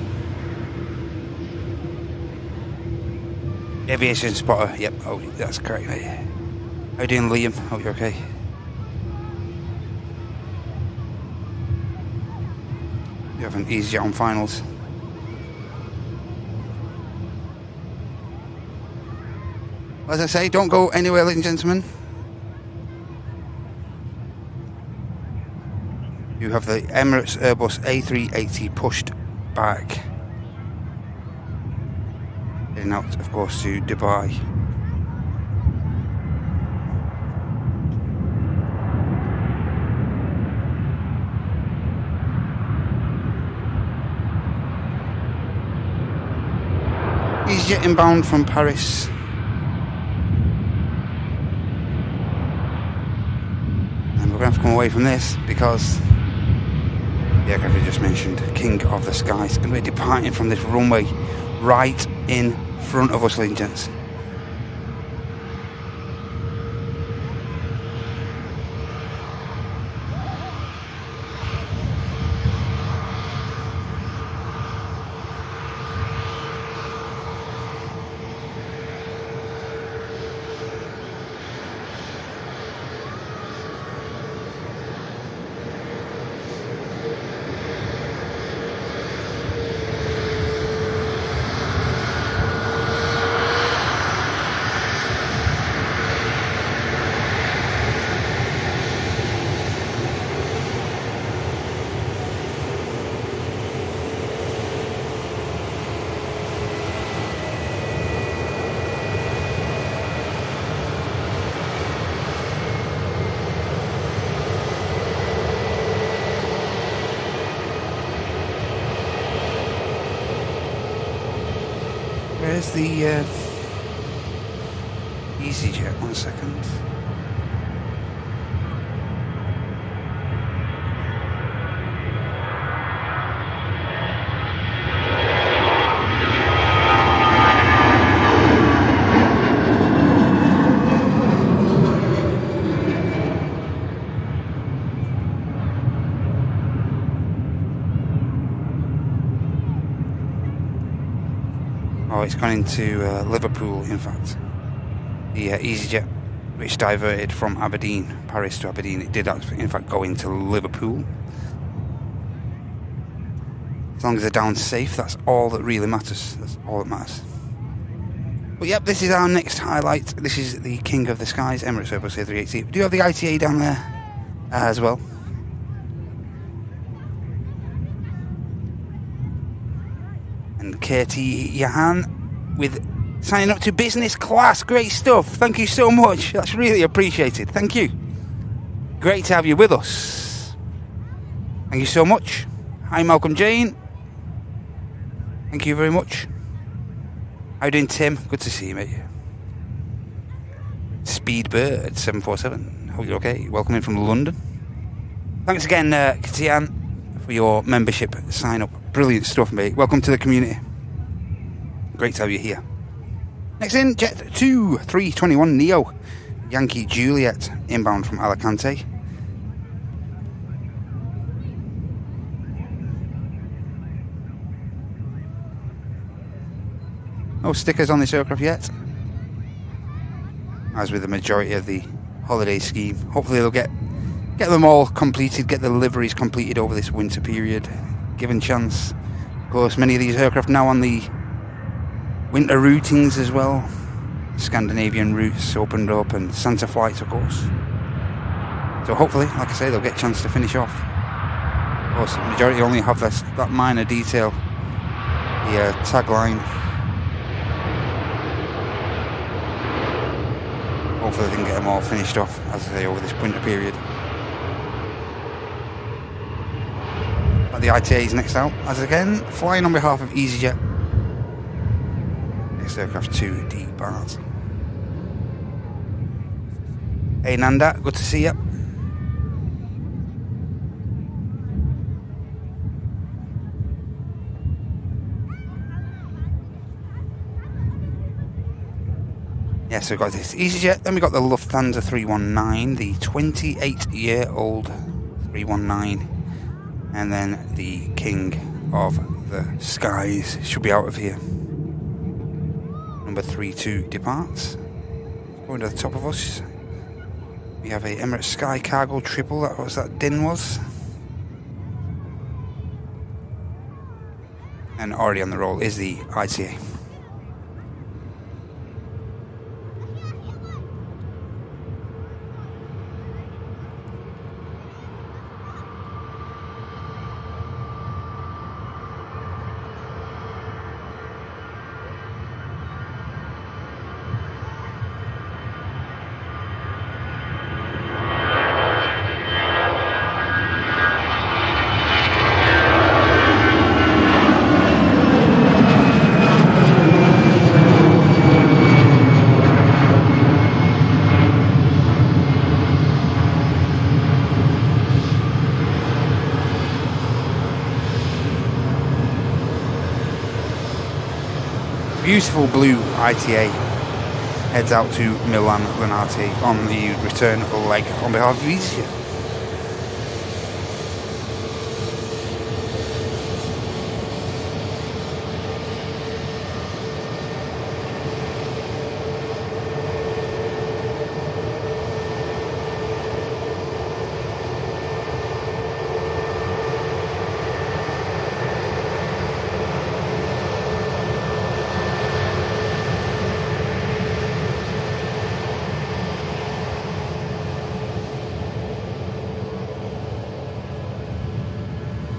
A: Aviation spotter. Yep. Oh, that's correct, mate. How you doing, Liam? Hope you're okay. You have an EasyJet on finals. As I say, don't go anywhere, ladies and gentlemen. You have the Emirates Airbus A380 pushed back. Heading out, of course, to Dubai. EasyJet inbound from Paris. And we're going to have to come away from this because the aircraft I just mentioned, King of the Skies, is going to be departing from this runway right in front of us, ladies and gents. Where's the EasyJet? 1 second. Oh, it's gone into Liverpool, in fact. The EasyJet, which diverted from Aberdeen, Paris to Aberdeen, it did in fact go into Liverpool. As long as they're down safe, that's all that really matters. That's all that matters. But yep, this is our next highlight. This is the King of the Skies, Emirates Airbus A380. We do have the ITA down there as well. And Katie Yahan with signing up to business class. Great stuff. Thank you so much. That's really appreciated. Thank you. Great to have you with us. Thank you so much. Hi, Malcolm Jane. Thank you very much. How you doing, Tim? Good to see you, mate. Speedbird 747. Hope you're okay. Welcome in from London. Thanks again, Katian, for your membership sign up. Brilliant stuff, mate. Welcome to the community. Great to have you here. Next in, Jet 2321 Neo, Yankee Juliet, inbound from Alicante. No stickers on this aircraft yet, as with the majority of the holiday scheme. Hopefully they'll get them all completed, get the liveries completed over this winter period, given chance. Of course, many of these aircraft now on the winter routings as well. Scandinavian routes opened up and Santa flights, of course. So hopefully, like I say, they'll get a chance to finish off. Of course, the majority only have that minor detail, the tagline. Hopefully they can get them all finished off, as I say, over this winter period. The ITA is next out, as again, flying on behalf of EasyJet. next aircraft to depart. Hey Nanda, good to see you. Yes, we've got this EasyJet, then we've got the Lufthansa 319, the 28-year-old 319, and then the king of the skies should be out of here. Number 32 departs. Going to the top of us. We have a Emirates Sky Cargo triple, that was that din was. And already on the roll is the ITA. Beautiful blue ITA heads out to Milan Linate on the return leg on behalf of EasyJet.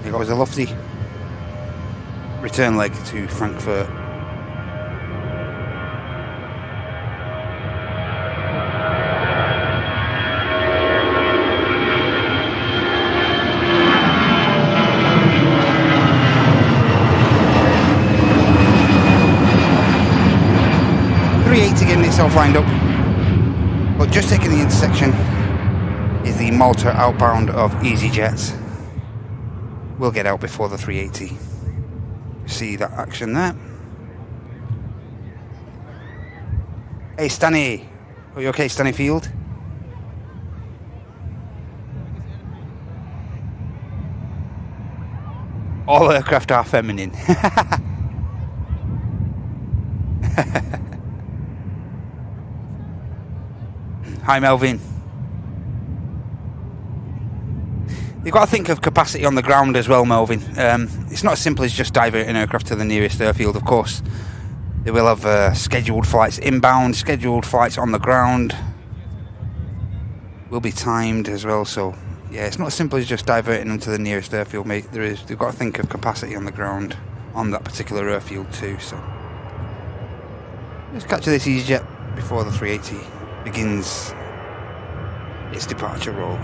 A: It was a lofty return leg to Frankfurt. Getting itself lined up, but just taking the intersection is the Malta outbound of EasyJet. We'll get out before the 380. See that action there. Hey Stanny, are you okay, Stannyfield? All aircraft are feminine. Hi Melvin. You've got to think of capacity on the ground as well, Melvin. It's not as simple as just diverting aircraft to the nearest airfield, of course. They will have scheduled flights inbound, scheduled flights on the ground. Will be timed as well, so yeah, it's not as simple as just diverting them to the nearest airfield, mate. They've got to think of capacity on the ground on that particular airfield too, so. Let's capture this EasyJet before the 380 begins its departure roll.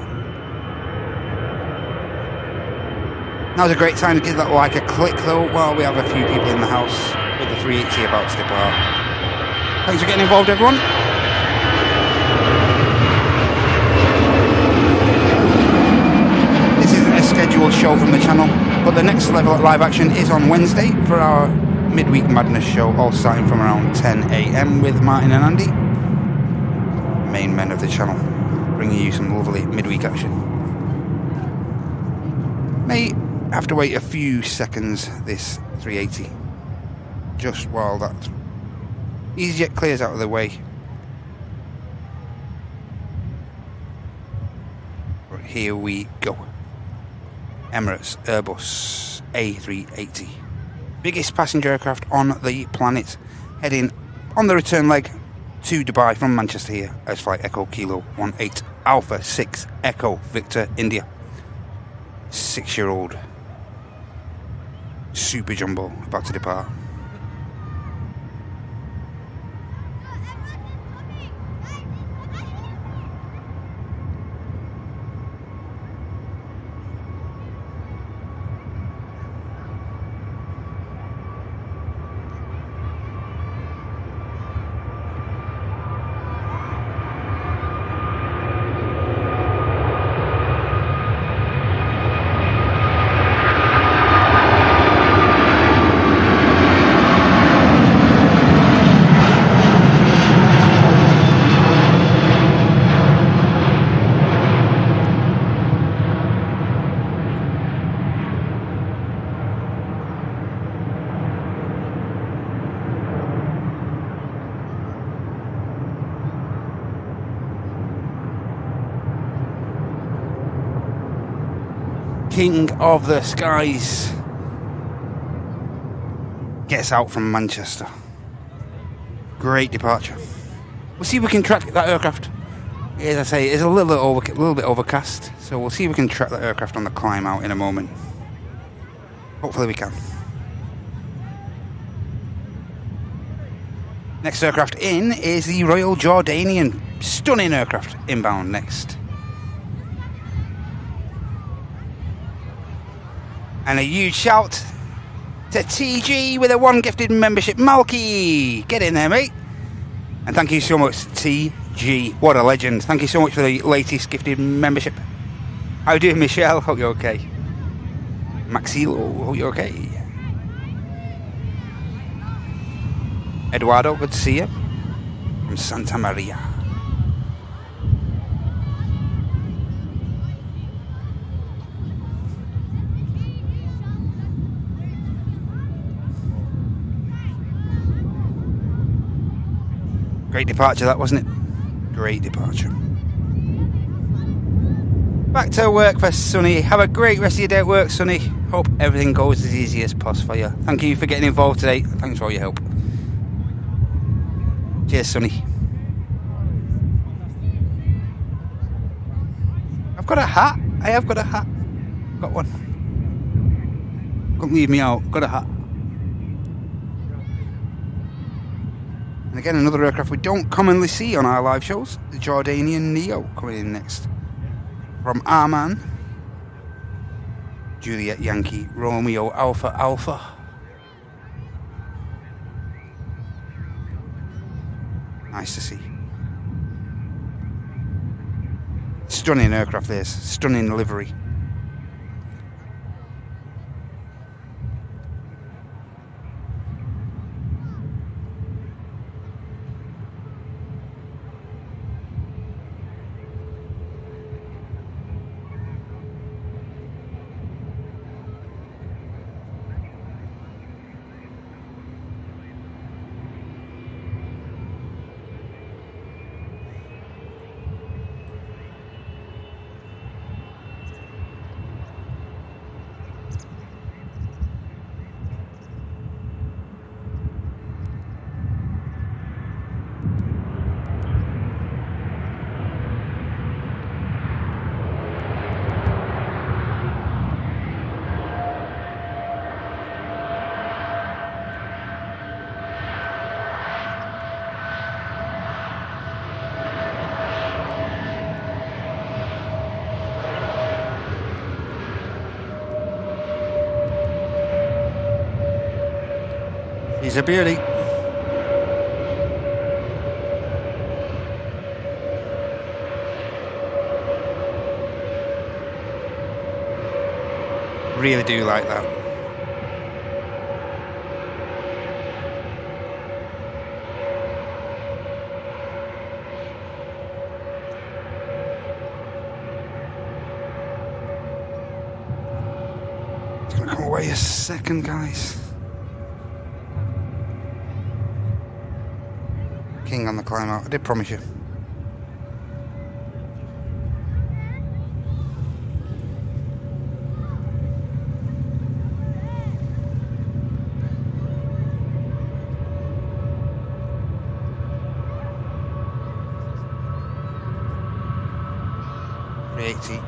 A: Now's a great time to give that like a click though, while we have a few people in the house with the 380 about to depart. Thanks for getting involved, everyone. This isn't a scheduled show from the channel, but the next level at live action is on Wednesday for our midweek madness show, all starting from around 10 AM with Martin and Andy, main men of the channel, bringing you some lovely midweek action. May have to wait a few seconds, this 380, just while that EasyJet clears out of the way. But here we go. Emirates Airbus A380, biggest passenger aircraft on the planet, heading on the return leg to Dubai from Manchester here as Flight Echo Kilo 18 Alpha 6 Echo Victor India. 6-year-old Super Jumbo about to depart. King of the Skies gets out from Manchester. Great departure. We'll see if we can track that aircraft. As I say, it's a little bit overcast, so we'll see if we can track that aircraft on the climb out in a moment. Hopefully we can. Next aircraft in is the Royal Jordanian. Stunning aircraft inbound next. And a huge shout to TG with a 1 gifted membership. Malky, get in there, mate. And thank you so much, TG. What a legend. Thank you so much for the latest gifted membership. How you doing, Michelle? Hope you're okay. Maxilo, hope you're okay. Eduardo, good to see you. From Santa Maria. Great departure that, wasn't it? Great departure. Back to work for Sonny. Have a great rest of your day at work, Sonny. Hope everything goes as easy as possible for you. Thank you for getting involved today. Thanks for all your help. Cheers, Sonny. I've got a hat. I have got a hat. Got one. Couldn't leave me out. Got a hat. And again, another aircraft we don't commonly see on our live shows. The Jordanian Neo coming in next. From Arman. Juliet Yankee Romeo Alpha Alpha. Nice to see. Stunning aircraft this. Stunning livery. He's a beauty. Really do like that. It's going to come away a second, guys. King on the climb out, I did promise you.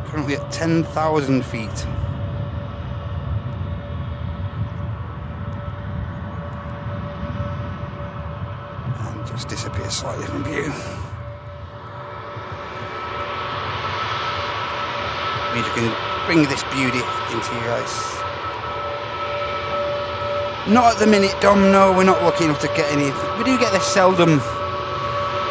A: Currently at 10,000 feet. And just disappears slightly from view. Means you can bring this beauty into you guys. Not at the minute, Dom, no, we're not lucky enough to get any. We do get the seldom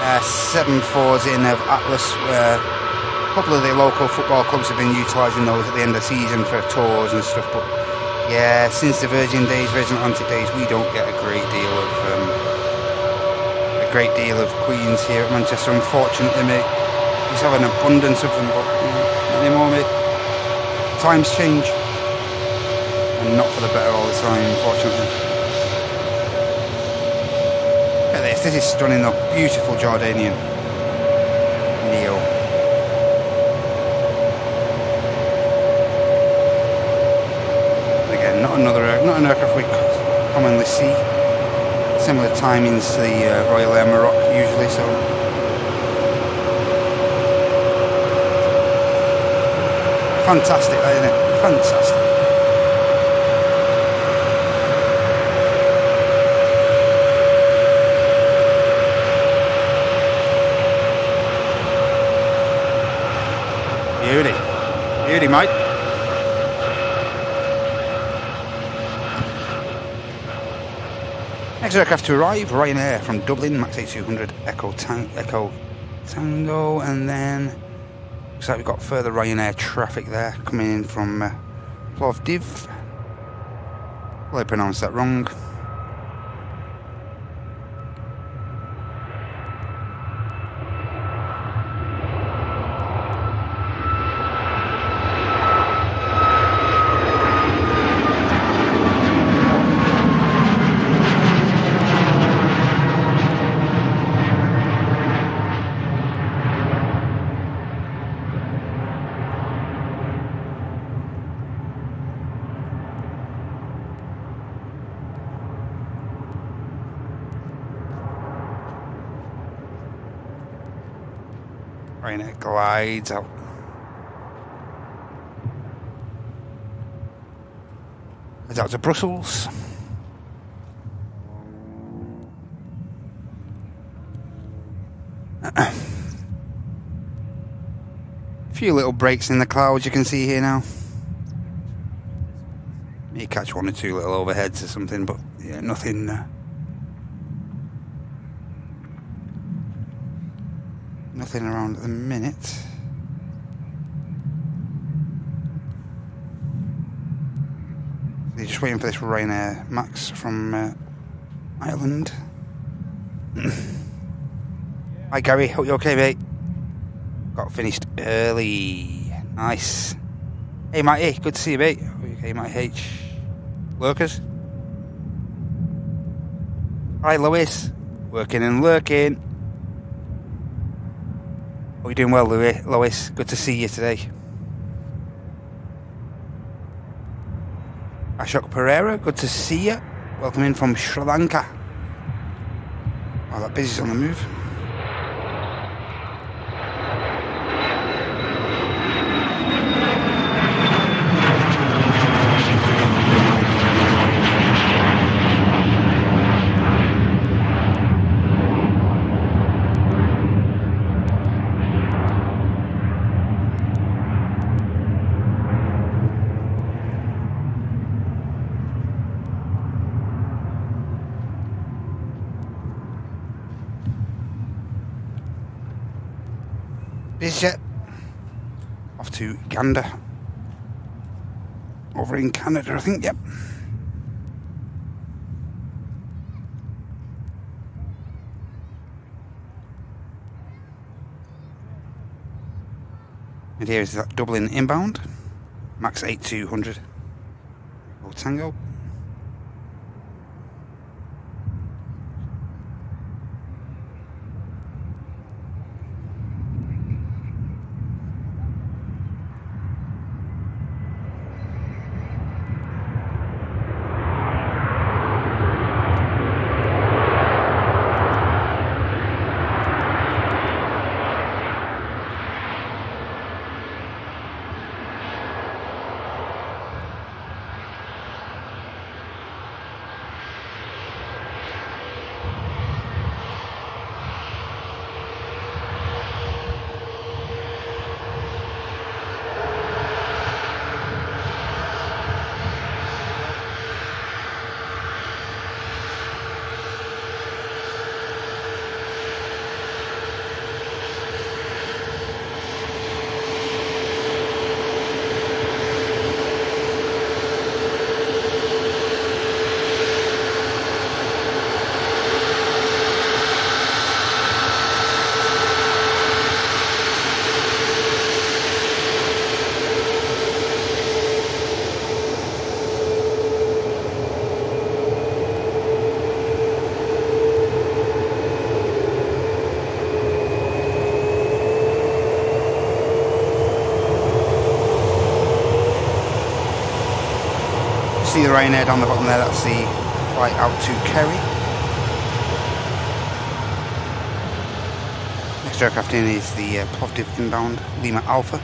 A: 7-4s in of Atlas, where a couple of the local football clubs have been utilising those at the end of the season for tours and stuff, but yeah, since the Virgin Atlantic days, we don't get a great deal of Queens here at Manchester, unfortunately, mate. We just have an abundance of them, but anymore, mate. Times change, and not for the better all the time, unfortunately. Look at this, this is stunning though, beautiful Jordanian Neo. not an aircraft we commonly see. Similar timings to the Royal Air Maroc usually, so. Fantastic, isn't it? Fantastic. Beauty, mate. Next aircraft to arrive, Ryanair from Dublin, Max A200 Echo Tango, and then looks like we've got further Ryanair traffic there coming in from Plovdiv. Well, I pronounced that wrong. Ryanair glides out. Heads out to Brussels. A few little breaks in the clouds you can see here now. May catch one or two little overheads or something, but yeah, nothing. Nothing around at the minute. They're just waiting for this Ryanair Max from Ireland. Hi Gary, hope you're okay, mate. Got finished early. Nice. Hey Matty, good to see you, mate. Okay, Matty H. Workers. Hi Lewis. Working and lurking. Hope you're doing well, Lois. Good to see you today. Ashok Pereira, good to see you. Welcome in from Sri Lanka. Oh, that busy's on the move. BizJet off to Gander, over in Canada, I think. Yep. And here is that Dublin inbound, Max 8200 Tango. see the Ryanair down the bottom there. That's the flight out to Kerry. Next aircraft in is the positive inbound Lima Alpha.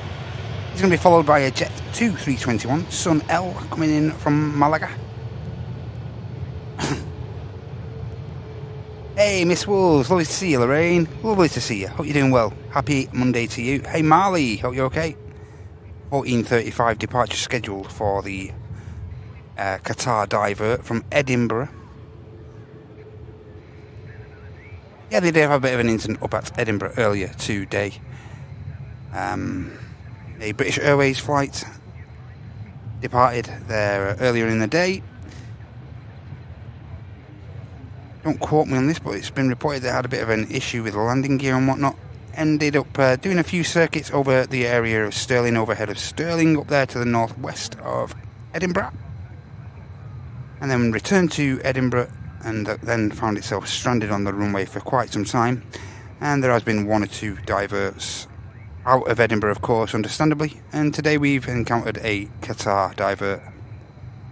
A: He's going to be followed by a Jet 2 321 Sun L coming in from Malaga. Hey, Miss Wolves, lovely to see you, Lorraine. Lovely to see you. Hope you're doing well. Happy Monday to you. Hey, Marley, hope you're okay. 14:35 departure scheduled for the Qatar divert from Edinburgh. Yeah, they did have a bit of an incident up at Edinburgh earlier today. A British Airways flight departed there earlier in the day. Don't quote me on this, but it's been reported they had a bit of an issue with landing gear and whatnot. Ended up doing a few circuits over the area of Stirling, overhead of Stirling, up there to the northwest of Edinburgh. And then returned to Edinburgh and then found itself stranded on the runway for quite some time. And there has been one or two diverts out of Edinburgh, of course, understandably. And today we've encountered a Qatar divert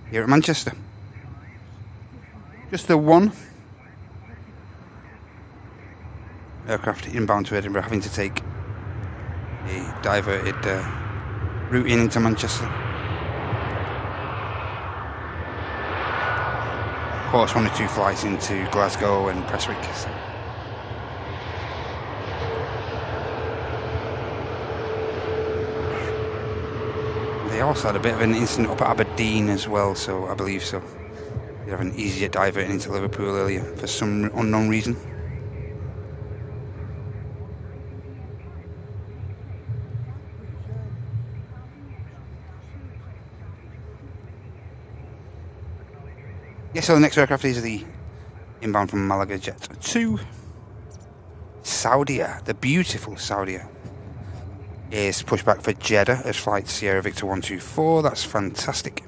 A: here at Manchester. Just the one aircraft inbound to Edinburgh having to take a diverted route into Manchester. Of course, one or two flights into Glasgow and Prestwick. They also had a bit of an incident up at Aberdeen as well, so I believe so. They have an easier diverting into Liverpool earlier for some unknown reason. Yeah, so the next aircraft is the inbound from Malaga Jet 2. Saudia, the beautiful Saudia, is pushed back for Jeddah as flight Sierra Victor 124. That's fantastic.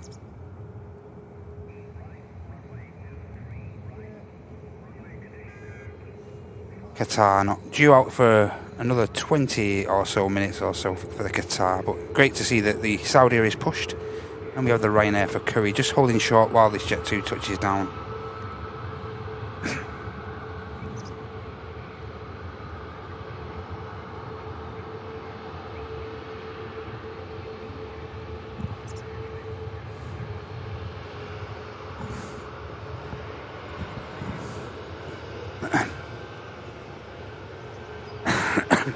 A: Qatar not due out for another 20 or so minutes or so for the Qatar, but great to see that the Saudia is pushed. And we have the Ryanair for Curry just holding short while this Jet 2 touches down.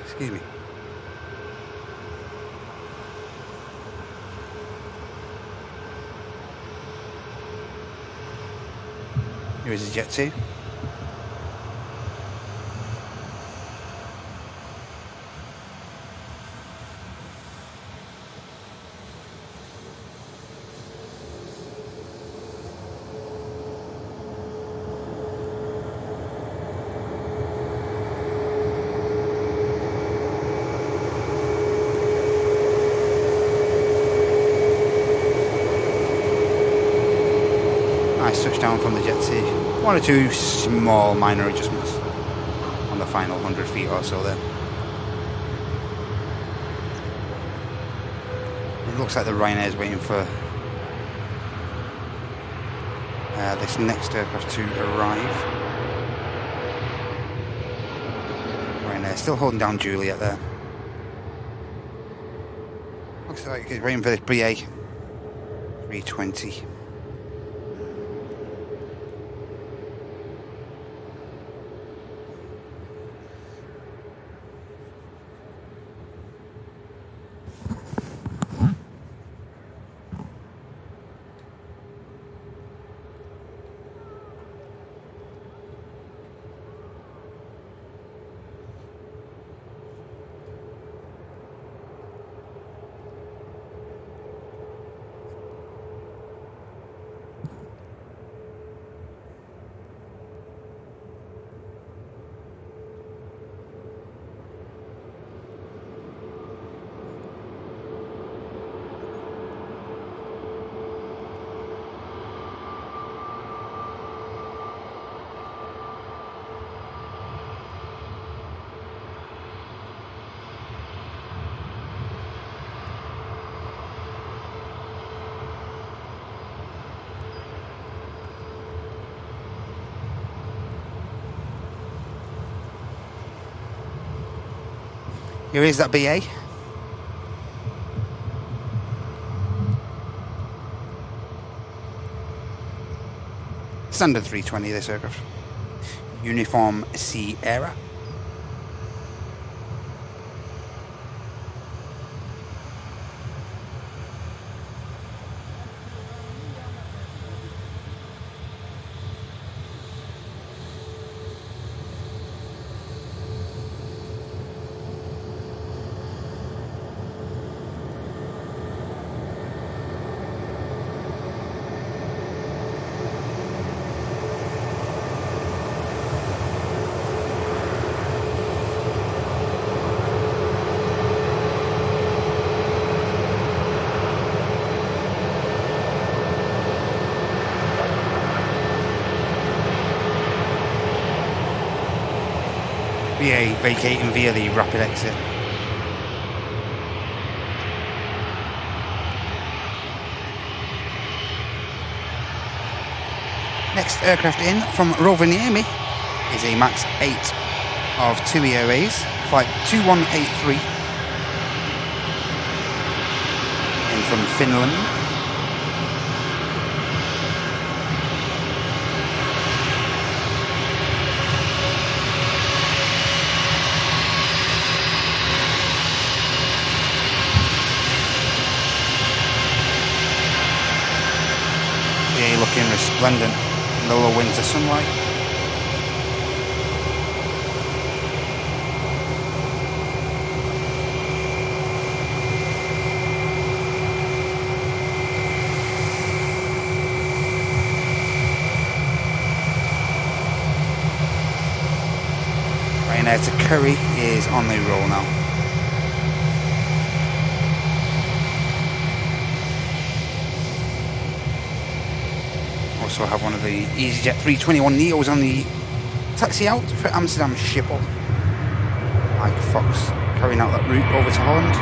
A: Excuse me. Here is a Jet 2. Nice touchdown from the Jet 2. One or two small minor adjustments on the final 100 feet or so there. It looks like the Ryanair is waiting for this next aircraft to arrive. Ryanair still holding down Juliet there. Looks like he's waiting for this BA 320. Here is that BA. Standard 320, this aircraft. Uniform Sierra. BA vacating via the rapid exit. Next aircraft in from Rovaniemi is a MAX 8 of TUI Airways, flight 2183, in from Finland. Looking resplendent in the low winter sunlight. Ryanair to Curry is on the roll now. Also have one of the EasyJet 321neos on the taxi out for Amsterdam Schiphol. Mike Fox carrying out that route over to Holland.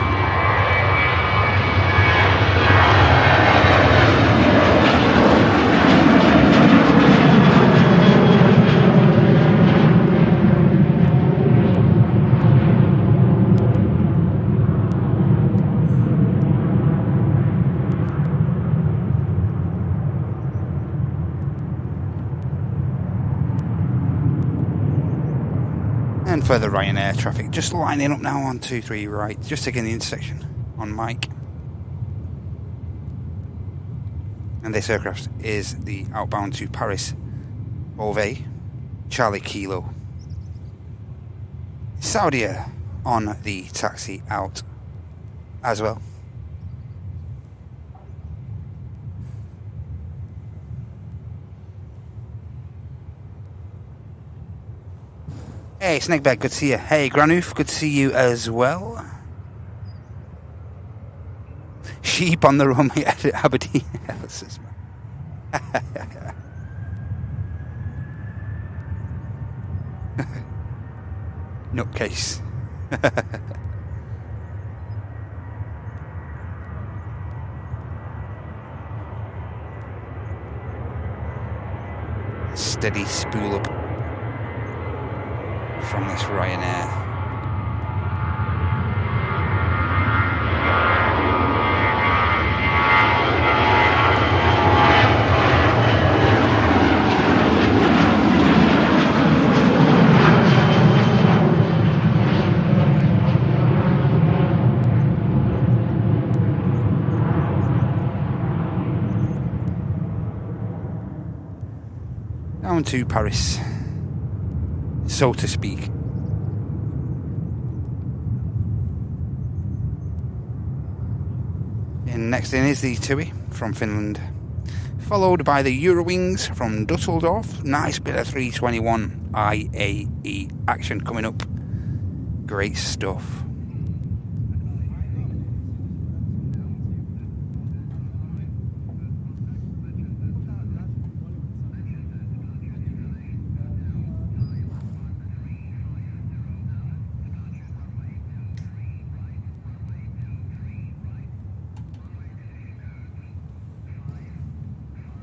A: And further Ryanair traffic just lining up now on 23 right, just taking the intersection on Mike. And this aircraft is the outbound to Paris Beauvais, Charlie Kilo. Saudia on the taxi out as well. Hey, Snakebag, good to see you. Hey, Granoof, good to see you as well. Sheep on the runway at Aberdeen. Nutcase. Steady spool up from this Ryanair. Down to Paris, so to speak. And next in is the TUI from Finland, followed by the Eurowings from Dusseldorf. Nice bit of 321 IAE action coming up. Great stuff.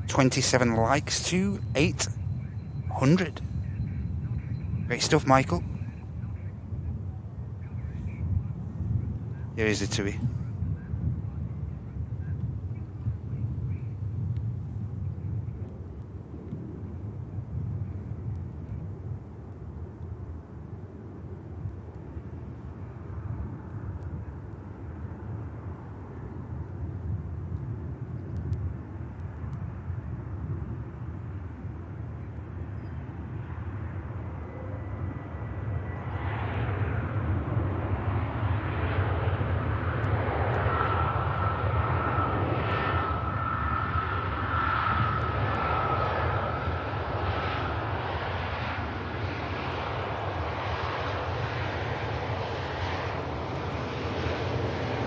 A: $27 likes to 800. Great stuff, Michael. Here is the TUI.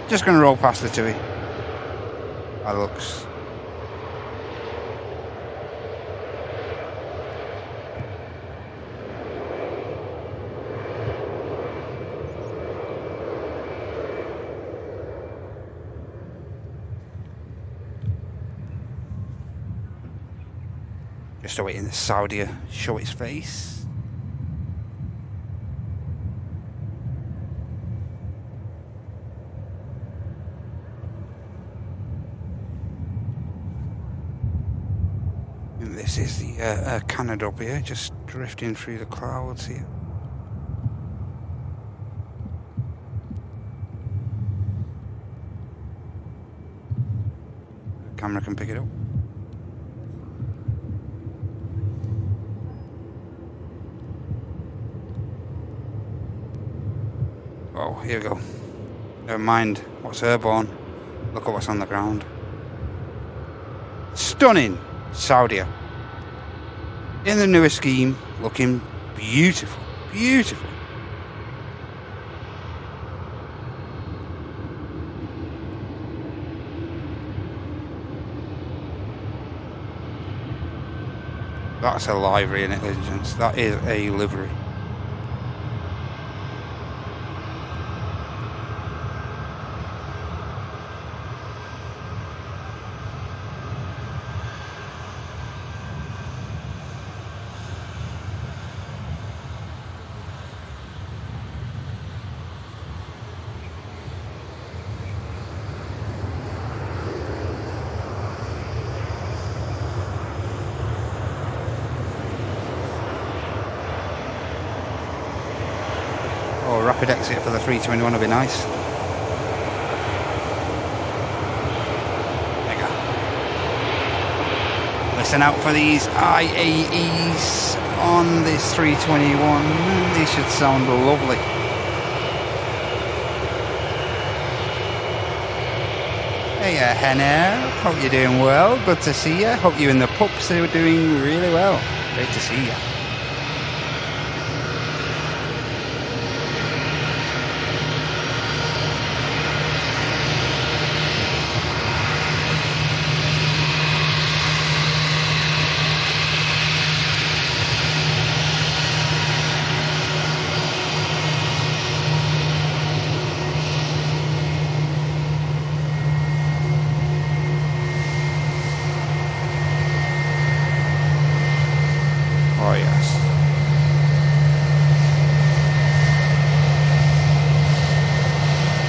A: Just going to roll past the TUI. By the looks. Just awaiting the Saudi to show its face. This is the Canada up here, just drifting through the clouds here. The camera can pick it up. Oh, here we go. Never mind what's airborne. Look at what's on the ground. Stunning Saudi. In the newer scheme, looking beautiful, beautiful. That's a livery in it, ladies and gents. That is a livery. Rapid exit for the 321 would be nice. There you go. Listen out for these IAEs on this 321. These should sound lovely. Hey Henna, hope you're doing well. Good to see you. Hope you and the pups are doing really well. Great to see you.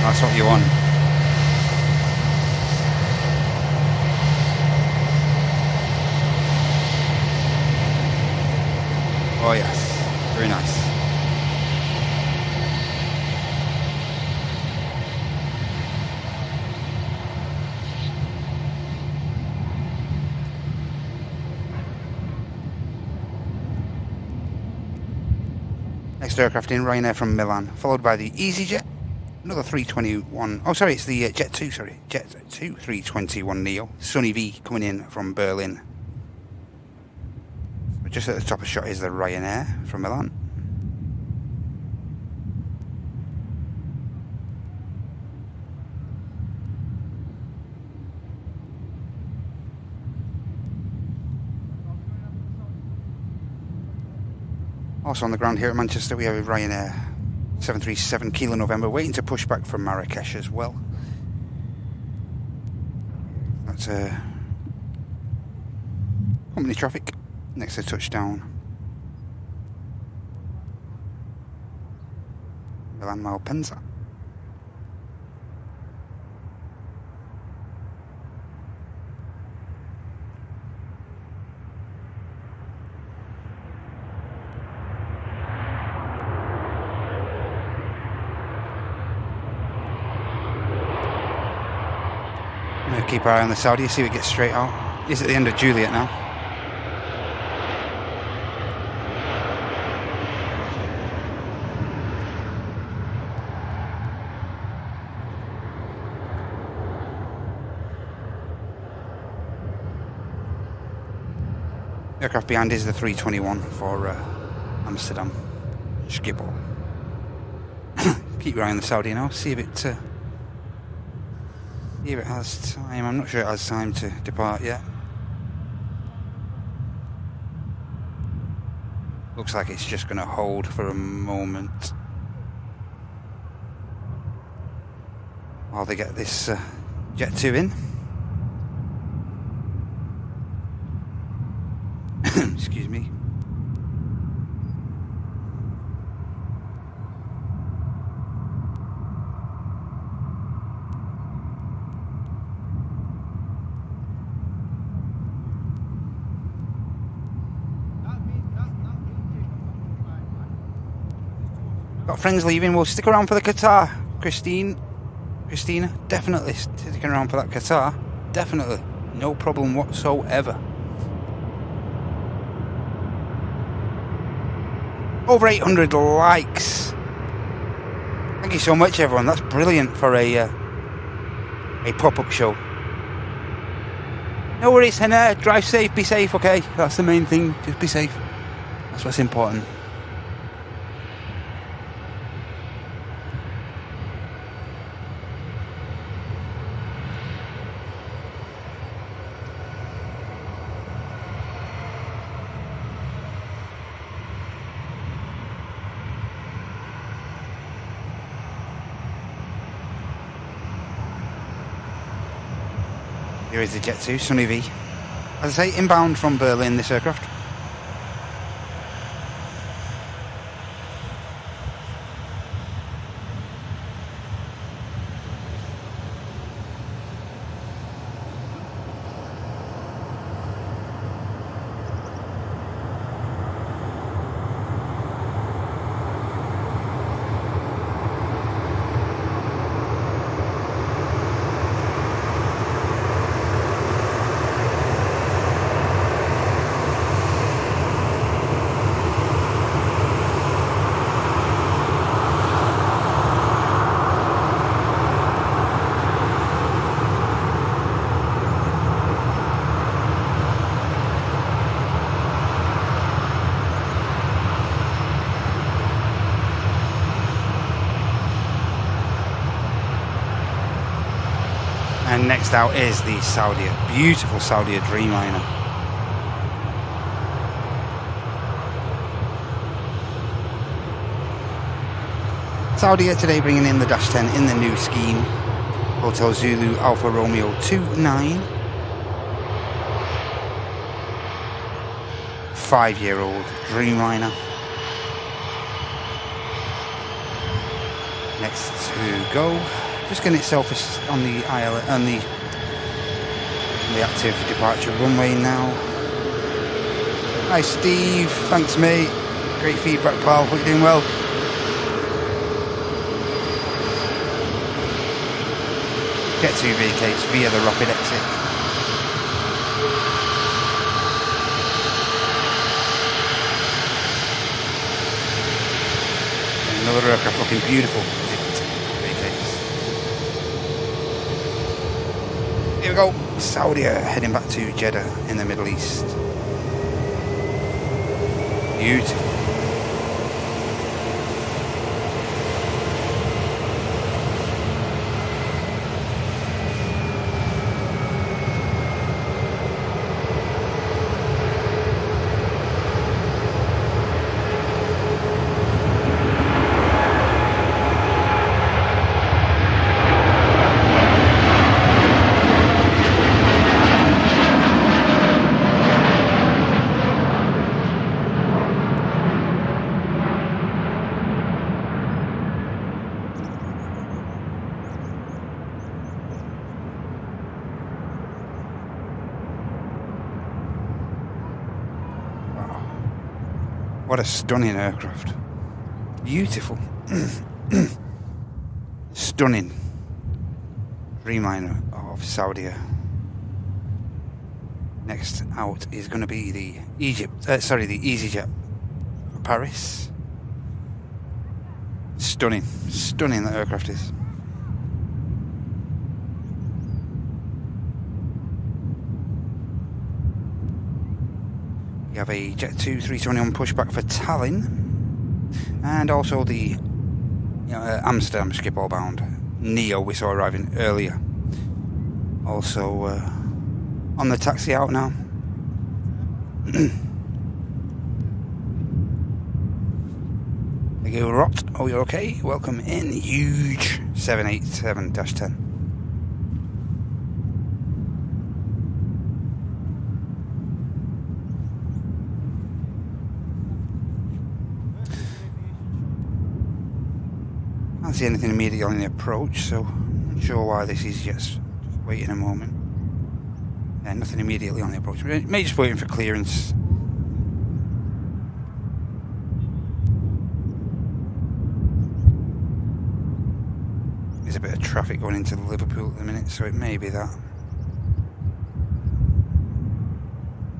A: That's what you want. Oh yes, very nice. Next aircraft in, Ryanair from Milan, followed by the EasyJet. Another 321. Oh, sorry, it's the Jet 2. Sorry, Jet 2 321 Neo. Sunny V coming in from Berlin. But just at the top of the shot is the Ryanair from Milan. Also on the ground here at Manchester, we have a Ryanair 737 Kilo November waiting to push back from Marrakesh as well. That's company traffic next to touchdown. Milan Malpensa. keep our eye on the Saudi, see if it gets straight out. He's at the end of Juliet now. Aircraft behind is the 321 for Amsterdam Schiphol. Keep your eye on the Saudi now, see if it has time. I'm not sure it has time to depart yet. Looks like it's just going to hold for a moment while they get this Jet 2 in. Excuse me. Got friends leaving. We'll stick around for the Qatar. Christina, definitely sticking around for that Qatar. Definitely. No problem whatsoever. Over 800 likes. Thank you so much, everyone. That's brilliant for a pop-up show. No worries, Hannah. Drive safe, be safe, okay? That's the main thing. Just be safe. That's what's important. Here is the Jet 2, Sunny V. As I say, inbound from Berlin, this aircraft. And next out is the Saudia, beautiful Saudia Dreamliner. Saudia today bringing in the Dash 10 in the new scheme. Hotel Zulu Alpha Romeo 29. 5-year-old Dreamliner. Next to go. Just getting itself on the active departure runway now. Hi Steve, thanks mate. Great feedback, pal. Hope you're doing well. Get to vacates via the rapid exit. Another aircraft looking beautiful. Here we go, Saudia heading back to Jeddah in the Middle East. Beautiful. What a stunning aircraft. Beautiful. Stunning Dreamliner of Saudia. Next out is going to be the EasyJet for Paris. Stunning that aircraft is. We have a Jet 2 320 on pushback for Tallinn, and also the Amsterdam Schiphol bound Neo we saw arriving earlier. Also on the taxi out now. Thank you, Rot. Oh, you're okay? Welcome in. Huge 787-10. Can't see anything immediately on the approach, so I'm not sure why this is just waiting a moment. Yeah, nothing immediately on the approach. We may just waiting for clearance. There's a bit of traffic going into Liverpool at the minute, so it may be that.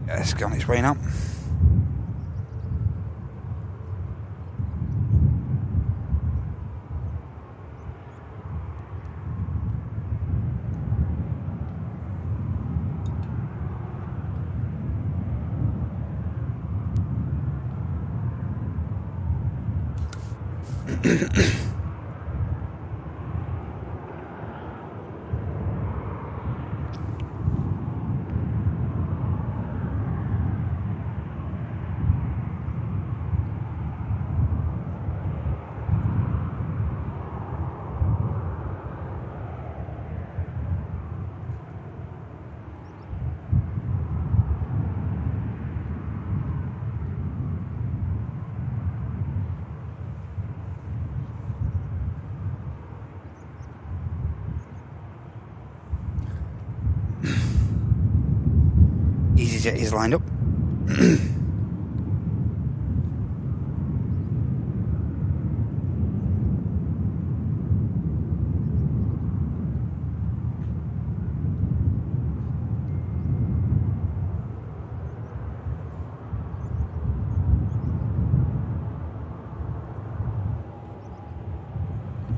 A: Yeah, it's on its way now. EasyJet is lined up.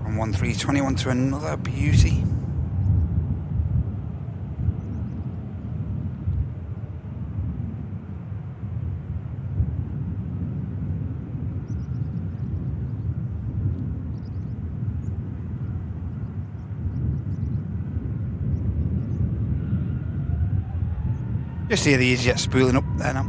A: From 1321 to another beauty. Just hear the EasyJet spooling up there now.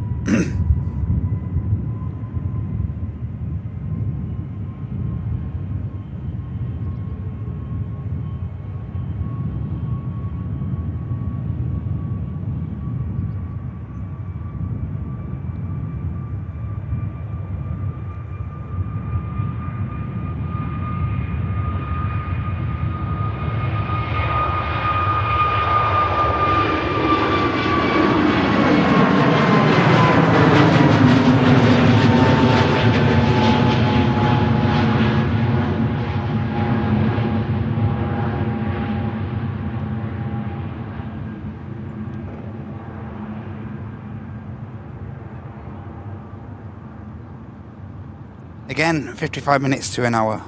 A: Again, 55 minutes to an hour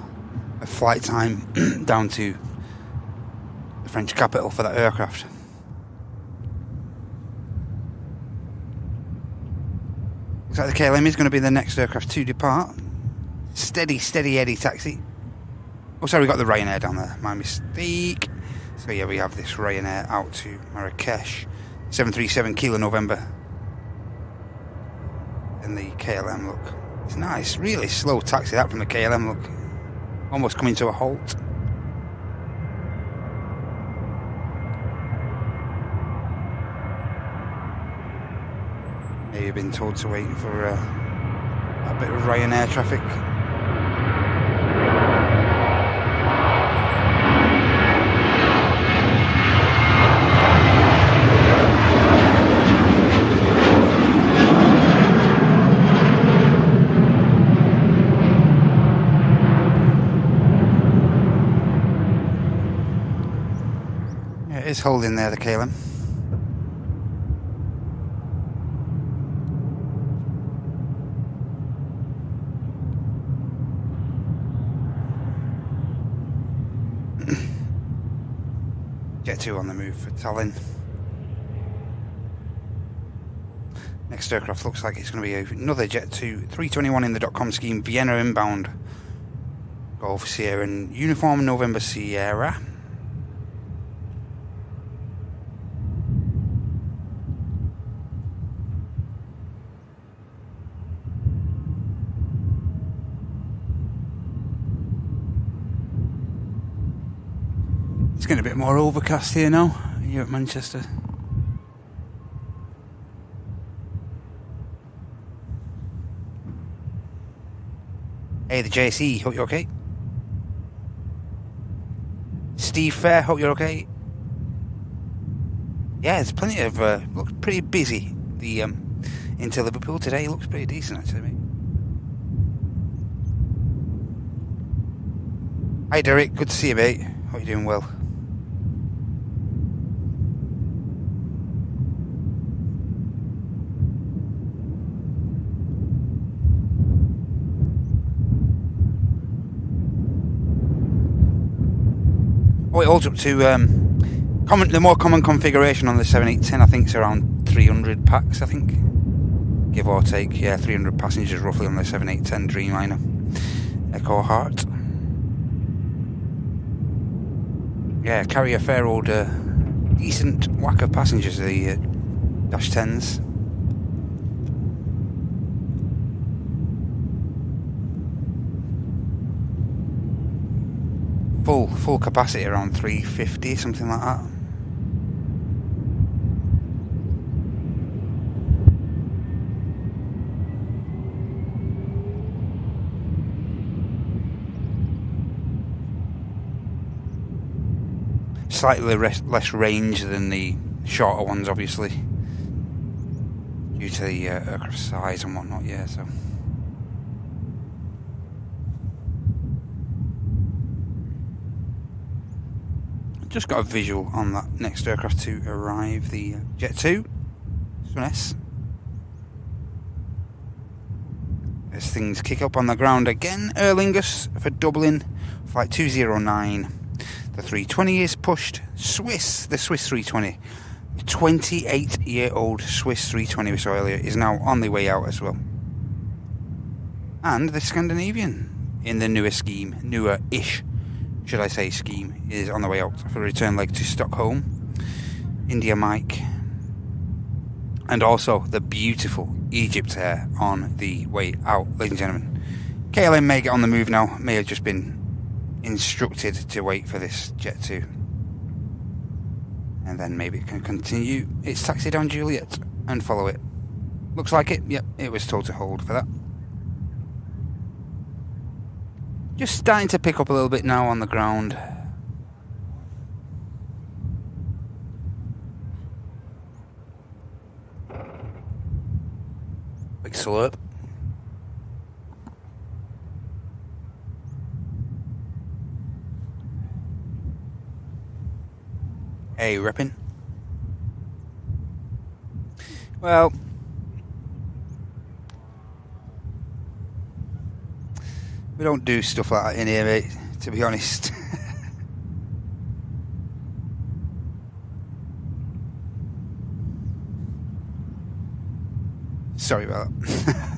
A: of flight time down to the French capital for that aircraft. Looks like the KLM is going to be the next aircraft to depart. Steady Eddie taxi. Oh, sorry, we got the Ryanair down there. My mistake. So yeah, we have this Ryanair out to Marrakesh. 737 Kilo November. And the KLM, look. It's nice, really slow taxi that from the KLM, look. Almost coming to a halt. Maybe been told to wait for a bit of Ryanair traffic. It's holding there, the KLM. Jet 2 on the move for Tallinn. Next aircraft looks like it's going to be another Jet 2 321 in the .com scheme, Vienna inbound. Golf Sierra and Uniform November Sierra. It's getting a bit more overcast here now, here at Manchester. Hey, the JC, hope you're okay. Steve Fair, hope you're okay. Yeah, there's plenty of, looks pretty busy. The, into Liverpool today looks pretty decent, actually, mate. Hi, Derek, good to see you, mate. Hope you're doing well. Oh, it holds up to the more common configuration on the 7810. I think it's around 300 packs, I think, give or take. Yeah, 300 passengers roughly on the 7810 Dreamliner Echo Heart. Yeah, carry a fair old decent whack of passengers, the Dash 10s. Full capacity around 350, something like that. Slightly less range than the shorter ones, obviously, due to the aircraft size and whatnot. Yeah, so. Just got a visual on that next aircraft to arrive, the Jet 2, Sun S. As things kick up on the ground again, Aer Lingus for Dublin, flight 209. The 320 is pushed. The Swiss 320, the 28-year-old Swiss 320 we saw earlier, is now on the way out as well. And the Scandinavian in the newer-ish, should I say, scheme, is on the way out for a return leg to Stockholm, India Mike, and also the beautiful Egypt Air on the way out, ladies and gentlemen. KLM may get on the move now, may have just been instructed to wait for this Jet 2, and then maybe it can continue its taxi down Juliet and follow it. Looks like it. Yep, it was told to hold for that. Just starting to pick up a little bit now on the ground. Big slurp. Hey, reppin'. Well, we don't do stuff like that in here, mate, to be honest. Sorry about that.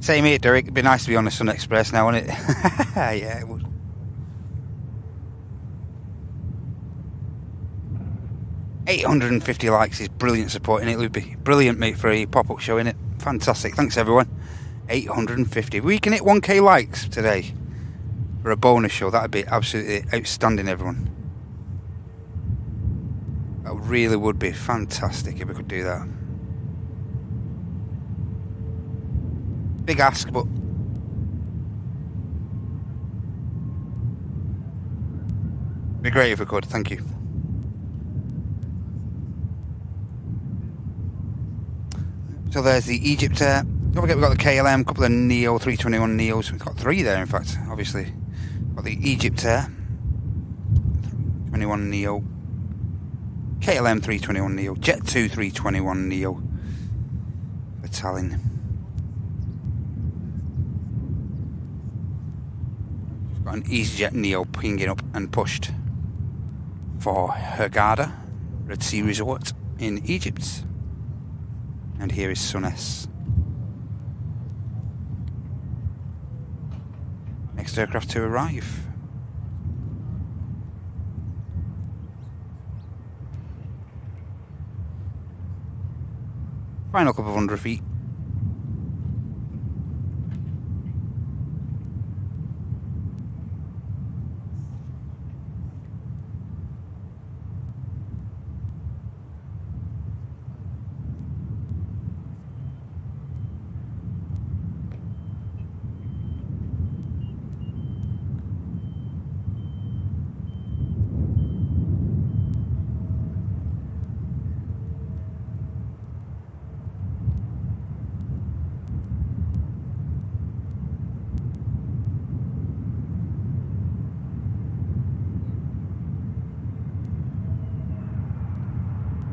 A: Same here, Derek. It'd be nice to be on the Sun Express now, wouldn't it? Yeah, it would. $850 likes is brilliant support, innit, Loopy? Brilliant, mate, for a pop-up show, innit? Fantastic. Thanks, everyone. 850. We can hit 1k likes today for a bonus show. That'd be absolutely outstanding, everyone. That really would be fantastic if we could do that. Big ask, but be great if we could. Thank you. So there's the Egypt Air. Don't forget we've got the KLM, a couple of Neo 321 Neos. We've got three there, in fact. Obviously, got the Egypt Air 321 Neo, KLM 321 Neo, Jet2 321 Neo for Tallinn. Got an EasyJet Neo pinging up and pushed for Hurghada, Red Sea Resort in Egypt. And here is Sun S. Next aircraft to arrive. Final couple of 100 feet.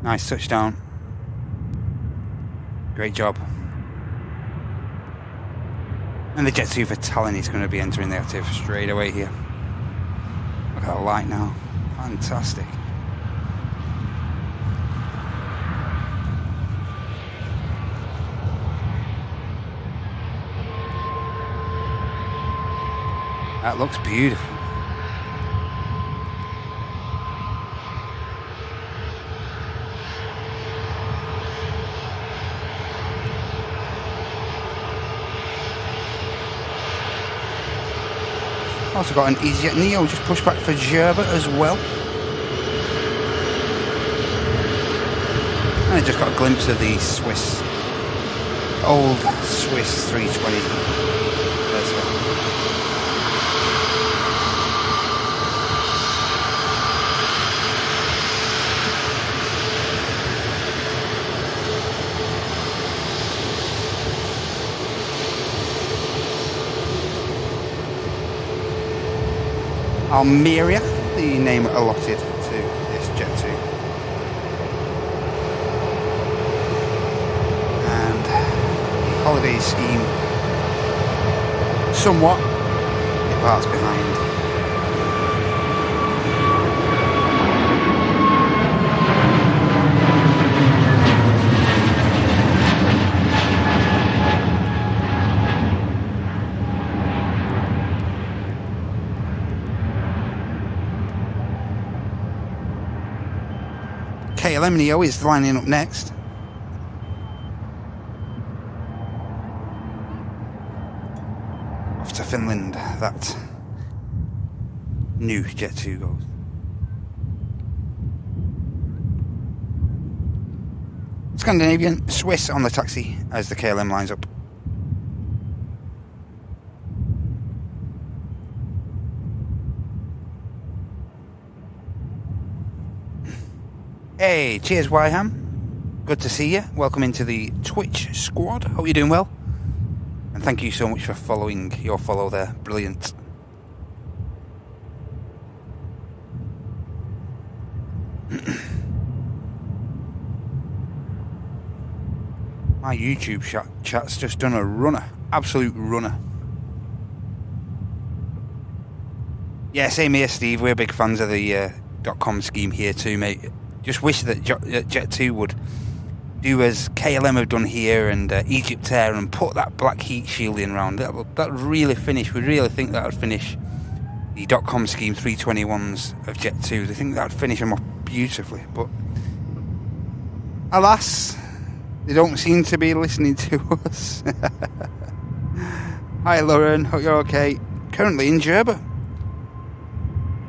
A: Nice touchdown. Great job. And the Jet2 for Tallinn is going to be entering the active straight away here. Look at that light now. Fantastic. That looks beautiful. Also got an EasyJet Neo just pushed back for Djerba as well. And I just got a glimpse of the Swiss, old Swiss 320 as well. Almeria, the name allotted to this Jet2. And the holiday scheme somewhat departs behind. KLM Neo is lining up next. Off to Finland, that new Jet2 goes. Scandinavian, Swiss on the taxi as the KLM lines up. Hey, cheers Wyham. Good to see you. Welcome into the Twitch squad. Hope you're doing well. And thank you so much for following your follow there. Brilliant. My YouTube chat's just done a runner. Absolute runner. Yeah, same here, Steve. We're big fans of the .com scheme here too, mate. Just wish that Jet2 would do as KLM have done here and Egypt Air and put that black heat shielding around. That would really finish. We really think that would finish the .com scheme 321s of Jet2. They think that would finish them off beautifully. But alas, they don't seem to be listening to us. Hi Lauren, hope you're okay. Currently in Djerba.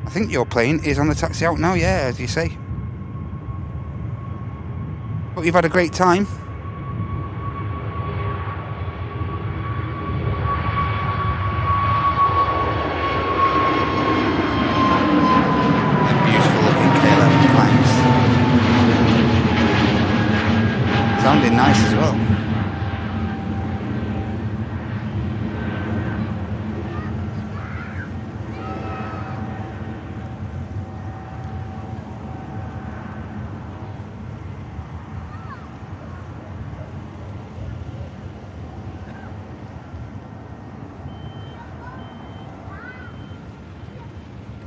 A: I think your plane is on the taxi out now, yeah, as you say. Hope you've had a great time. Beautiful looking KLM climbs. Sounding nice as well.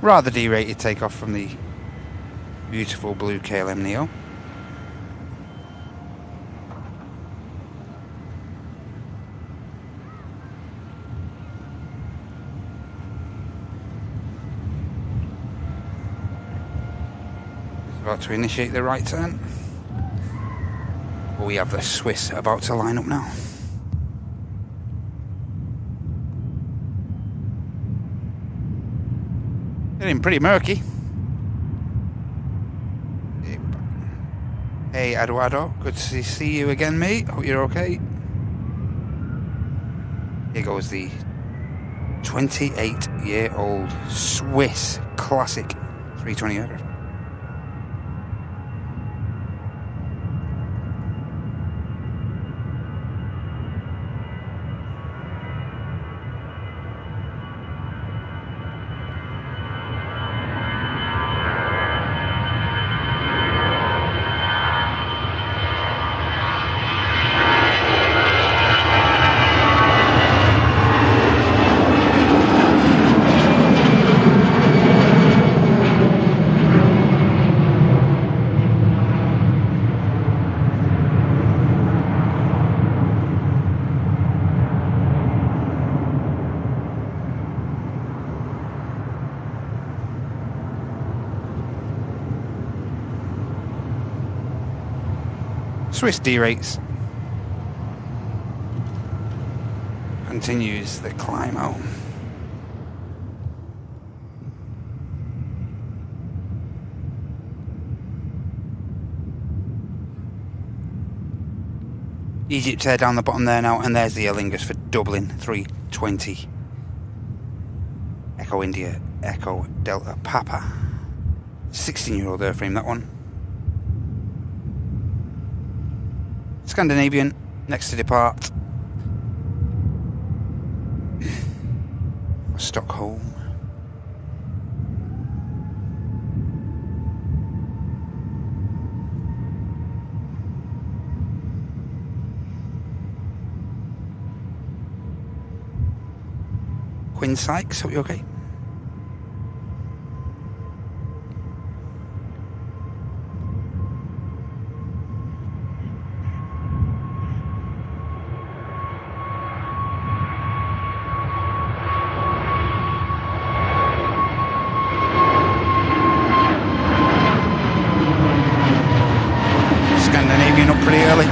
A: Rather D-rated takeoff from the beautiful blue KLM Neo. About to initiate the right turn. We have the Swiss about to line up now. Getting pretty murky. Hey Eduardo, good to see you again, mate. Hope you're okay. Here goes the 28-year-old Swiss classic 320 aircraft. Swiss D-rates. Continues the climb out. Egypt Air down the bottom there now, and there's the Aer Lingus for Dublin 320. Echo India, Echo Delta Papa. 16-year-old airframe, that one. Scandinavian, next to depart. Stockholm. Quinn Sykes, hope you're okay. Scandinavian up pretty early.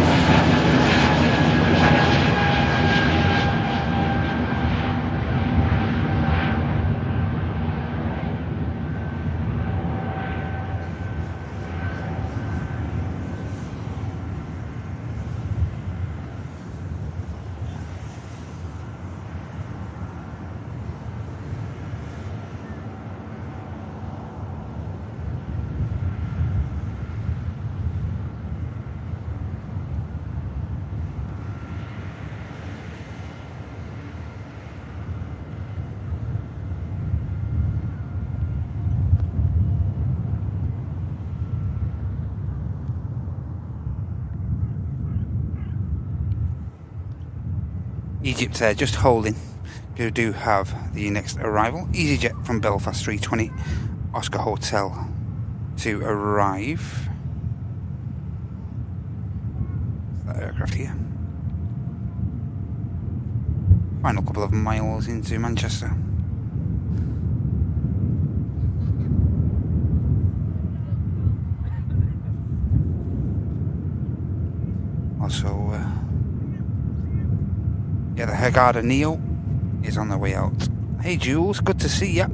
A: Egypt Air just holding. You do have the next arrival. EasyJet from Belfast 320 Oscar Hotel to arrive. That aircraft here. Final couple of miles into Manchester. Also, yeah, the Hurghada Neo is on the way out. Hey Jules, good to see ya.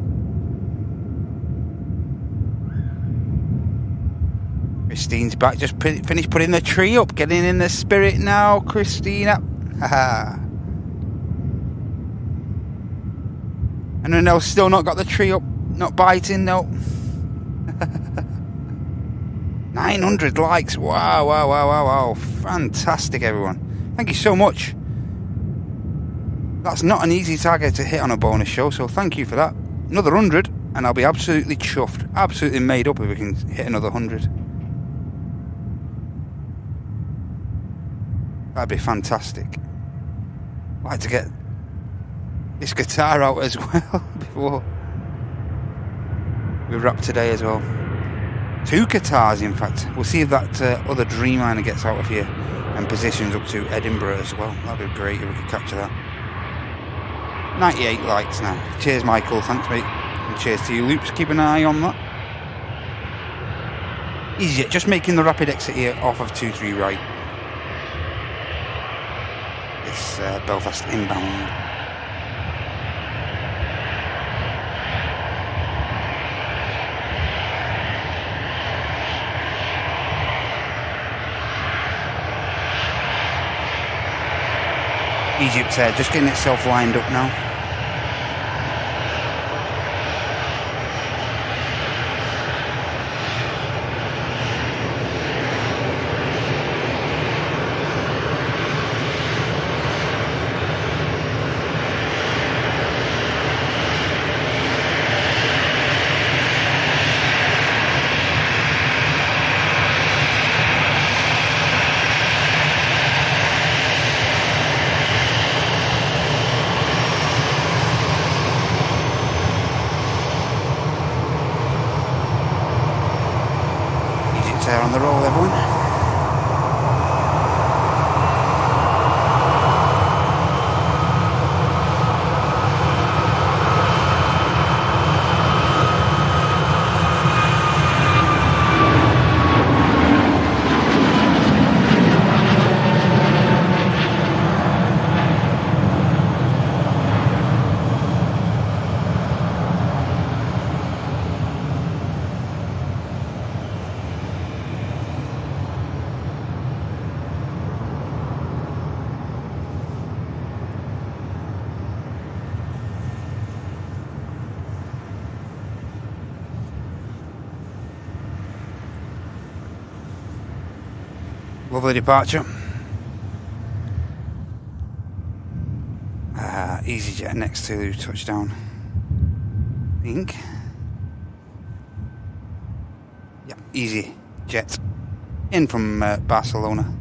A: Christine's back, just finished putting the tree up, getting in the spirit now, Christina. Haha. And then they'll still not got the tree up, not biting, no. 900 likes, wow. Fantastic, everyone. Thank you so much. That's not an easy target to hit on a bonus show, so thank you for that. Another 100, and I'll be absolutely chuffed, absolutely made up if we can hit another 100. That'd be fantastic. I'd like to get this guitar out as well before. We wrap today as well. 2 Qatars, in fact. We'll see if that other Dreamliner gets out of here and positions up to Edinburgh as well. That'd be great if we could capture that. 98 likes now. Cheers, Michael. Thanks, mate. And cheers to you, Loops. Keep an eye on that. EasyJet just making the rapid exit here off of 23 right. It's Belfast inbound. Egypt Air just getting itself lined up now. On the roll, everyone. Lovely departure. EasyJet next to touchdown. I think. Yep, EasyJet in from Barcelona.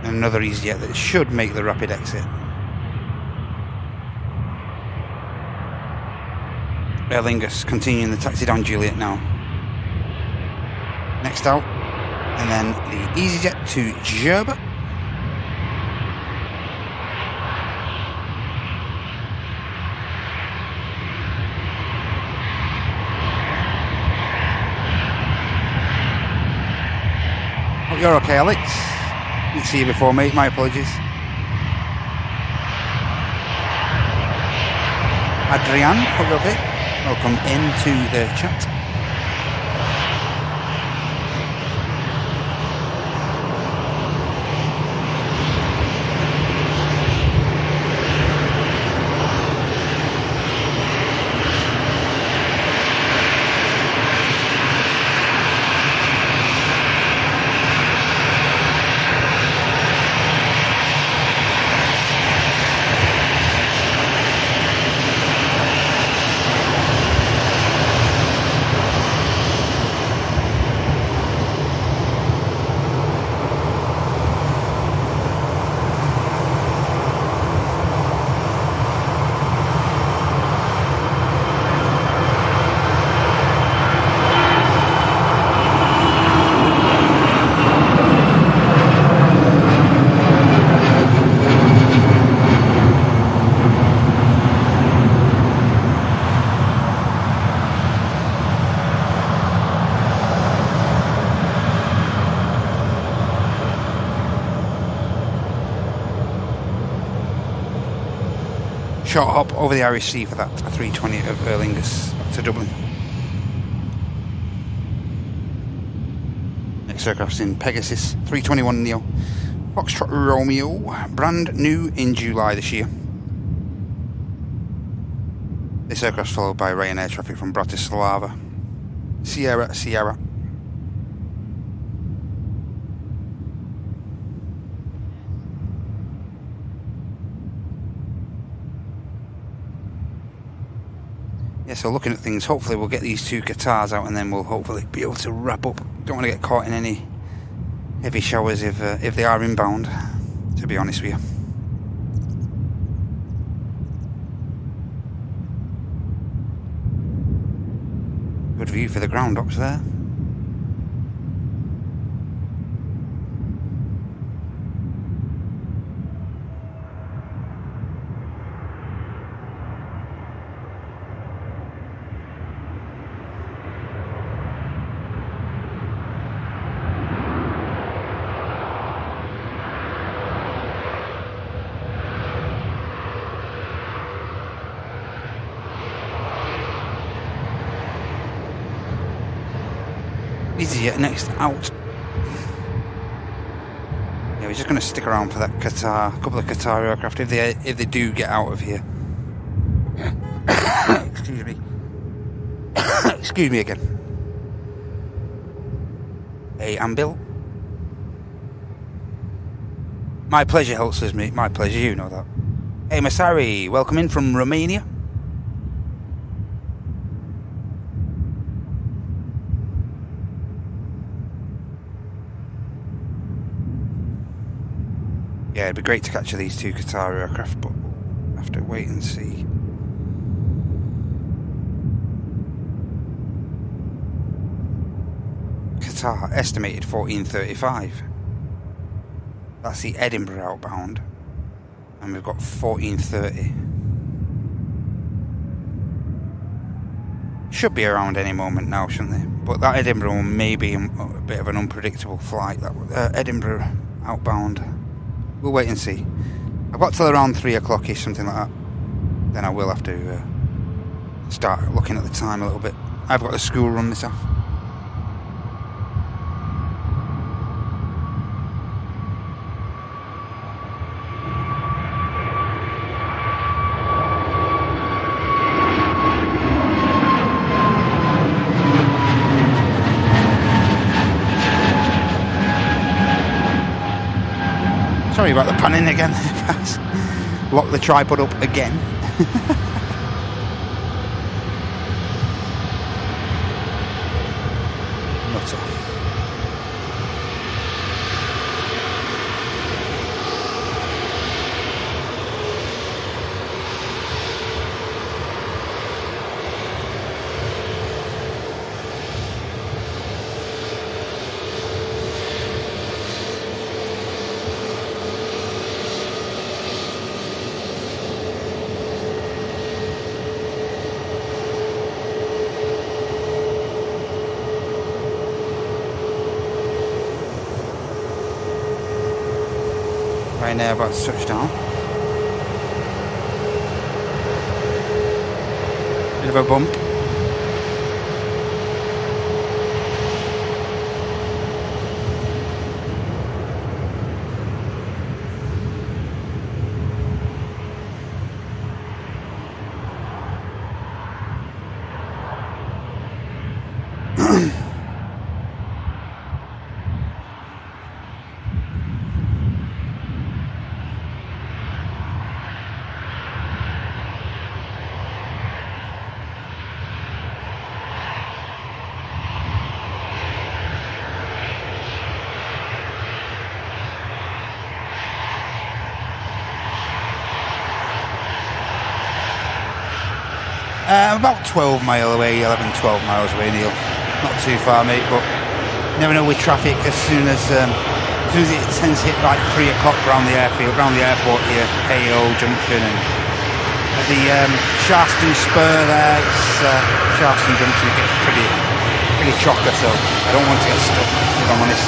A: Another EasyJet that should make the rapid exit. Aer Lingus continuing the taxi down Juliet now. Next out, and then the EasyJet to Djerba. Hope you're okay, Alex. Didn't see you before, mate. My apologies. Adrian, hope you're okay. Welcome into the chat. Short hop over the Irish Sea for that 320 of Aer Lingus to Dublin. Next aircraft's in Pegasus 321 Neo, Foxtrot Romeo, brand new in July this year. This aircraft's followed by Ryanair traffic from Bratislava. Sierra Sierra. Yeah, so looking at things, hopefully we'll get these two Qatars out and then we'll hopefully be able to wrap up. Don't want to get caught in any heavy showers if they are inbound, to be honest with you. Good view for the ground ops there. EasyJet next out. Yeah, we're just going to stick around for that Qatar, a couple of Qatar aircraft if they do get out of here. Excuse me. Excuse me again. Hey, Ambil. My pleasure, Hulsters, mate. My pleasure, you know that. Hey, Masari, welcome in from Romania. Yeah, it'd be great to capture these two Qatar aircraft, but we'll have to wait and see. Qatar estimated 1435. That's the Edinburgh outbound, and we've got 1430. Should be around any moment now, shouldn't they? But that Edinburgh one may be a bit of an unpredictable flight. That Edinburgh outbound. We'll wait and see. I've got till around 3 o'clock-ish, something like that. Then I will have to start looking at the time a little bit. I've got a school run this off. Sorry about the panning again, guys. Lock the tripod up again. Nutter. Right now, about to touch down. Bit of a bump. About 12 miles away, 11, 12 miles away, Neil. Not too far, mate, but never know with traffic as soon as it tends to hit like 3 o'clock around the airfield, around the airport here, AO Junction, and at the Sharston Spur there, it's Sharston Junction, it gets pretty chocker, so I don't want to get stuck, if I'm honest.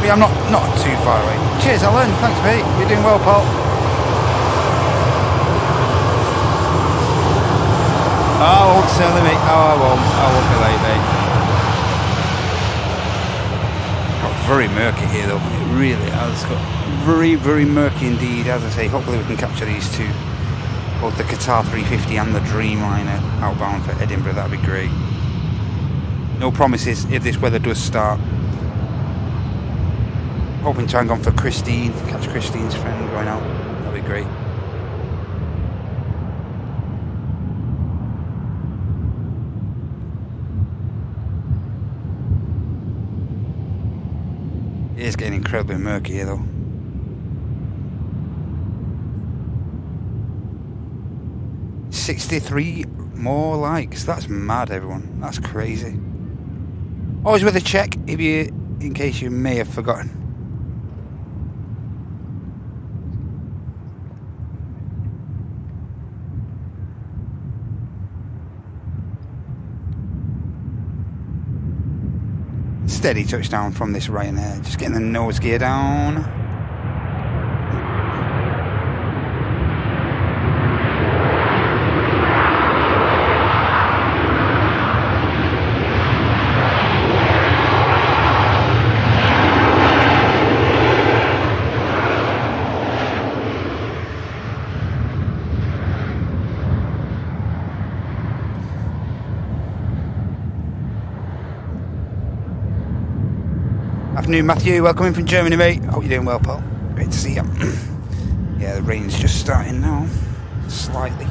A: But yeah, I'm not too far away. Cheers, Alan. Thanks, mate. You're doing well, pal. Oh, I won't sell him, mate. Oh, I won't be late, mate. Got very murky here, though. It really has got very, very murky indeed. As I say, hopefully we can capture these two, both the Qatar 350 and the Dreamliner outbound for Edinburgh. That'd be great. No promises if this weather does start. Hoping to hang on for Christine, catch Christine's friend going out. That'd be great. incredibly murky here though. $63 more likes. That's mad, everyone. That's crazy. Always worth a check in case you may have forgotten. Steady touchdown from this Ryanair. Just getting the nose gear down. Afternoon, Matthew. Welcome in from Germany, mate. Hope you're doing well, pal. Great to see you. Yeah, the rain's just starting now. Slightly.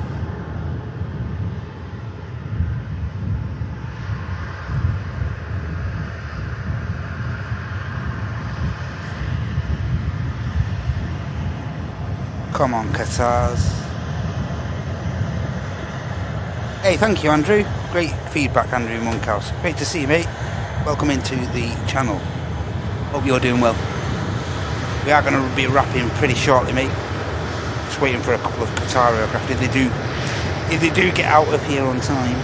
A: Come on, Qatars. Hey, thank you, Andrew. Great feedback, Andrew Monkhouse. Great to see you, mate. Welcome into the channel. Hope you're doing well. We are going to be wrapping pretty shortly, mate. Just waiting for a couple of Qatar aircraft if they do get out of here on time.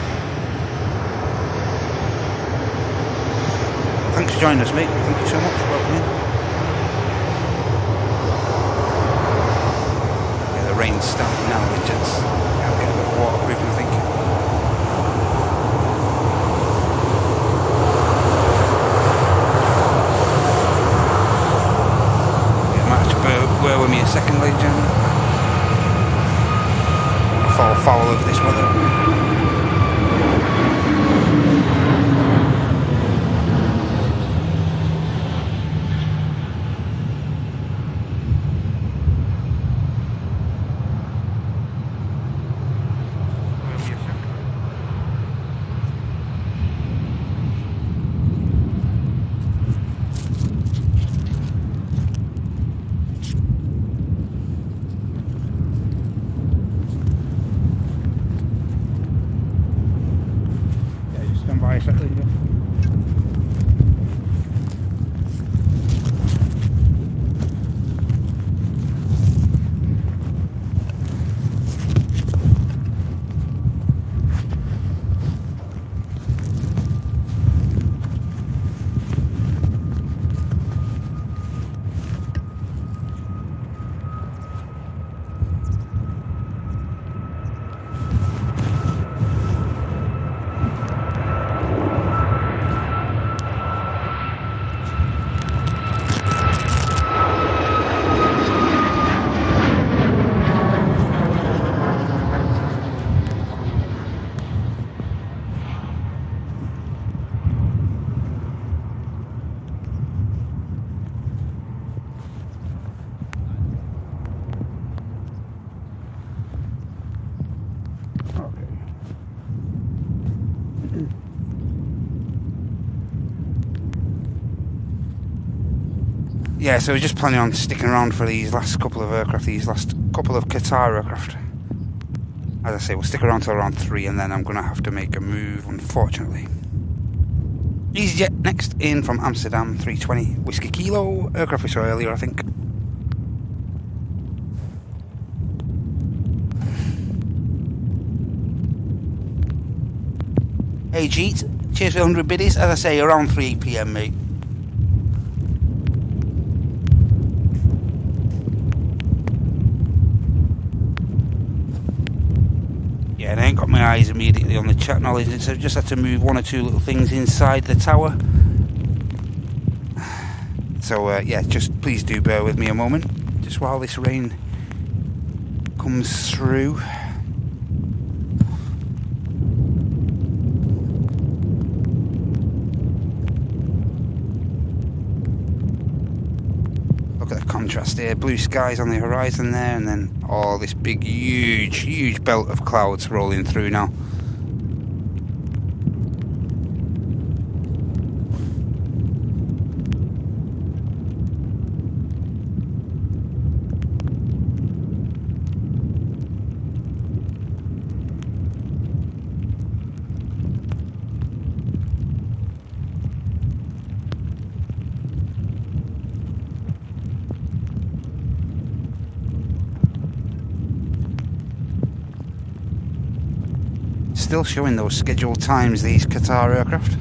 A: Thanks for joining us, mate. Thank you so much. Welcome in. Yeah, the rain's starting now, which is a bit of waterproofing, I think. Bear with me a second, ladies and gentlemen. I'm going to fall foul of this weather. Yeah, so we're just planning on sticking around for these last couple of aircraft, these last couple of Qatar aircraft. As I say, we'll stick around till around 3 and then I'm going to have to make a move, unfortunately. EasyJet next in from Amsterdam, 320 Whiskey Kilo. Aircraft we saw earlier, I think. Hey Jeet, cheers for 100 biddies. As I say, around 3 PM, mate. Yeah, and I ain't got my eyes immediately on the chat knowledge, so I've just had to move one or two little things inside the tower. So yeah, just please do bear with me a moment, just while this rain comes through. Look at the contrast here, blue skies on the horizon there, and then all this big, huge belt of clouds rolling through now. still showing those scheduled times, these Qatar aircraft.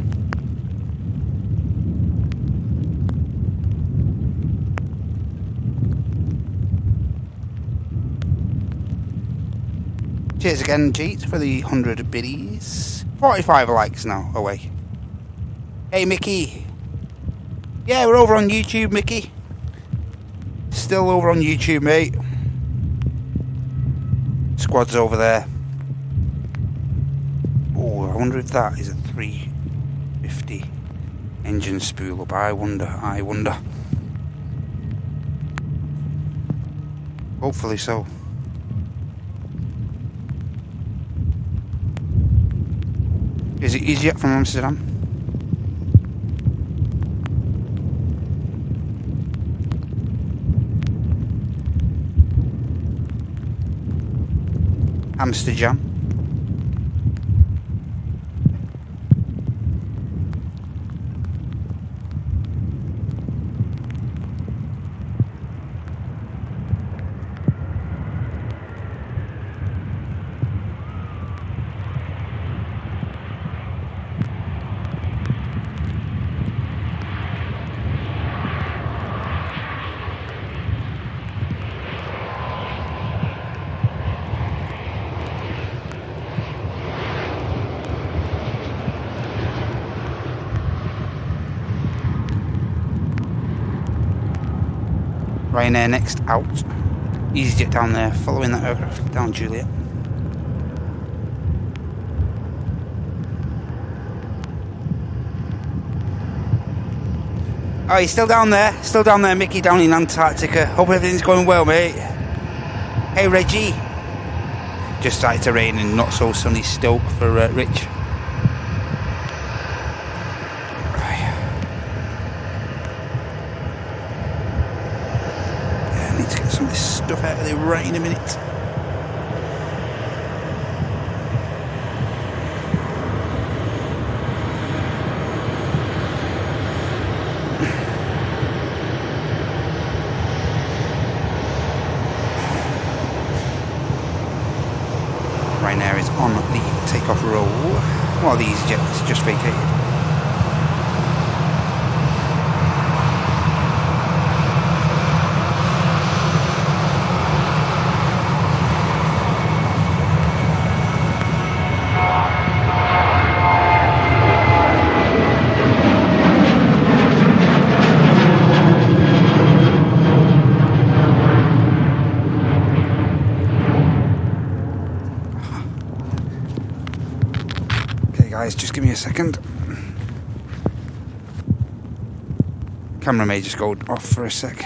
A: Cheers again, Jeet, for the 100 biddies. 45 likes now away. Hey, Mickey. Yeah, we're over on YouTube, Mickey. Still over on YouTube, mate. Squad's over there. Oh, I wonder if that is a 350 engine spool up. I wonder. Hopefully so. Is it easy up from Amsterdam? Amsterdam. Ryanair next out. EasyJet down there, following that aircraft down Juliet. Oh, he's still down there, Mickey, down in Antarctica. Hope everything's going well, mate. Hey, Reggie. Just started to rain in not so sunny Stoke for Rich. Some of this stuff out of there right in a minute. Ryanair is on the takeoff roll while these jets just vacated. Just give me a second. Camera may just go off for a sec.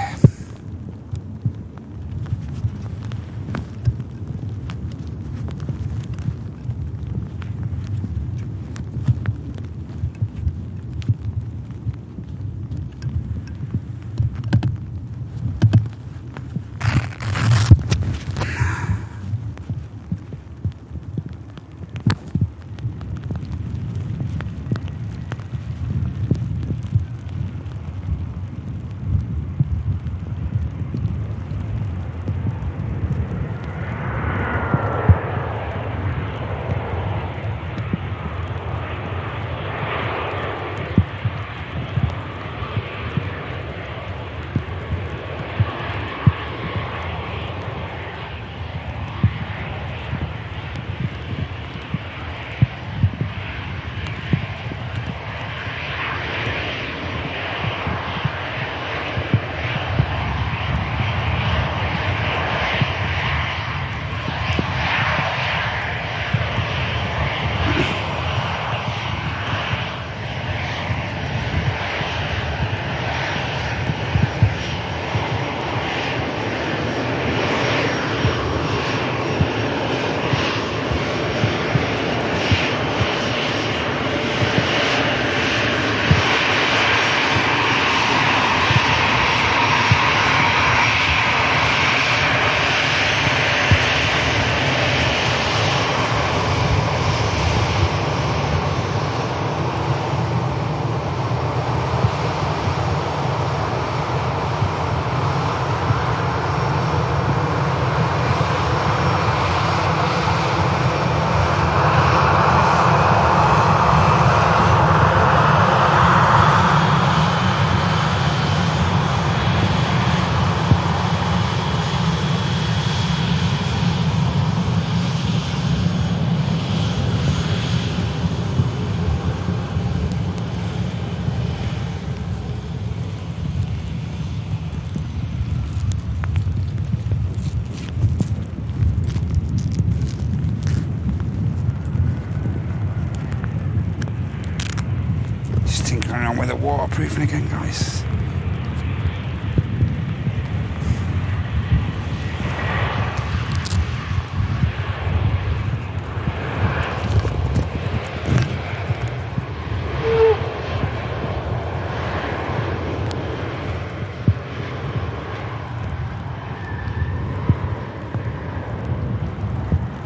A: waterproofing again, guys.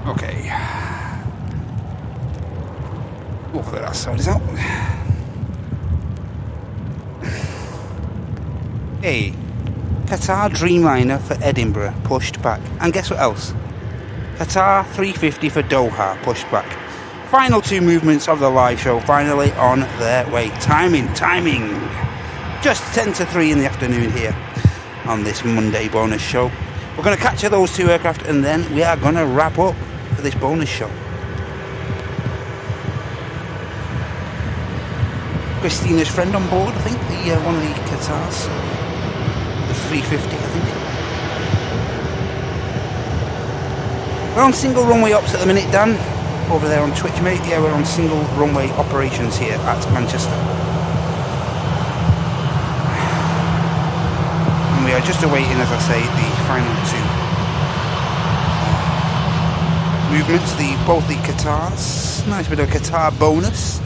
A: Okay. Hopefully that side is out. Hey, Qatar Dreamliner for Edinburgh pushed back. And guess what else? Qatar 350 for Doha pushed back. Final two movements of the live show finally on their way. Timing. Just 10 to 3 in the afternoon here on this Monday bonus show. We're going to capture those two aircraft and then we are going to wrap up for this bonus show. Christina's friend on board, I think, one of the Qatars. The 350, I think. We're on single runway ops at the minute, Dan. Over there on Twitch, mate. Yeah, we're on single runway operations here at Manchester. And we are just awaiting, as I say, the final two movements. Both the Qatars. Nice bit of Qatar bonus.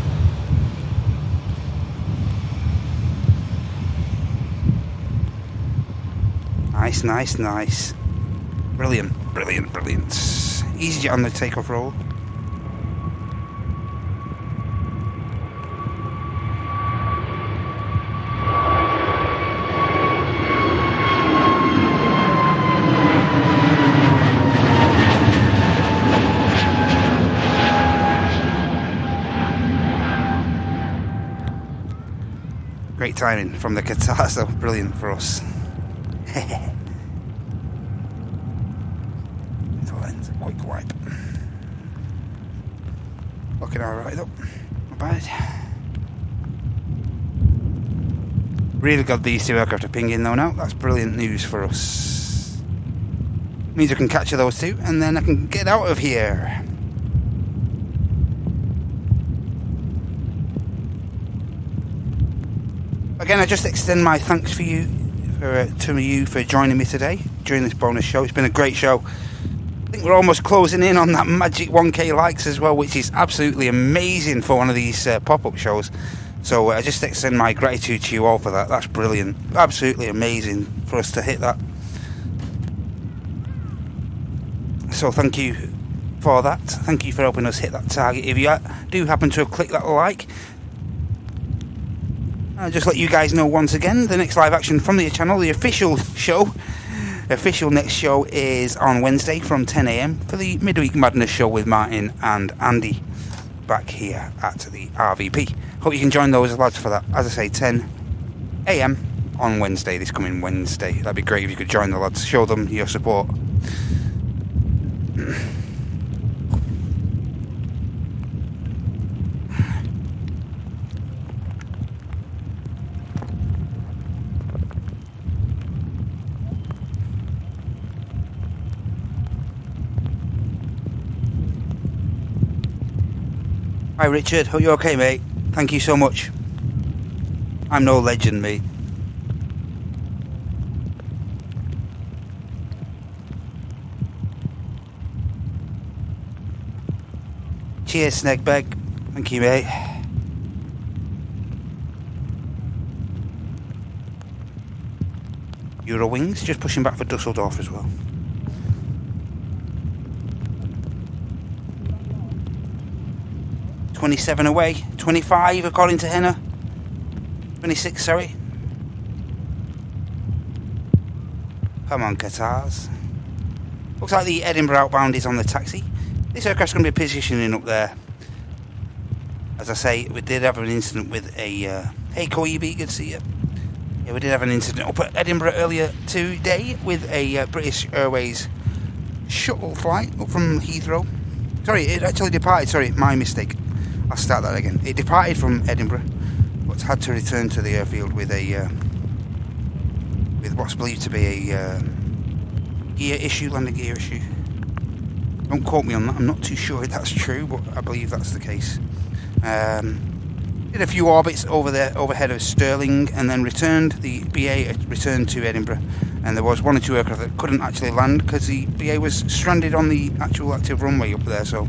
A: Nice. Brilliant. EasyJet on the takeoff roll. Great timing from the Qatar, so brilliant for us. Quick wipe. Looking alright though. Not bad. Really got these two aircraft to ping in though now. That's brilliant news for us. Means I can capture those two and then I can get out of here. Again, I just extend my thanks to you for joining me today during this bonus show. It's been a great show. I think we're almost closing in on that magic 1k likes as well, which is absolutely amazing for one of these pop-up shows. So I just extend my gratitude to you all for that. That's brilliant. Absolutely amazing for us to hit that. So thank you for that. Thank you for helping us hit that target. If you do happen to have clicked that like, I'll just let you guys know once again, the next live action from the channel, the official show. The official next show is on Wednesday from 10 AM for the Midweek Madness show with Martin and Andy back here at the RVP. Hope you can join those lads for that. As I say, 10 AM on Wednesday, this coming Wednesday. That'd be great if you could join the lads, show them your support. Hi Richard, hope you're okay mate. Thank you so much. I'm no legend mate. Cheers Snegbeg. Thank you mate. Eurowings just pushing back for Dusseldorf as well. $27 away, 25 according to Henna. 26, sorry. Come on, Qatars. Looks like the Edinburgh outbound is on the taxi. This aircraft's going to be positioning up there. As I say, we did have an incident with a... hey, Koibi, good to see you. Yeah, we did have an incident up at Edinburgh earlier today with a British Airways shuttle flight up from Heathrow. Sorry, it actually departed. Sorry, my mistake. I'll start that again. It departed from Edinburgh, but had to return to the airfield with a with what's believed to be a landing gear issue. Don't quote me on that. I'm not too sure if that's true, but I believe that's the case. Did a few orbits over there, overhead of Stirling, and then returned. The BA returned to Edinburgh, and there was 1 or 2 aircraft that couldn't actually land because the BA was stranded on the actual active runway up there. So,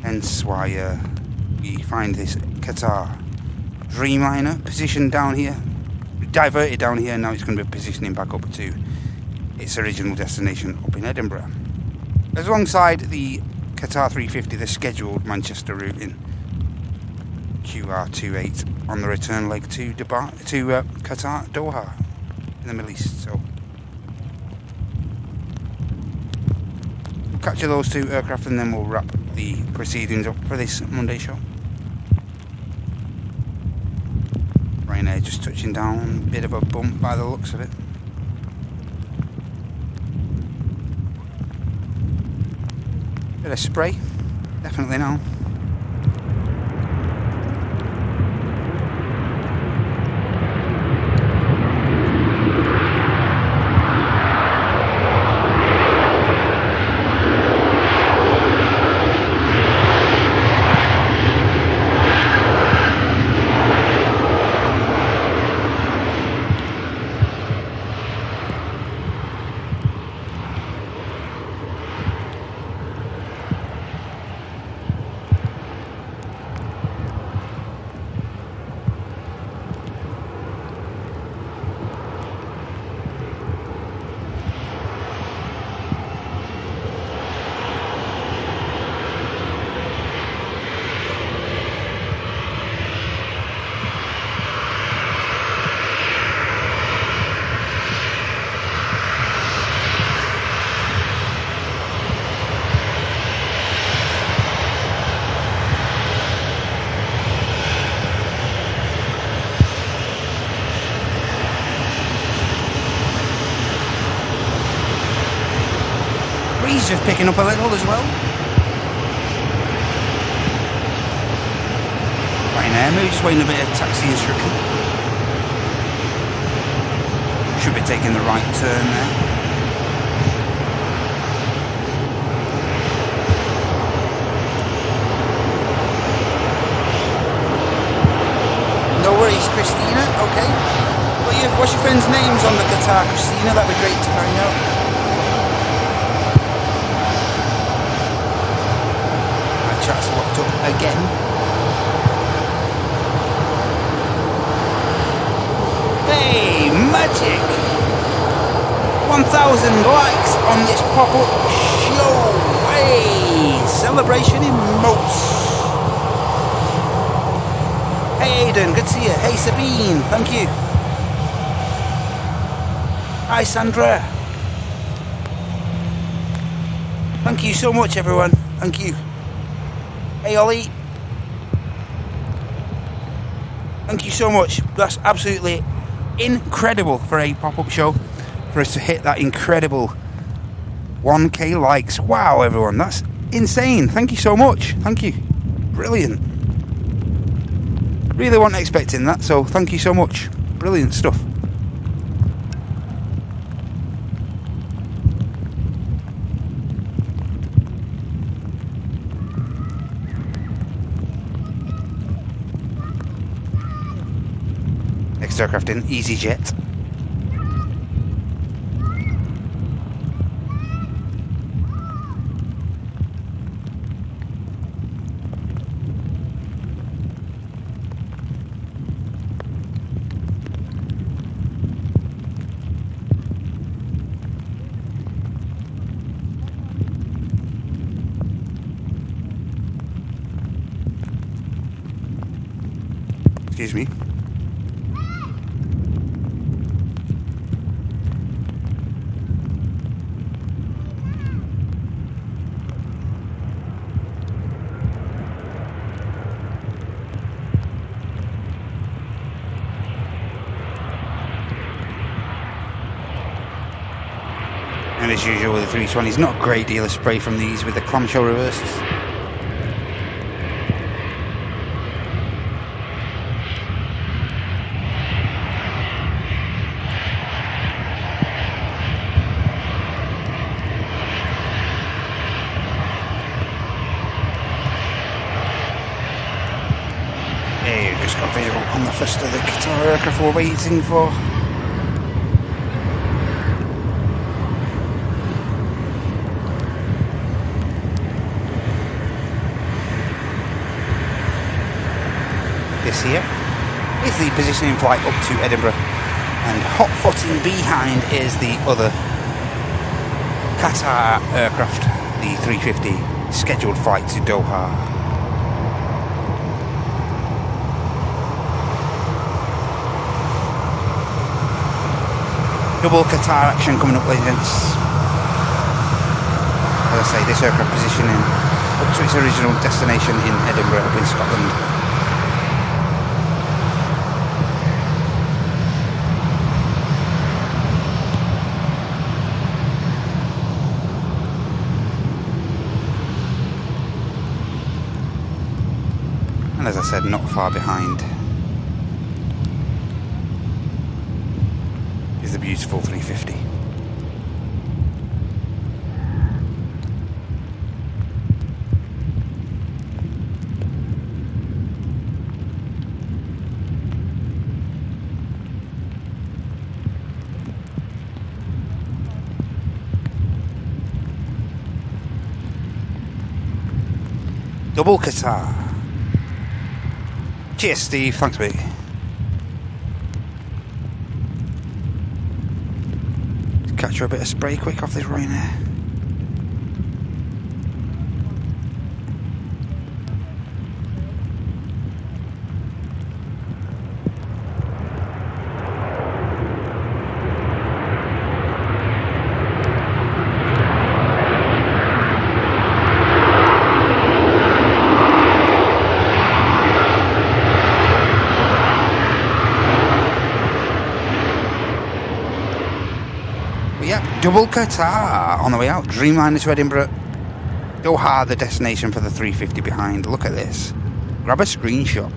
A: hence why we find this Qatar Dreamliner positioned down here, diverted down here, and now it's going to be positioning back up to its original destination up in Edinburgh. As alongside the Qatar 350, the scheduled Manchester route in QR28 on the return leg to Dubai, to Qatar Doha in the Middle East. So we'll capture those 2 aircraft and then we'll wrap the proceedings up for this Monday show. Ryanair just touching down, bit of a bump by the looks of it. Bit of spray, definitely now. Just picking up a little as well. Ryanair, maybe just waiting a bit of taxi instruction. Should be taking the right turn there. No worries, Christina. Okay. What's your friends' names on the Qatar, Christina? That'd be great to find out. Chat's locked up again. Hey, magic! 1,000 likes on this pop-up show. Hey, celebration in Moats. Hey, Aidan, good to see you. Hey, Sabine, thank you. Hi, Sandra. Thank you so much, everyone. Thank you. Hey Ollie, thank you so much. That's absolutely incredible for a pop-up show, for us to hit that incredible 1k likes. Wow, everyone, that's insane. Thank you so much. Thank you. Brilliant. Really wasn't expecting that, so thank you so much. Brilliant stuff. Aircraft in EasyJet. Excuse me. And as usual with the 320s, not a great deal of spray from these with the clamshell reverses. got visual on the first of the Qatar aircraft we're waiting for. This here is the positioning flight up to Edinburgh, and hot footing behind is the other Qatar aircraft, the 350, scheduled flight to Doha. Double Qatar action coming up, ladies and gents. As I say, this aircraft positioning up to its original destination in Edinburgh, up in Scotland. And as I said, not far behind is the beautiful 350. Double Qatar. Cheers, Steve. Thanks, mate. Catch her a bit of spray quick off this Ryanair. Double Qatar on the way out. Dreamliner to Edinburgh. Doha, the destination for the 350 behind. Look at this. Grab a screenshot.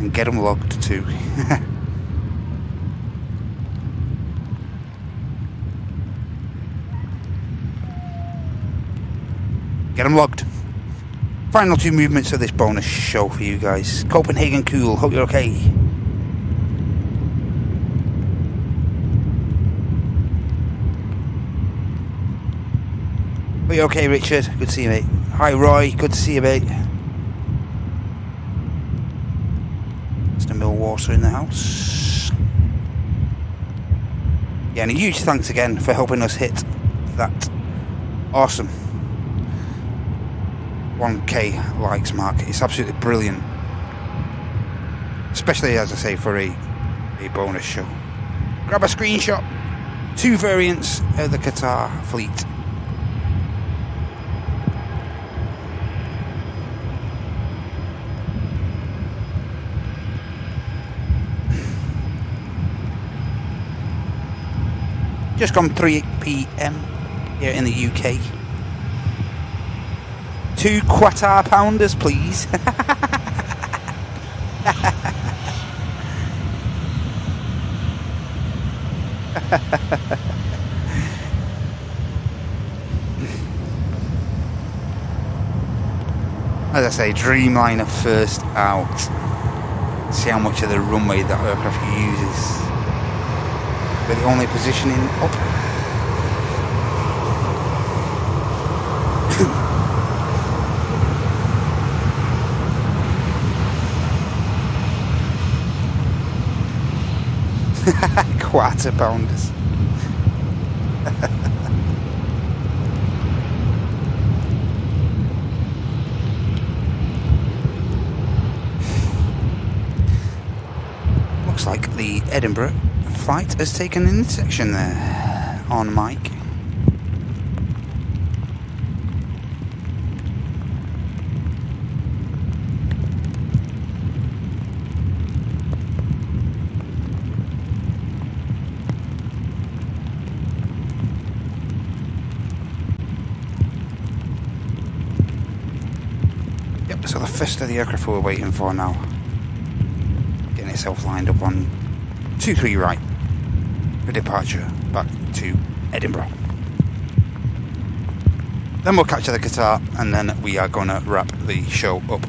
A: And get them logged too. Get them logged. Final two movements of this bonus show for you guys. Copenhagen cool. Hope you're okay. Are you okay, Richard? Good to see you, mate. Hi, Roy. Good to see you, mate. Mr. Millwater in the house. Yeah, and a huge thanks again for helping us hit that awesome 1K likes mark. It's absolutely brilliant. Especially, as I say, for a bonus show. Grab a screenshot. Two variants of the Qatar fleet. Just gone 3 PM here in the UK. 2 Qatar pounders, please. As I say, Dreamliner first out. See how much of the runway that aircraft uses. But the only positioning up. Quarter pounders. Looks like the Edinburgh flight has taken an intersection there on Mike. Yep, so the first of the aircraft we're waiting for now. Getting itself lined up on 23 right. For departure back to Edinburgh. Then we'll catch the Qatar and then we are going to wrap the show up.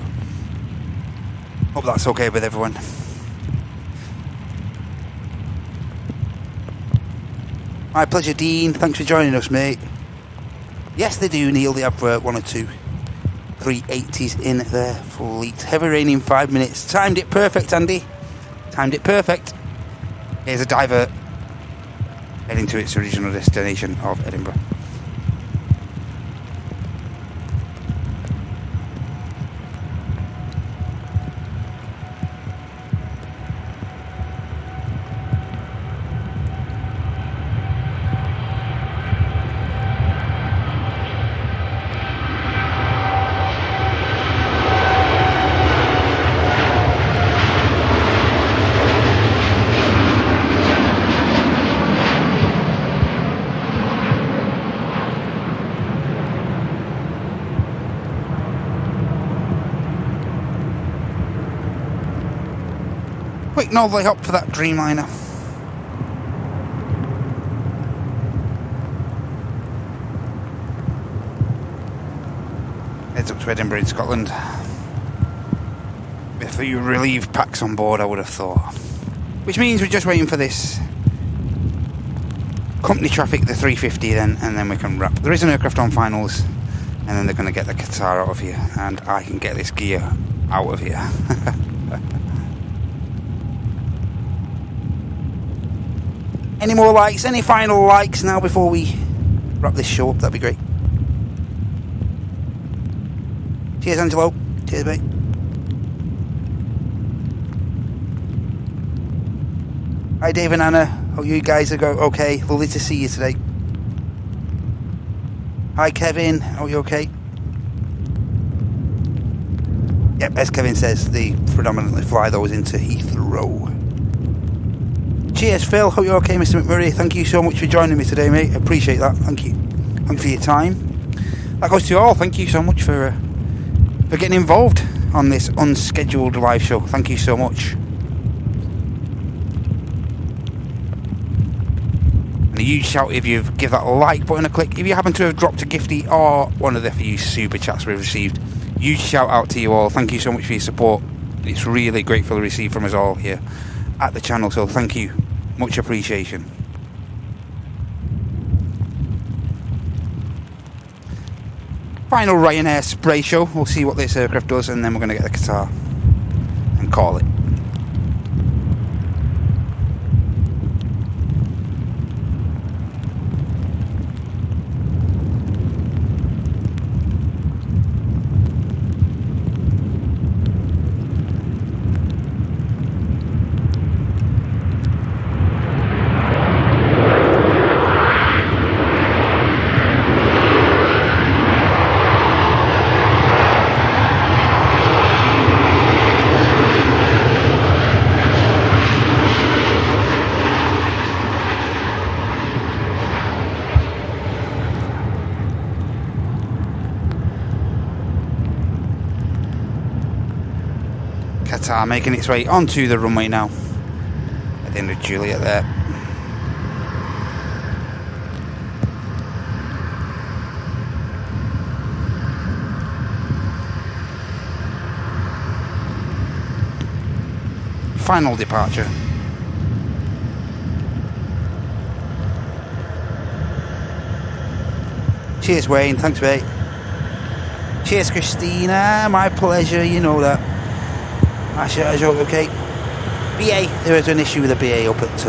A: Hope that's okay with everyone. My pleasure, Dean. Thanks for joining us, mate. Yes, they do, Neil. They have one or two 380s in their fleet. Heavy rain in 5 minutes. Timed it perfect, Andy. Timed it perfect. Here's a diver heading to its original destination of Edinburgh. Quick northerly hop for that Dreamliner. Heads up to Edinburgh in Scotland. With a few relief packs on board, I would have thought. Which means we're just waiting for this company traffic, the 350 then, and then we can wrap. There is an aircraft on finals, and then they're going to get the Qatar out of here, and I can get this gear out of here. Any more likes? Any final likes now before we wrap this show up? That'd be great. Cheers, Angelo. Cheers, mate. Hi, Dave and Anna. Hope you guys are okay. Lovely to see you today. Hi, Kevin. Are you okay? Yep, as Kevin says, they predominantly fly those into Heathrow. Cheers, Phil. Hope you're okay, Mr. McMurray. Thank you so much for joining me today, mate. Appreciate that. Thank you. Thanks for your time. That goes to you all. Thank you so much for getting involved on this unscheduled live show. Thank you so much. And a huge shout if you give that like button a click. If you happen to have dropped a gifty or one of the few super chats we've received, huge shout out to you all. Thank you so much for your support. It's really grateful to receive from us all here at the channel, so thank you. Much appreciation. Final Ryanair spray show. We'll see what this aircraft does, and then we're going to get the Qatar and call it. Qatar making its way onto the runway now at the end of Juliet there. Final departure. Cheers, Wayne. Thanks, mate. Cheers, Christina. My pleasure. You know that. I hope okay. BA, there was an issue with the BA up at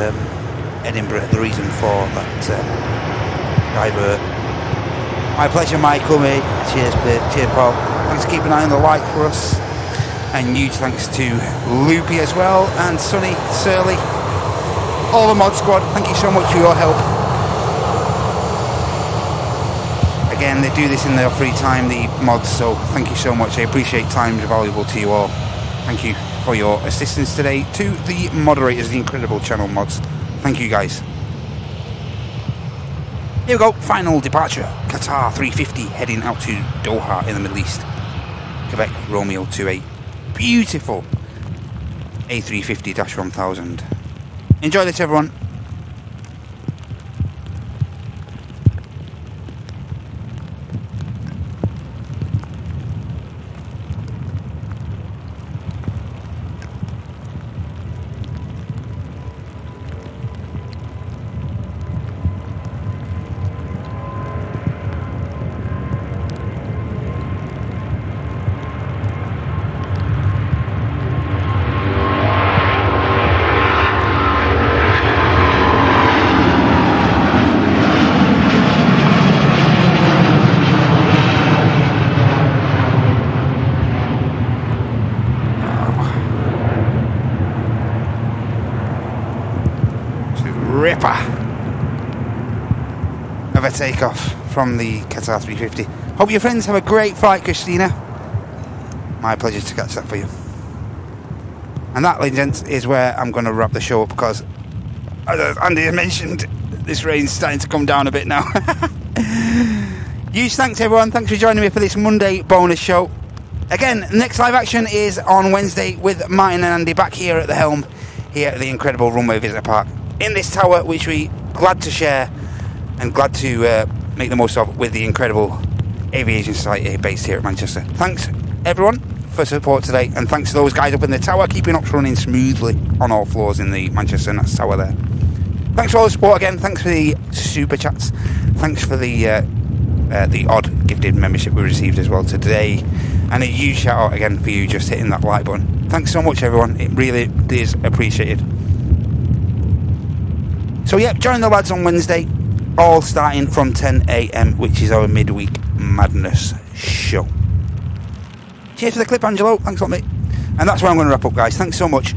A: Edinburgh. The reason for that divert. My pleasure, Michael, mate. Cheers, mate. Cheers, Paul. Thanks for keeping an eye on the like for us. And huge thanks to Loopy as well, and Sonny, Surly, all the mod squad. Thank you so much for your help. Again, they do this in their free time, the mods, so thank you so much. I appreciate time is valuable to you all. Thank you for your assistance today. To the moderators, the incredible channel mods. Thank you, guys. Here we go. Final departure. Qatar 350 heading out to Doha in the Middle East. Quebec Romeo 28. Beautiful A350-1000. Enjoy this, everyone. a takeoff from the Qatar 350. Hope your friends have a great flight, Christina. My pleasure to catch that for you. And that, ladies and gents, is where I'm going to wrap the show up, because as Andy mentioned, this rain's starting to come down a bit now. Huge thanks, everyone. Thanks for joining me for this Monday bonus show. Again, next live action is on Wednesday with Martin and Andy back here at the helm, here at the incredible Runway Visitor Park, in this tower, which we glad to share and glad to make the most of with the incredible aviation society based here at Manchester. Thanks, everyone, for support today, and thanks to those guys up in the tower keeping ops running smoothly on all floors in the Manchester Nats tower there. Thanks for all the support again. Thanks for the super chats. Thanks for the odd gifted membership we received as well today. And a huge shout out again for you just hitting that like button. Thanks so much, everyone. It really is appreciated. So yeah, join the lads on Wednesday, all starting from 10 AM, which is our midweek madness show. Cheers for the clip, Angelo. Thanks a lot, mate. And that's where I'm going to wrap up, guys. Thanks so much,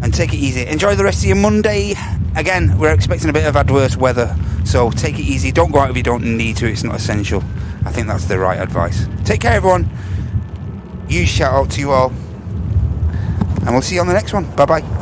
A: and take it easy. Enjoy the rest of your Monday. Again, we're expecting a bit of adverse weather, so take it easy. Don't go out if you don't need to. It's not essential. I think that's the right advice. Take care, everyone. Huge shout out to you all, and we'll see you on the next one. Bye bye.